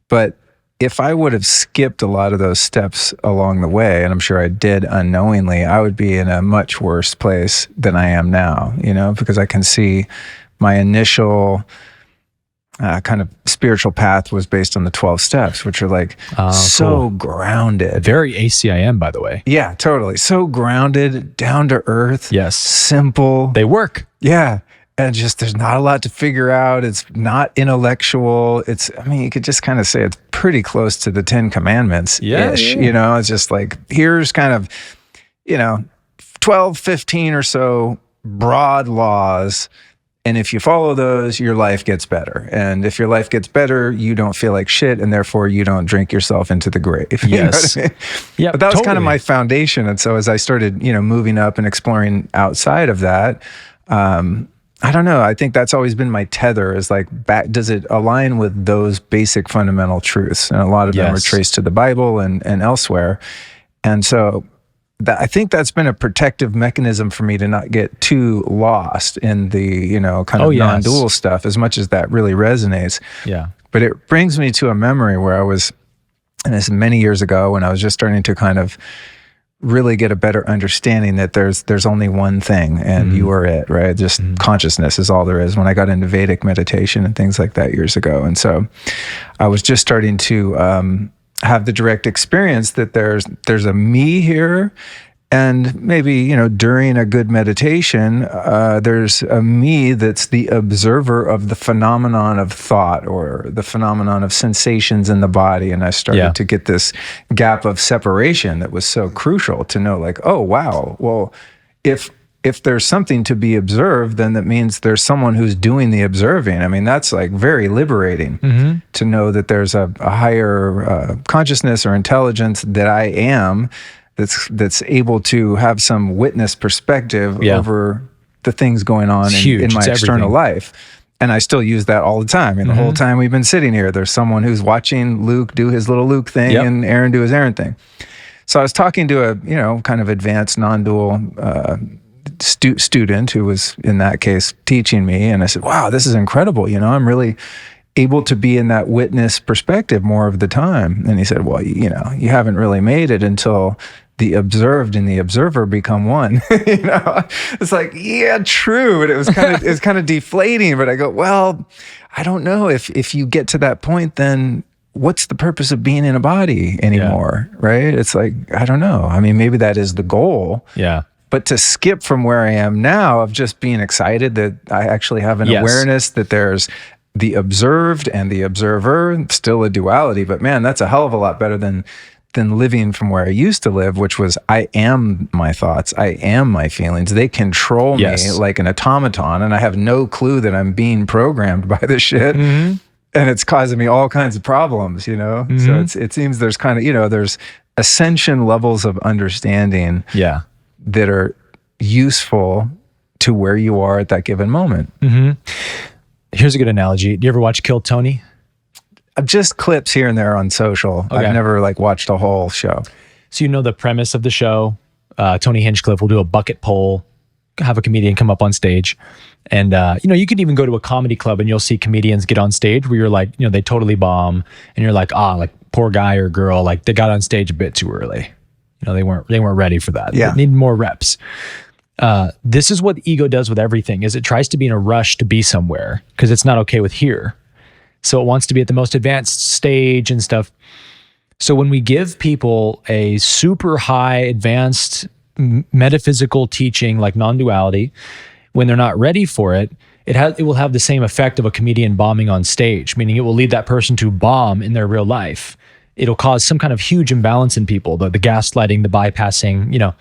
But if I would have skipped a lot of those steps along the way, and I'm sure I did unknowingly, I would be in a much worse place than I am now, because I can see my initial kind of spiritual path was based on the 12 steps, which are like so grounded. Very ACIM, by the way. Yeah, totally. So grounded, down to earth. Yes. Simple. They work. Yeah. And just, there's not a lot to figure out. It's not intellectual. You could just kind of say it's pretty close to the 10 Commandments. Yeah. It's just like, here's kind of, 12, 15 or so broad laws. And if you follow those, your life gets better. And if your life gets better, you don't feel like shit, and therefore you don't drink yourself into the grave. Yes. You know what I mean? Yeah. But that was kind of my foundation. And so as I started, moving up and exploring outside of that, I don't know. I think that's always been my tether, is like, does it align with those basic fundamental truths? And a lot of them are traced to the Bible and elsewhere. And so I think that's been a protective mechanism for me to not get too lost in the, kind of non-dual stuff, as much as that really resonates. Yeah. But it brings me to a memory where I was, and this is many years ago, when I was just starting to kind of really get a better understanding that there's only one thing, and you are it, right? Just consciousness is all there is, when I got into Vedic meditation and things like that years ago. And so I was just starting to have the direct experience that there's a me here, and maybe during a good meditation there's a me that's the observer of the phenomenon of thought, or the phenomenon of sensations in the body. And I started to get this gap of separation that was so crucial to know, like, oh wow, well, if there's something to be observed, then that means there's someone who's doing the observing. I mean, that's like very liberating to know that there's a higher consciousness or intelligence that I am, that's able to have some witness perspective over the things going on in my external life. And I still use that all the time. And the whole time we've been sitting here, there's someone who's watching Luke do his little Luke thing and Aaron do his Aaron thing. So I was talking to a, kind of advanced non-dual student who was, in that case, teaching me. And I said, wow, this is incredible. I'm really able to be in that witness perspective more of the time. And he said, well, you haven't really made it until the observed and the observer become one. It's like, yeah, true. And it's kind of deflating. But I go, well, I don't know if you get to that point, then what's the purpose of being in a body anymore? Right? It's like, I don't know. I mean, maybe that is the goal. Yeah. But to skip from where I am now of just being excited that I actually have an awareness that there's the observed and the observer, still a duality, but man, that's a hell of a lot better than living from where I used to live, which was, I am my thoughts, I am my feelings. They control me like an automaton, and I have no clue that I'm being programmed by this shit. And it's causing me all kinds of problems, So it seems there's kind of, there's ascension levels of understanding that are useful to where you are at that given moment. Here's a good analogy. Do you ever watch Kill Tony? Just clips here and there on social. Okay. I've never watched a whole show. So the premise of the show, Tony Hinchcliffe will do a bucket poll, have a comedian come up on stage. And, you could even go to a comedy club and you'll see comedians get on stage where you're like, they totally bomb. And you're like, poor guy or girl, they got on stage a bit too early. They weren't ready for that. Yeah. They need more reps. This is what the ego does with everything, is it tries to be in a rush to be somewhere because it's not okay with here. So it wants to be at the most advanced stage and stuff. So when we give people a super high advanced metaphysical teaching like non-duality, when they're not ready for it, it will have the same effect of a comedian bombing on stage, meaning it will lead that person to bomb in their real life. It'll cause some kind of huge imbalance in people, the gaslighting, the bypassing,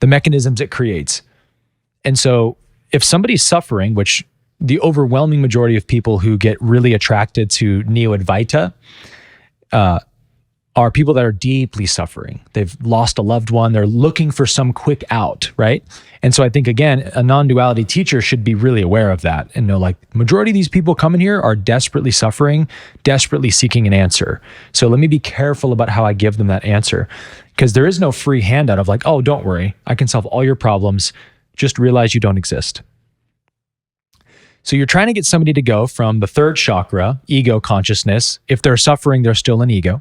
the mechanisms it creates. And so if somebody's suffering, which the overwhelming majority of people who get really attracted to Neo-Advaita are people that are deeply suffering. They've lost a loved one. They're looking for some quick out, right? And so I think, again, a non-duality teacher should be really aware of that and know, majority of these people coming here are desperately suffering, desperately seeking an answer. So let me be careful about how I give them that answer, because there is no free handout of oh, don't worry, I can solve all your problems. Just realize you don't exist. So you're trying to get somebody to go from the third chakra, ego consciousness. If they're suffering, they're still an ego.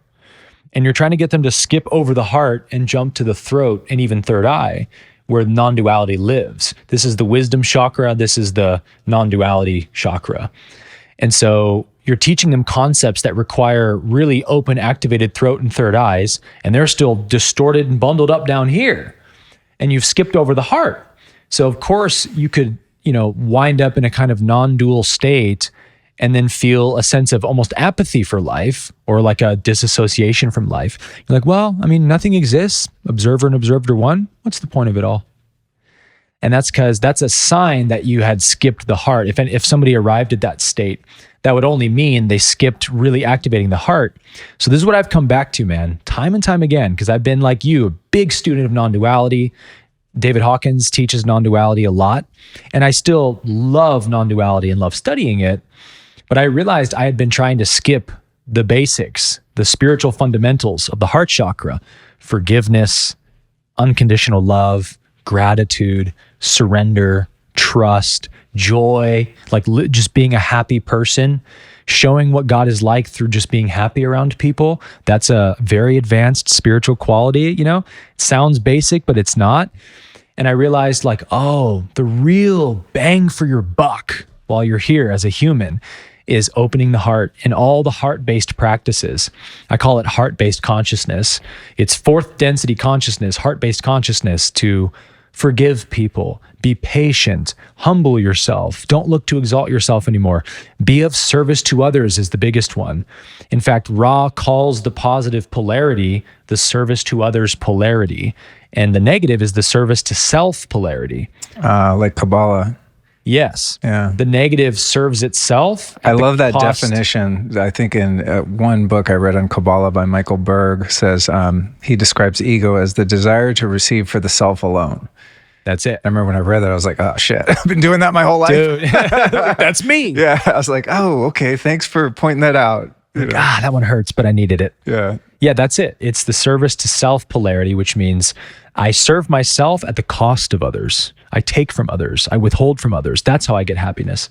And you're trying to get them to skip over the heart and jump to the throat and even third eye, where non-duality lives. This is the wisdom chakra. This is the non-duality chakra. And so you're teaching them concepts that require really open, activated throat and third eyes, and they're still distorted and bundled up down here. And you've skipped over the heart. So of course you could, wind up in a kind of non-dual state and then feel a sense of almost apathy for life, or like a disassociation from life. You're like, well, nothing exists. Observer and observed are one. What's the point of it all? And that's because that's a sign that you had skipped the heart. If somebody arrived at that state, that would only mean they skipped really activating the heart. So this is what I've come back to, man, time and time again, because I've been like you, a big student of non-duality. David Hawkins teaches non-duality a lot, and I still love non-duality and love studying it. But I realized I had been trying to skip the basics, the spiritual fundamentals of the heart chakra: forgiveness, unconditional love, gratitude, surrender, trust, joy, like just being a happy person, showing what God is like through just being happy around people. That's a very advanced spiritual quality, It sounds basic, but it's not. And I realized the real bang for your buck while you're here as a human is opening the heart and all the heart-based practices. I call it heart-based consciousness. It's fourth density consciousness, heart-based consciousness, to forgive people, be patient, humble yourself, don't look to exalt yourself anymore, be of service to others is the biggest one. In fact, Ra calls the positive polarity the service to others polarity, and the negative is the service to self polarity. Like Kabbalah. Yes. Yeah. The negative serves itself. I love that definition. I think in one book I read on Kabbalah by Michael Berg says he describes ego as the desire to receive for the self alone. That's it. I remember when I read that, I was like, oh shit, I've been doing that my whole life. Dude, that's me. Yeah. I was like, oh, okay. Thanks for pointing that out. That one hurts, but I needed it. Yeah. Yeah, that's it. It's the service to self polarity, which means I serve myself at the cost of others. I take from others. I withhold from others. That's how I get happiness.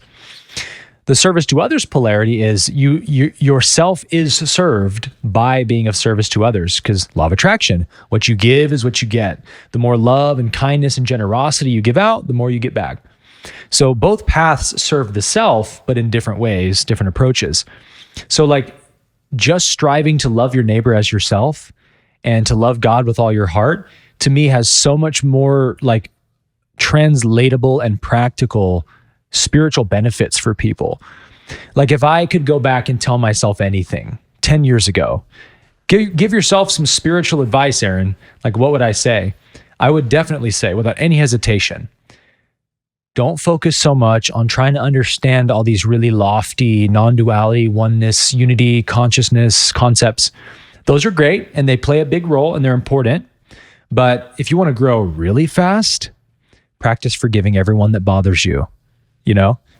The service to others polarity is yourself is served by being of service to others, because law of attraction, what you give is what you get. The more love and kindness and generosity you give out, the more you get back. So both paths serve the self, but in different ways, different approaches. So just striving to love your neighbor as yourself and to love God with all your heart, to me, has so much more translatable and practical spiritual benefits for people. If I could go back and tell myself anything 10 years ago, give yourself some spiritual advice, Aaron, what would I say? I would definitely say, without any hesitation, don't focus so much on trying to understand all these really lofty non-duality, oneness, unity, consciousness concepts. Those are great and they play a big role and they're important. But if you want to grow really fast, practice forgiving everyone that bothers you.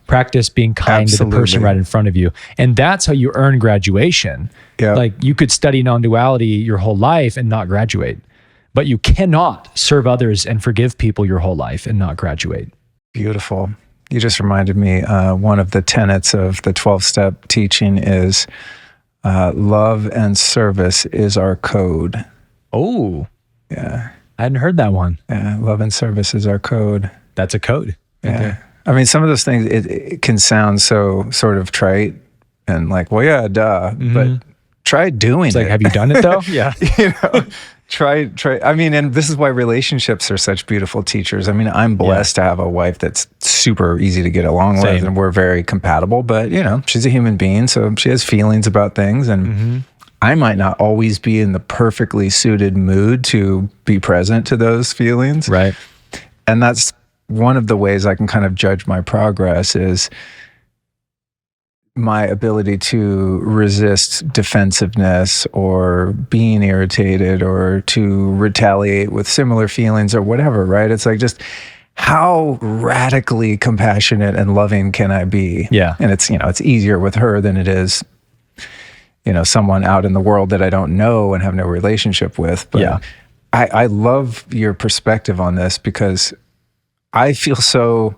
Practice being kind Absolutely. to the person right in front of you. And that's how you earn graduation. Yeah. You could study non-duality your whole life and not graduate, but you cannot serve others and forgive people your whole life and not graduate. Beautiful. You just reminded me, one of the tenets of the 12-step teaching is love and service is our code. Oh. Yeah. I hadn't heard that one. Yeah. Love and service is our code. That's a code. Yeah. Some of those things, it can sound so sort of trite and well, yeah, duh. Mm-hmm. But try doing it. Have you done it though? Yeah. Try. And this is why relationships are such beautiful teachers. I'm blessed to have a wife that's super easy to get along with, and we're very compatible, but she's a human being, so she has feelings about things, and I might not always be in the perfectly suited mood to be present to those feelings. Right. And that's one of the ways I can kind of judge my progress is my ability to resist defensiveness or being irritated or to retaliate with similar feelings or whatever, right? It's just how radically compassionate and loving can I be? Yeah. And it's easier with her than it is, someone out in the world that I don't know and have no relationship with. But yeah. I love your perspective on this because I feel so,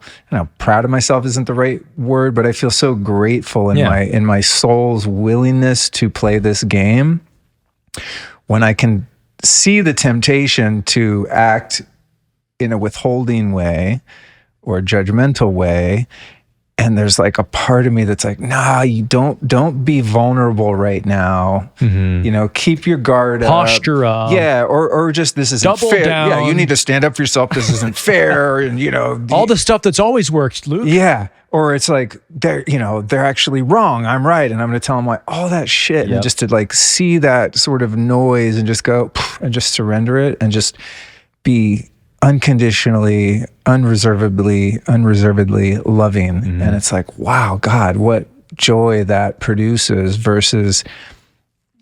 proud of myself isn't the right word, but I feel so grateful in my soul's willingness to play this game when I can see the temptation to act in a withholding way or a judgmental way And there's like a part of me that's like, nah, you don't be vulnerable right now. Keep your guard Posture up. Yeah. Or just, this isn't double fair. down. Yeah. You need to stand up for yourself. This isn't fair. And all the stuff that's always worked, Luke. Yeah. Or it's like, they're actually wrong. I'm right. And I'm going to tell them like all that shit. Yep. And just to like see that sort of noise and just go and just surrender it and just be unconditionally, unreservedly loving. And it's like, wow, God, what joy that produces versus,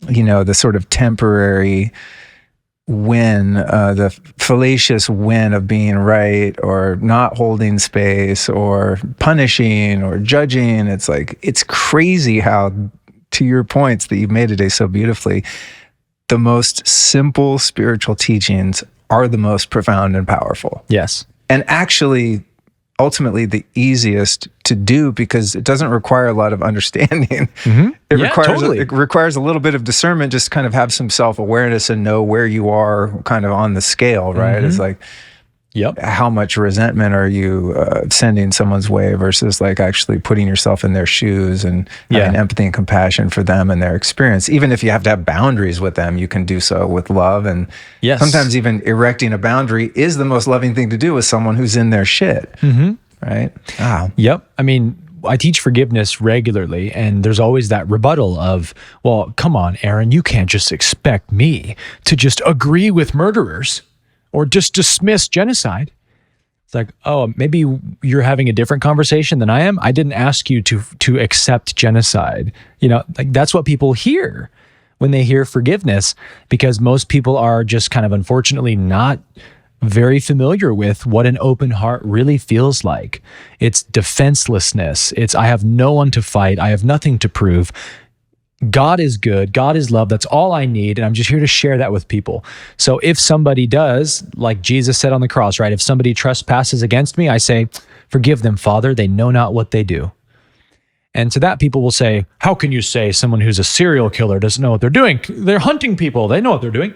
the sort of temporary win, the fallacious win of being right or not holding space or punishing or judging. It's like, it's crazy how, to your points that you've made today so beautifully, the most simple spiritual teachings are the most profound and powerful. Yes. And actually, ultimately the easiest to do because it doesn't require a lot of understanding. It requires a little bit of discernment, just kind of have some self-awareness and know where you are kind of on the scale, right? It's like, how much resentment are you sending someone's way versus like actually putting yourself in their shoes and having empathy and compassion for them and their experience. Even if you have to have boundaries with them, you can do so with love. And sometimes even erecting a boundary is the most loving thing to do with someone who's in their shit, right? Yep. I mean, I teach forgiveness regularly, and there's always that rebuttal of, well, come on, Aaron, you can't just expect me to just agree with murderers or just dismiss genocide. It's like, oh, maybe you're having a different conversation than I am. I didn't ask you to accept genocide. Like that's what people hear when they hear forgiveness, because most people are just kind of unfortunately not very familiar with what an open heart really feels like. It's defenselessness. It's, I have no one to fight. I have nothing to prove. God is good. God is love. That's all I need. And I'm just here to share that with people. So if somebody does, like Jesus said on the cross, right? If somebody trespasses against me, I say, forgive them, Father. They know not what they do. And to that, people will say, how can you say someone who's a serial killer doesn't know what they're doing? They're hunting people. They know what they're doing.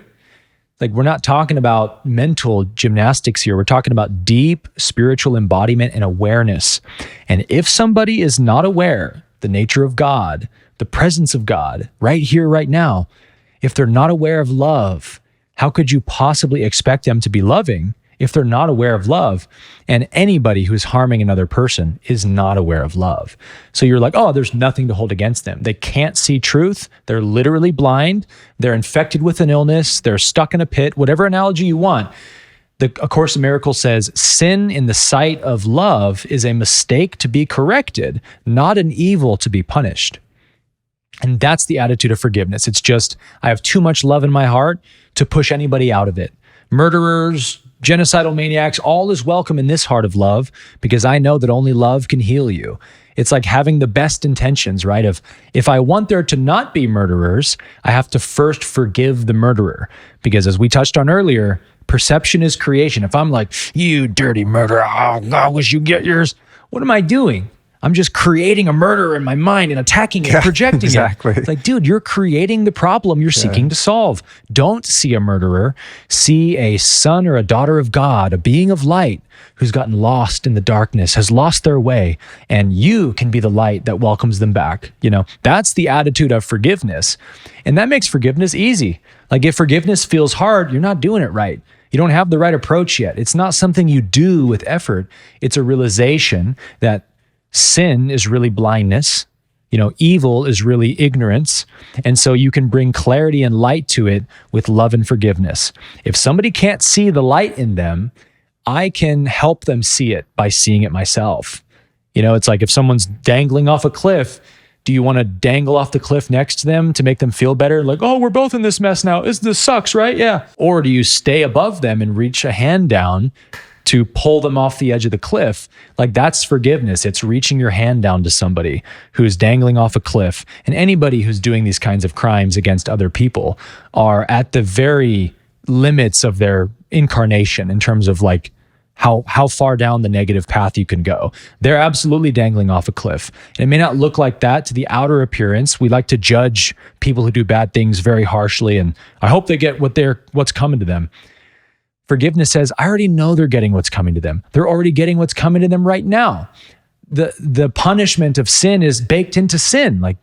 Like, we're not talking about mental gymnastics here. We're talking about deep spiritual embodiment and awareness. And if somebody is not aware the nature of God, the presence of God right here, right now, if they're not aware of love, how could you possibly expect them to be loving if they're not aware of love? And anybody who's harming another person is not aware of love. So you're like, oh, there's nothing to hold against them. They can't see truth. They're literally blind. They're infected with an illness. They're stuck in a pit, whatever analogy you want. A Course in Miracles says, sin in the sight of love is a mistake to be corrected, not an evil to be punished. And that's the attitude of forgiveness. It's just, I have too much love in my heart to push anybody out of it. Murderers, genocidal maniacs, all is welcome in this heart of love, because I know that only love can heal you. It's like having the best intentions, right? If I want there to not be murderers, I have to first forgive the murderer. Because as we touched on earlier, perception is creation. If I'm like, you dirty murderer, oh, I wish you get yours. What am I doing? I'm just creating a murderer in my mind and attacking it, projecting it. It's like, dude, you're creating the problem you're seeking to solve. Don't see a murderer. See a son or a daughter of God, a being of light who's gotten lost in the darkness, has lost their way, and you can be the light that welcomes them back. That's the attitude of forgiveness. And that makes forgiveness easy. Like, if forgiveness feels hard, you're not doing it right. You don't have the right approach yet. It's not something you do with effort. It's a realization that sin is really blindness. Evil is really ignorance. And so you can bring clarity and light to it with love and forgiveness. If somebody can't see the light in them, I can help them see it by seeing it myself. It's like if someone's dangling off a cliff, do you want to dangle off the cliff next to them to make them feel better? Like, oh, we're both in this mess now. This sucks, right? Yeah. Or do you stay above them and reach a hand down to pull them off the edge of the cliff? Like, that's forgiveness. It's reaching your hand down to somebody who's dangling off a cliff. And anybody who's doing these kinds of crimes against other people are at the very limits of their incarnation in terms of like how far down the negative path you can go. They're absolutely dangling off a cliff. And it may not look like that to the outer appearance. We like to judge people who do bad things very harshly, and I hope they get what's coming to them. Forgiveness says, I already know they're getting what's coming to them. They're already getting what's coming to them right now. the punishment of sin is baked into sin. Like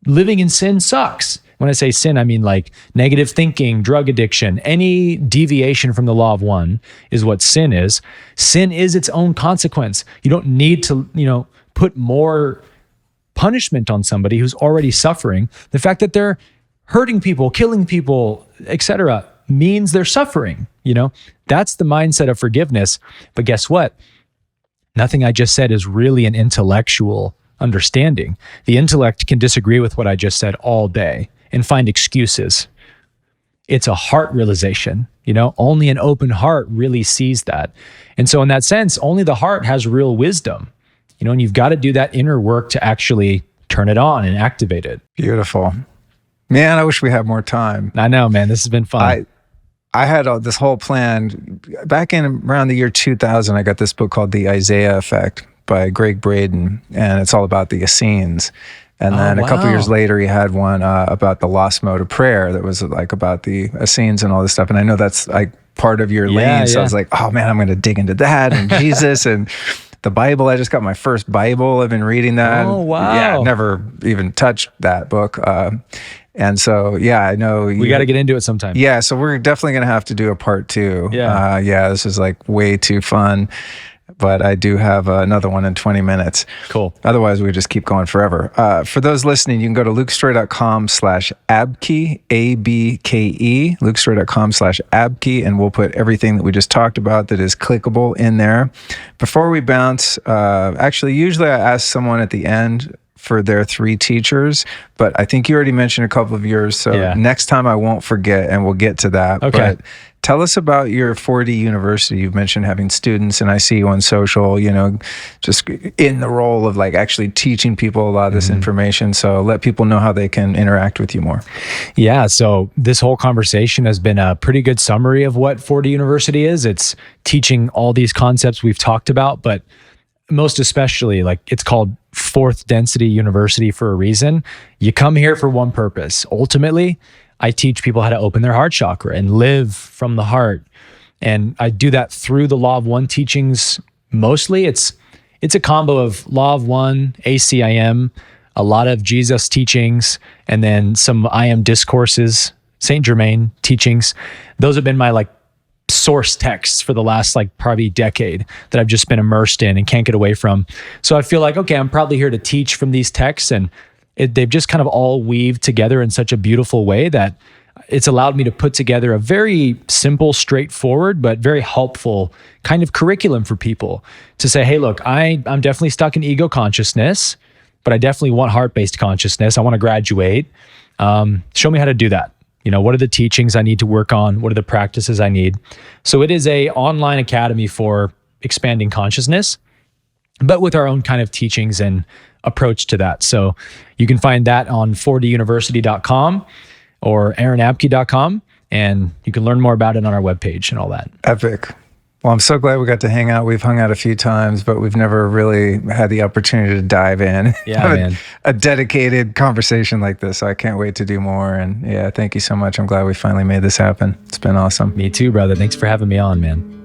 living in sin sucks. When I say sin, I mean like negative thinking, drug addiction, any deviation from the law of one is what sin is. Sin is its own consequence. You don't need to, put more punishment on somebody who's already suffering. The fact that they're hurting people, killing people, etc., means they're suffering. That's the mindset of forgiveness. But guess what? Nothing I just said is really an intellectual understanding. The intellect can disagree with what I just said all day and find excuses. It's a heart realization. Only an open heart really sees that. And so in that sense, only the heart has real wisdom, and you've got to do that inner work to actually turn it on and activate it. Beautiful. Man, I wish we had more time. I know, man, this has been fun. I had this whole plan back in around the year 2000. I got this book called The Isaiah Effect by Greg Braden, and it's all about the Essenes. And then a couple years later, he had one about the lost mode of prayer that was like about the Essenes and all this stuff. And I know that's like part of your lane. So I was like, oh man, I'm going to dig into that and Jesus and the Bible. I just got my first Bible. I've been reading that. Oh, wow. Yeah, never even touched that book. And so, I know. We got to get into it sometime. Yeah, so we're definitely going to have to do a part 2. Yeah. This is like way too fun. But I do have another one in 20 minutes. Cool. Otherwise, we just keep going forever. For those listening, you can go to lukestorey.com/Abke, ABKE, lukestorey.com/Abke, and we'll put everything that we just talked about that is clickable in there. Before we bounce, usually I ask someone at the end for their 3 teachers, but I think you already mentioned a couple of yours. So next time I won't forget, and we'll get to that. Okay. But tell us about your 4D University. You've mentioned having students, and I see you on social, just in the role of like actually teaching people a lot of this information. So let people know how they can interact with you more. Yeah. So this whole conversation has been a pretty good summary of what 4D University is. It's teaching all these concepts we've talked about, but most especially, like, it's called Fourth Density University for a reason. You come here for one purpose. Ultimately, I teach people how to open their heart chakra and live from the heart. And I do that through the Law of One teachings. Mostly it's a combo of Law of One, ACIM, a lot of Jesus teachings, and then some I Am discourses, Saint Germain teachings. Those have been my source texts for the last probably decade that I've just been immersed in and can't get away from. So I feel like, okay, I'm probably here to teach from these texts, and they've just kind of all weaved together in such a beautiful way that it's allowed me to put together a very simple, straightforward, but very helpful kind of curriculum for people to say, hey, look, I'm definitely stuck in ego consciousness, but I definitely want heart-based consciousness. I want to graduate. Show me how to do that. What are the teachings I need to work on? What are the practices I need? So it is a online academy for expanding consciousness, but with our own kind of teachings and approach to that. So you can find that on 4duniversity.com or aaronabke.com, and you can learn more about it on our webpage and all that. Epic. Well, I'm so glad we got to hang out. We've hung out a few times, but we've never really had the opportunity to dive in. Yeah, man. A dedicated conversation like this. So I can't wait to do more. And thank you so much. I'm glad we finally made this happen. It's been awesome. Me too, brother. Thanks for having me on, man.